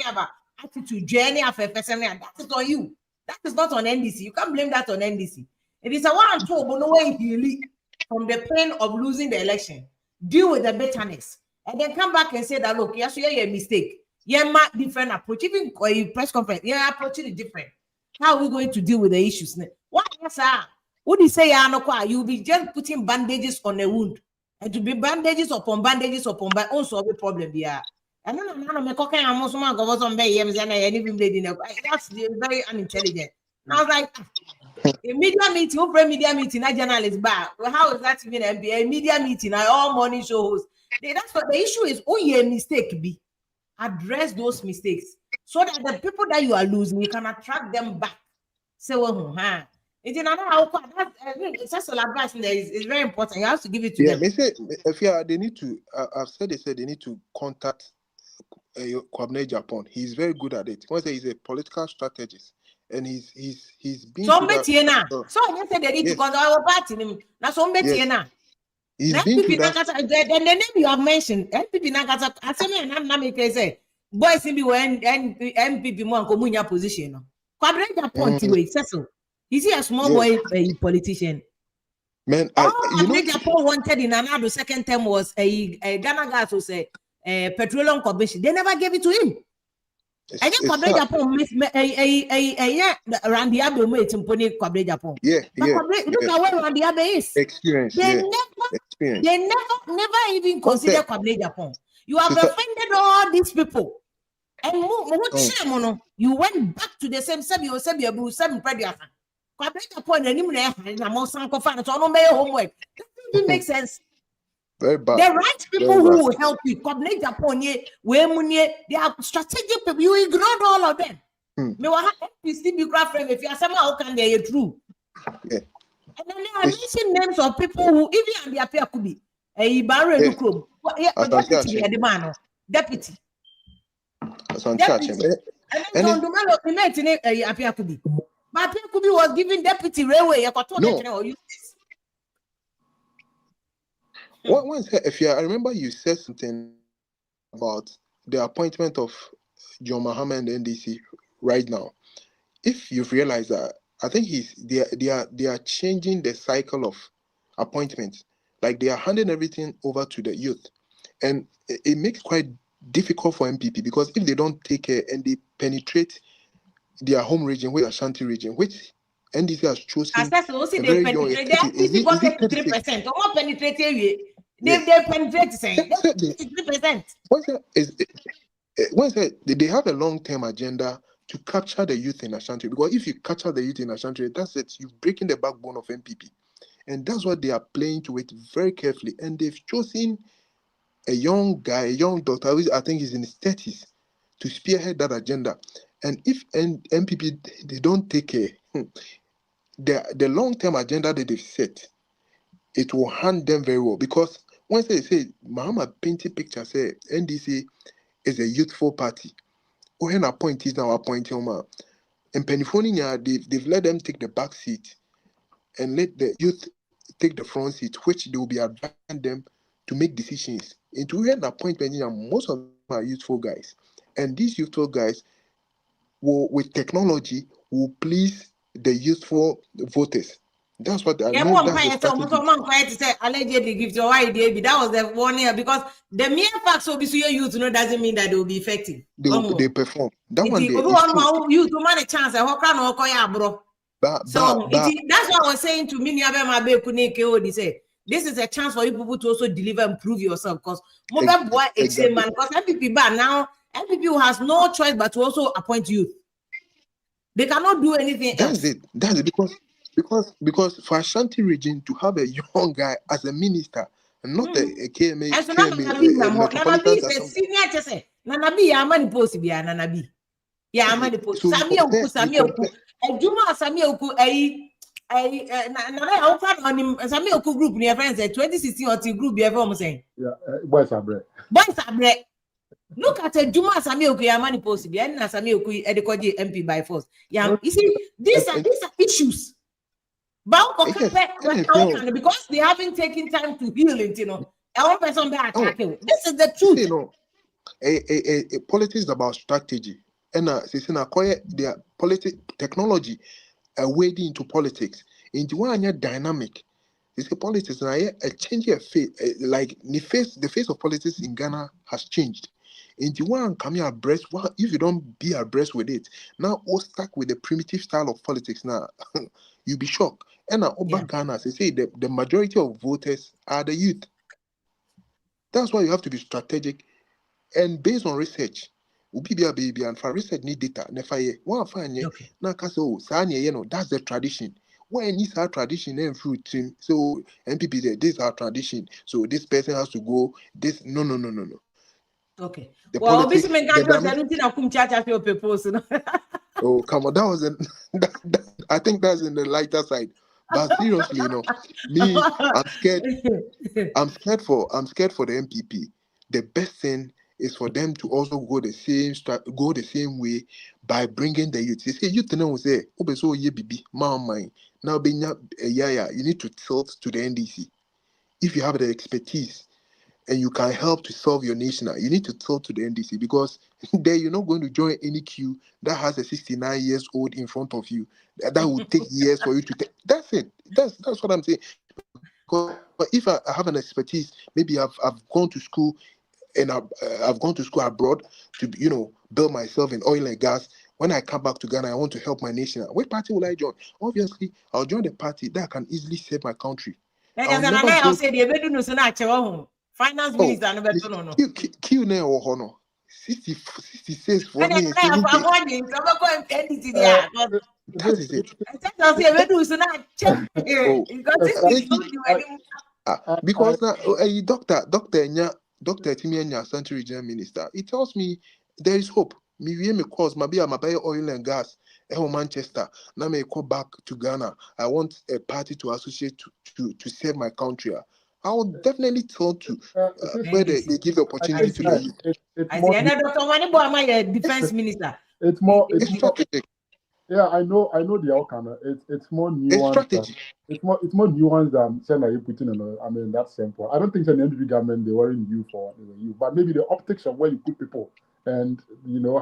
about attitude, journey, that is on you. That is not on NDC. You can't blame that on NDC. It is a one two, but no way from the pain of losing the election. Deal with the bitterness, and then come back and say that look, yes, you're a mistake. Yeah, different approach. Even a press conference, yeah, approaching it different. How are we going to deal with the issues? What yes, what do you say? You'll be just putting bandages on a wound, and to be bandages upon also a problem. Yeah, and that's very unintelligent. I was like, a media meeting, open media meeting, a journalist bar. Well, how is that even a media meeting? All morning shows. That's what the issue is. Oh, yeah, mistake be. Address those mistakes so that the people that you are losing, you can attract them back. So, it's another social advice is very important. You have to give it to them. They say they need to. I've said they said they need to contact Kwabena Japan. He's very good at it. Once he's a political strategist, and he's been. So I said they need to contact our party. Now so He's been to that. The name you have mentioned, NPP Nakata, I say, boys in when NPP more communia position. Kwabena Japan is he a small boy politician? Man, Japan wanted in another second term was a Ghana gas who say petroleum commission. They never gave it to him. I think Kwabena Japan around the Abbey made some pony Kwabena Japan. Look at where Randy Abbey is. Experience. They never even consider Kwabena Japan. You have offended all these people. And you went back to the same predator. Kwabena Japan and him there and I'm also confined to no homework. That doesn't make sense. Very bad. The right people who will help you, Kwabena Japan, they are strategic people. You ignored all of them. Me wa still be craft frame if you are somehow can they true. Yeah. And then they are mentioning names of people who even and the appear could be a Barre Lucrum. Deputy, the man, deputy. And then John Dumelo appear could be. But appear could be was given deputy railway. I remember you said something about the appointment of John Mahama and the NDC right now. If you've realized that, I think they are changing the cycle of appointments. Like they are handing everything over to the youth, and it makes quite difficult for NPP because if they don't take care and they penetrate their home region, which is Ashanti region, which NDC has chosen. They penetrate 33%. Or penetrate they penetrate 33%. They have a long-term agenda to capture the youth in Ashanti, because if you capture the youth in Ashanti, that's it. You're breaking the backbone of NPP, and that's what they are playing to it very carefully. And they've chosen a young guy, a young doctor, I think he's in his 30s, to spearhead that agenda. And if NPP they don't take care, the long-term agenda that they've set, it will hand them very well. Because once they say Mahama painted picture, say NDC is a youthful party. When appointees now appointing him, and Pennyphonia, they've let them take the back seat and let the youth take the front seat, which they will be advising them to make decisions. And to an appointment, most of them are youthful guys, and these youthful guys will, with technology, will please the youthful voters. That's what I know. Allegedly give to why that was the 1 year, because the mere fact so be youth doesn't mean that they will be effective. They perform. That one youth to man a chance. So that's what I was saying to me. They say this is a chance for you people to also deliver and prove yourself, because exactly. Because NPP now NPP has no choice but to also appoint youth. They cannot do anything else. That's it. Because for Ashanti region to have a young guy as a minister and not a KMA. And so Nanabi is a senior chese. Nanabi Yamani post be Nanabi. Yamani post. Sami Oku. Juma Sami Oku Sami Oku group near friends 2016 or group be ever saying. Yeah, boys are bread. Boys are bread. Look at a Juma Samioku Yamani post, and Samioku Edikoji MP by force. Yeah, you see, these are issues. Because they haven't taken time to heal it, you know. One person be attacking. This is the truth. You know, politics is about strategy. And their technology wading into politics. In the one dynamic. It's a politics and a change of face. Like the face of politics in Ghana has changed. In the one coming abreast, well, if you don't be abreast with it, now all stuck with the primitive style of politics now, you'll be shocked. And now over Ghana, they say the majority of voters are the youth. That's why you have to be strategic and based on research. Baby and for research need data. Never one fine now that's the tradition. When is our tradition and fruit so NPP say this is our tradition. So this person has to go. This no. Okay. The well, politics, oh come on, that was I think that's in the lighter side. But seriously, you know, me, I'm scared. I'm scared for the NPP. The best thing is for them to also go the same way by bringing the youth. You say youth now say, "Oh, so ye bibi, mine." Now, you need to tilt to the NDC. If you have the expertise and you can help to solve your nation, you need to tilt to the NDC because there you're not going to join any queue that has a 69 years old in front of you. That would take years for you to take. That's it. That's what I'm saying. But if I have an expertise, maybe I've gone to school and I've gone to school abroad to build myself in oil and gas. When I come back to Ghana, I want to help my nation. What party will I join? Obviously, I'll join the party that can easily save my country. Finance minister Q now or 66 for me. That is it. Because now Dr. Timianya, Central Regional Minister, he tells me there is hope. Maybe maybe I'm buy oil and gas. Manchester. Now may go back to Ghana. I want a party to associate to save my country. I will definitely tell to where they give the opportunity to the youth. Defense minister. It's more strategic. Yeah, I know the outcome. It's more nuanced. Strategy. It's more nuanced than saying that you're putting on. I mean, that's simple. I don't think the NPP government they were in you for you, but maybe the optics of where you put people and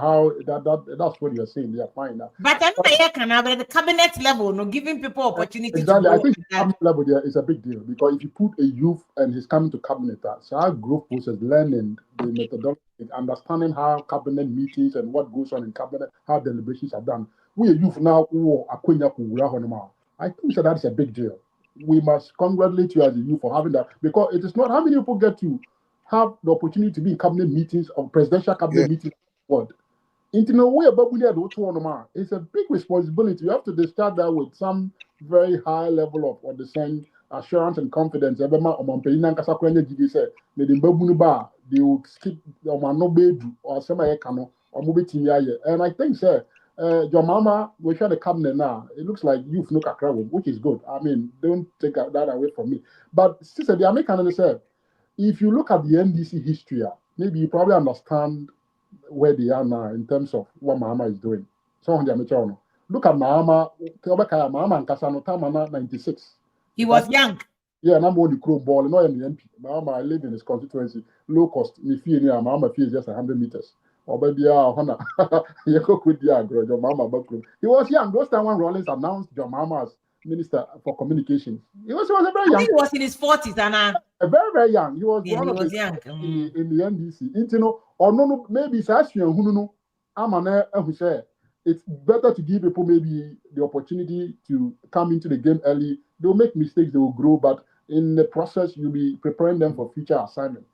how that's what you're saying. They are fine now. But at the cabinet level, giving people opportunity. Exactly, I think cabinet level there is a big deal because if you put a youth and he's coming to cabinet, so our growth process, learning the methodology, understanding how cabinet meetings and what goes on in cabinet, how deliberations are done. We are youth now who are I think that's a big deal. We must congratulate you as a youth for having that because it is not how many people get to have the opportunity to be in cabinet meetings or presidential cabinet meetings. What? It's a big responsibility. You have to discharge that with some very high level of the same assurance and confidence. They will skip or and I think, sir, your mama, we share the cabinet now. It looks like you've looked at crowd, which is good. I mean, don't take that away from me. But sister, the American said, if you look at the NDC history, maybe you probably understand where they are now in terms of what Mahama is doing. So look at Mahama and Kasano Tamana 96. He was young. Yeah, and I'm on the crow ball, not in the MP. Mahama, I live in his constituency, low cost. Mahama fee is just 100 meters. Or maybe he was young. Those time when Rollins announced John Mahama as Minister for Communications. He was very young. He was in his 40s, and very, very young. He was young in the NDC. Or no, maybe it's actually it's better to give people maybe the opportunity to come into the game early. They'll make mistakes, they will grow, but in the process, you'll be preparing them for future assignment.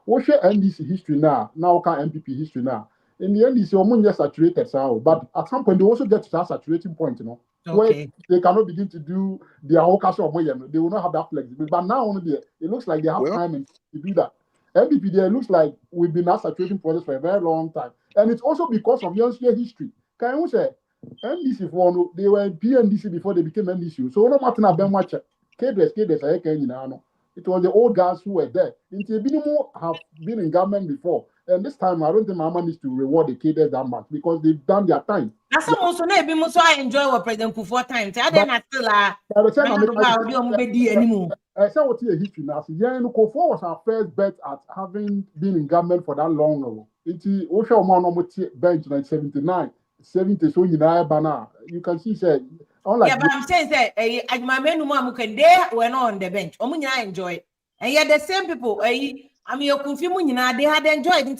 What's your NDC history now? Now, NPP history now. In the NDC, almost just saturated, but at some point, they also get to that saturating point, where they cannot begin to do their whole cast of money. They will not have that flexibility. But now, it looks like they have time to do that. NPP there looks like we've been in that saturating process for a very long time. And it's also because of your history. Can you say, NDC, they were PNDC before they became NDC. So, no matter much. It was the old guys who were there. Have been in government before, And this time, I don't think Mahama needs to reward the cadres that much because they've done their time. That's also I enjoy what President Kufuor time. I didn't still by the time I said what your history now. Yeah, Kufuor was our first bet at having been in government for that long. It's Osha bench in 79, 70. So you can see said. Yeah, but I'm saying that my men who can they were not on the bench. I enjoy, and yet the same people. I mean, you're confusing. They had enjoyed it.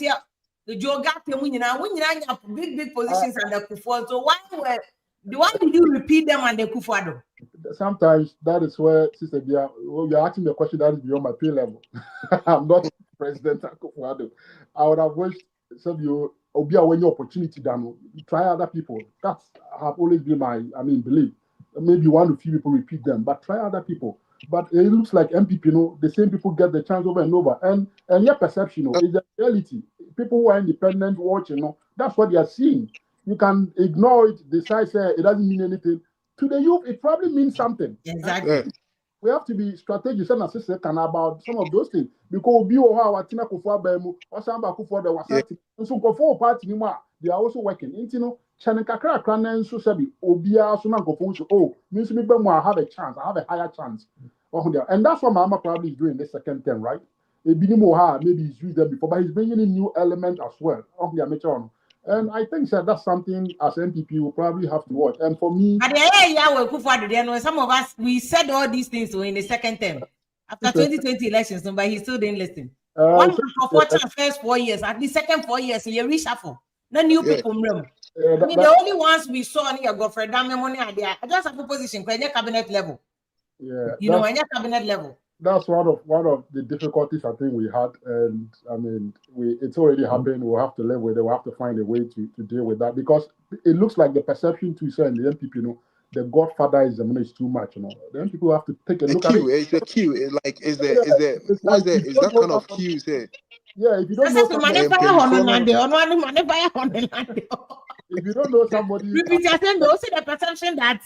The Joe got them when you have big positions under Kufuor. So why did you repeat them under Kufuor? Sometimes that is where Sister Bia, you're asking me a question that is beyond my pay level. I'm not President Kufuor. I would have wished some of you Obia when your opportunity done. Try other people. That's have always been my belief. Maybe one or few people repeat them, but try other people. But it looks like NPP, the same people get the chance over and over. And your perception, is the reality. People who are independent watching, that's what they are seeing. You can ignore it, decide it doesn't mean anything. To the youth, it probably means something. Exactly. We have to be strategic and assist about some of those things. Because we are Tina Kufuor Bemu or Samba Kufuor the Wasati. And so Kufuor party, they are also working. Chanekakra Kranen so sabi Obia Suna Kofun so means me I have a chance, I have a higher chance. And that's what Mahama probably is doing this second term, right? Maybe he's used them before, but he's bringing in new element as well. And I think that's something as NPP will probably have to watch. And for me, some of us we said all these things in the second term after 2020 elections, but he still didn't listen. One for the first 4 years, at the second 4 years, he reshuffle. No new people. The only ones we saw here go for damn money idea. Just a proposition, cabinet level. Yeah, cabinet level. That's one of the difficulties I think we had, and it's already happened. We'll have to live with it. We'll have to find a way to deal with that because it looks like the perception to say in the NPP, the Godfatherism is too much. Then people have to take a look at it. It's a queue. Is that kind of queue? Yeah, if you don't know if you don't know somebody, repeat the perception that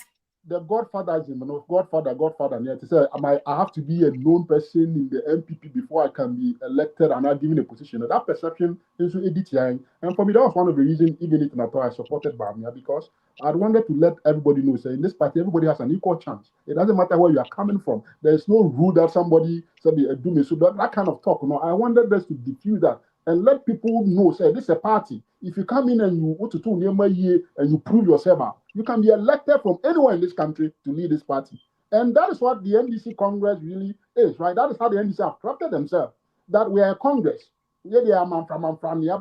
the Godfatherism, Godfather. Yeah, to say, I have to be a known person in the NPP before I can be elected and not given a position. That perception is EDTI. And for me, that was one of the reasons, even if I supported Bamia, because I wanted to let everybody know, say, in this party, everybody has an equal chance. It doesn't matter where you are coming from. There is no rule that somebody said, do me. So that kind of talk, I wanted us to diffuse that and let people know, say, this is a party. If you come in and you want to do near year and you prove yourself out, you can be elected from anywhere in this country to lead this party. And that is what the NDC Congress really is, right? That is how the NDC have crafted themselves. That we are a Congress. Yeah, they are man from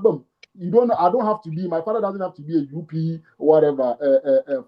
boom. I don't have to be, my father doesn't have to be a UP or whatever,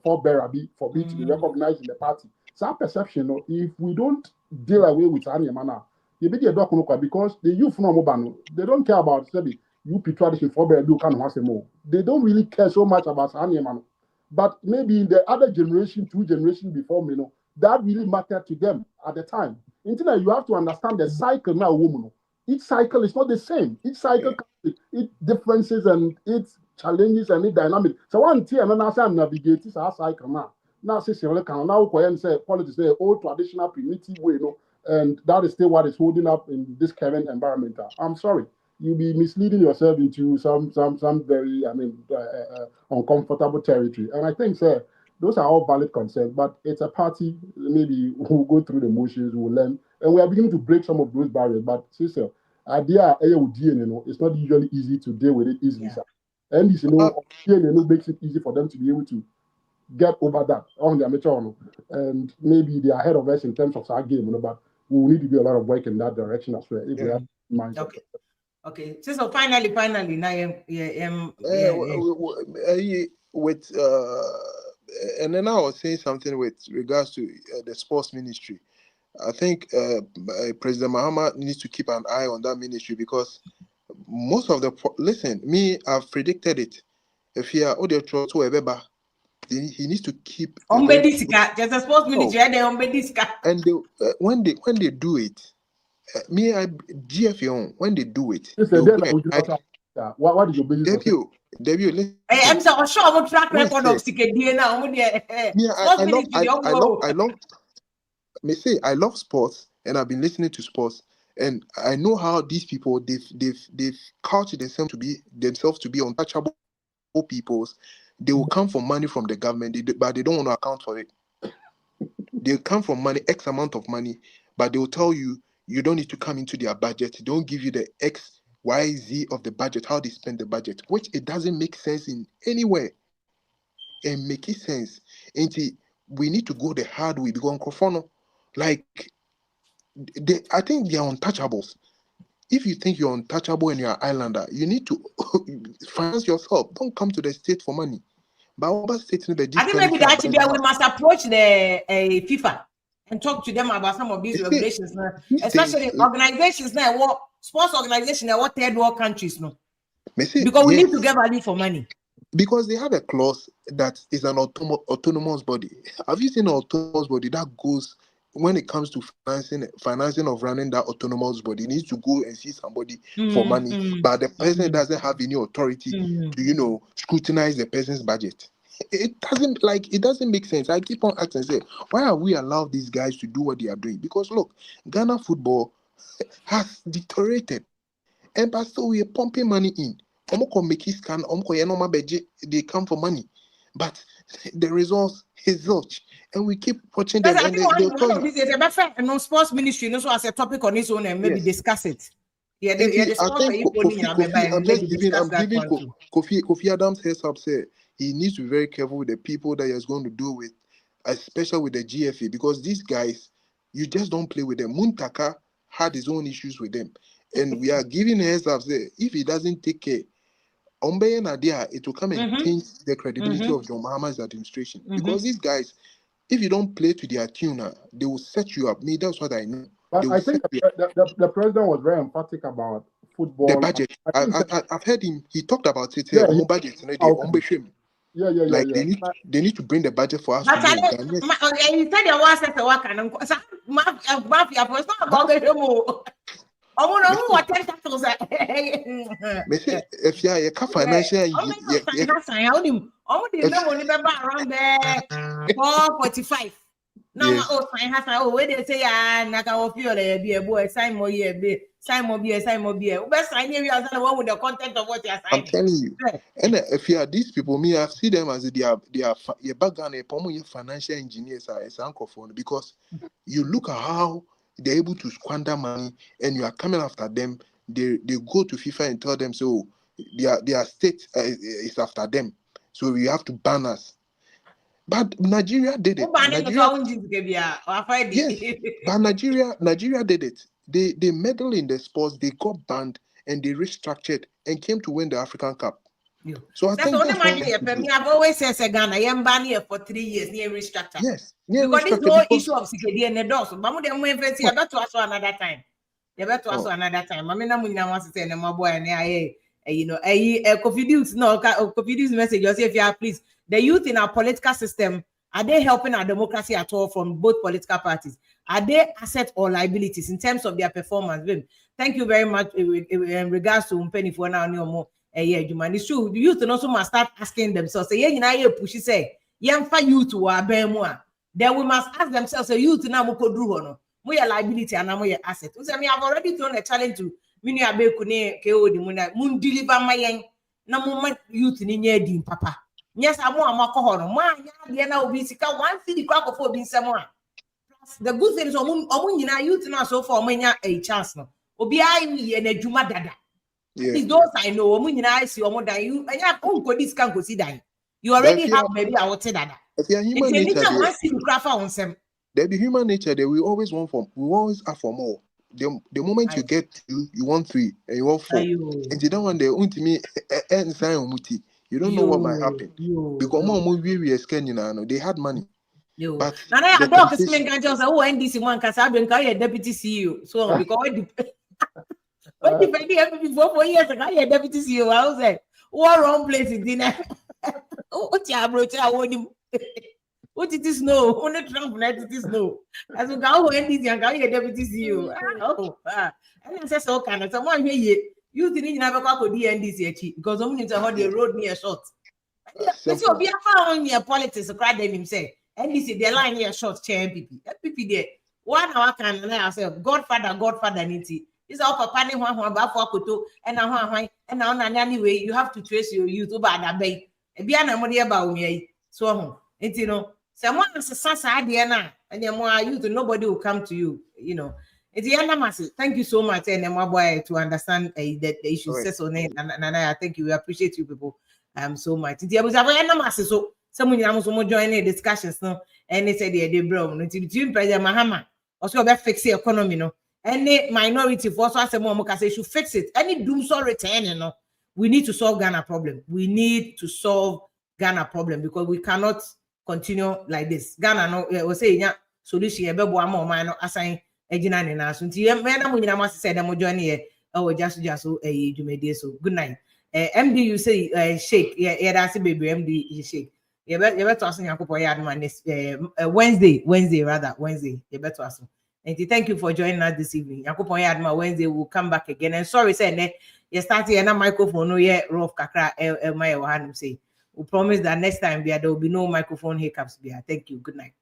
forebearer for me to be recognized in the party. So our perception, if we don't deal away with Anyamana, you be a doc because the youth from Mobano, they don't care about UP tradition forebearer do can have more. They don't really care so much about Anyamana. But maybe in the other generation, 2 generations before me, that really mattered to them at the time. Until you have to understand the cycle now, woman. Each cycle is not the same. Each cycle has its differences and its challenges and its dynamics. So one thing, and I navigate this cycle now. Now, say politics say old traditional primitive way, and that is still what is holding up in this current environment. I'm sorry. You'll be misleading yourself into some very uncomfortable territory. And I think those are all valid concerns, but it's a party, maybe we'll go through the motions, we'll learn, and we are beginning to break some of those barriers. But sister, idea it's not usually easy to deal with it easily. Yeah. And this makes it easy for them to be able to get over that on the amateur, and maybe they are ahead of us in terms of our game, but we will need to do a lot of work in that direction as well. If we have mindset. Okay. So finally, now with and then I was saying something with regards to the sports ministry. I think President Mahama needs to keep an eye on that ministry because most of I've predicted it. If he are he needs to keep just a sports ministry and when they do it. GFA when they do it. What is your business? Debut. I'm so sure I'm track record of I love sports and I've been listening to sports And I know how these people they've couched themselves to be untouchable peoples. They will come for money from the government, but they don't want to account for it. They come from money, X amount of money, but they will tell you don't need to come into their budget. They don't give you the X, Y, Z of the budget, how they spend the budget, which it doesn't make sense in anywhere. And make it sense. And we need to go the hard way because like I think they are untouchables. If you think you're untouchable and you're an islander, you need to finance yourself. Don't come to the state for money. But I think maybe that we must approach the FIFA and talk to them about some of these regulations, especially organizations now, what sports organizations now, what third world countries no. Because we need to get value for money. Because they have a clause that is an autonomous body. Have you seen an autonomous body that goes when it comes to financing of running that autonomous body? It needs to go and see somebody for money, but the person doesn't have any authority to scrutinize the person's budget. It doesn't make sense. I keep on asking, say, why are we allowed these guys to do what they are doing? Because look, Ghana football has deteriorated, and but so we are pumping money in. They come for money, but the results is such, and we keep watching them. And no sports ministry, so as a topic on its own, and maybe discuss it. Yeah, I think I'm giving Kofi Adams heads up. Say he needs to be very careful with the people that he is going to do with, especially with the GFA, because these guys, you just don't play with them. Muntaka had his own issues with them, and we are giving heads up. Say if he doesn't take care, it will come and change the credibility of John Mahama's administration. Because these guys, if you don't play to their tune, they will set you up. That's what I know. But I think the president was very emphatic about football. The budget. I've heard him. He talked about it. Yeah, budget. They need to bring the budget for us. But he said there was a work if you are financial, around there 445. No, where they say, I can feel a boy, sign more year, sign more beer. Best sign here as one with the content of what you're saying. I'm telling you. And if you are these people, me, I see them as they are background, your financial engineers are a because you look at how they're able to squander money, and you are coming after them. They go to FIFA and tell them, so their state is after them, so we have to ban us. But Nigeria did it. Yes, but Nigeria did it. They meddled in the sports, they got banned, and they restructured and came to win the African Cup. Yeah. So I think I've always said Ghana, I'm banned here for 3 years near restructure. Yes, because there's no issue of security and the doors. But we don't see about to us another time. You better also another time. I mean, I'm going to say no more boy and Covid's message. You say, if you are please, the youth in our political system, are they helping our democracy at all from both political parties? Are they assets or liabilities in terms of their performance? Vim, thank you very much in regards to Umpenny for now. It's true. The youth also must start asking themselves, say, youth then we must ask themselves, youth now we are liability and we are asset. I have already thrown a challenge to Mini Abekune KO Moon deliver my young youth in papa. Yes, I'm more alcohol. Man, now be sick. One city crack of being someone. The good thing is, youth now so for a chance. No, Obi I and a Juma Dada. It's those I know. I see more than you. I have own this can go see that. You already have maybe I would say that. If you're human nature, there be human nature. They will always want for. We always ask for more. The moment you get 2, you want 3 and you want 4, and you don't want the ultimate and sign on muti. You don't know what might happen because more we are scanning now. They had money. But now I don't just NDC one because I've been deputy CEO. So because when you before 4 years ago, I deputy CEO. I was like, what wrong place is dinner? What you approach? I want him. What it is no? Only Trump it is no. As we go NDC and go deputy CEO. And I said so kind of someone here. You didn't never go to the NDC because only to hold the road near short. So be a on your politics, cried them himself. NDC, their line here short chair NPP. NPP there. one hour can ourselves Godfather niti. This all papa ni one about for koto and now anyway you have to trace your youth over that bay. E bia na mo de ba omi so ho. Enti no someone as a sasa ade na and more youth nobody will come to you, you know. Thank you so much, and my boy, to understand the issue. And I thank you. We appreciate you people so much. So someone join the discussions no, and they said they bro. Between President Mahama also about fix the economy no. Any minority force say should fix it. Any Dumsor return, you know, we need to solve Ghana problem. We need to solve Ghana problem because we cannot continue like this. Ghana no, we say yeah solution. Ebe bo ama o no assign. Ejina ne na so nti me na mo nyina ma se dem join here jaso dwumede so good night MD you say shake da se baby MD shake ye beto aso yakopɔ ya adma next Wednesday ye beto aso and thank you for joining us this evening yakopɔ ya adma Wednesday will come back again and sorry say ne ye start here na microphone no ye rough kakra my hanum say we promise that next time there will be no microphone hiccups. Thank you. Good night.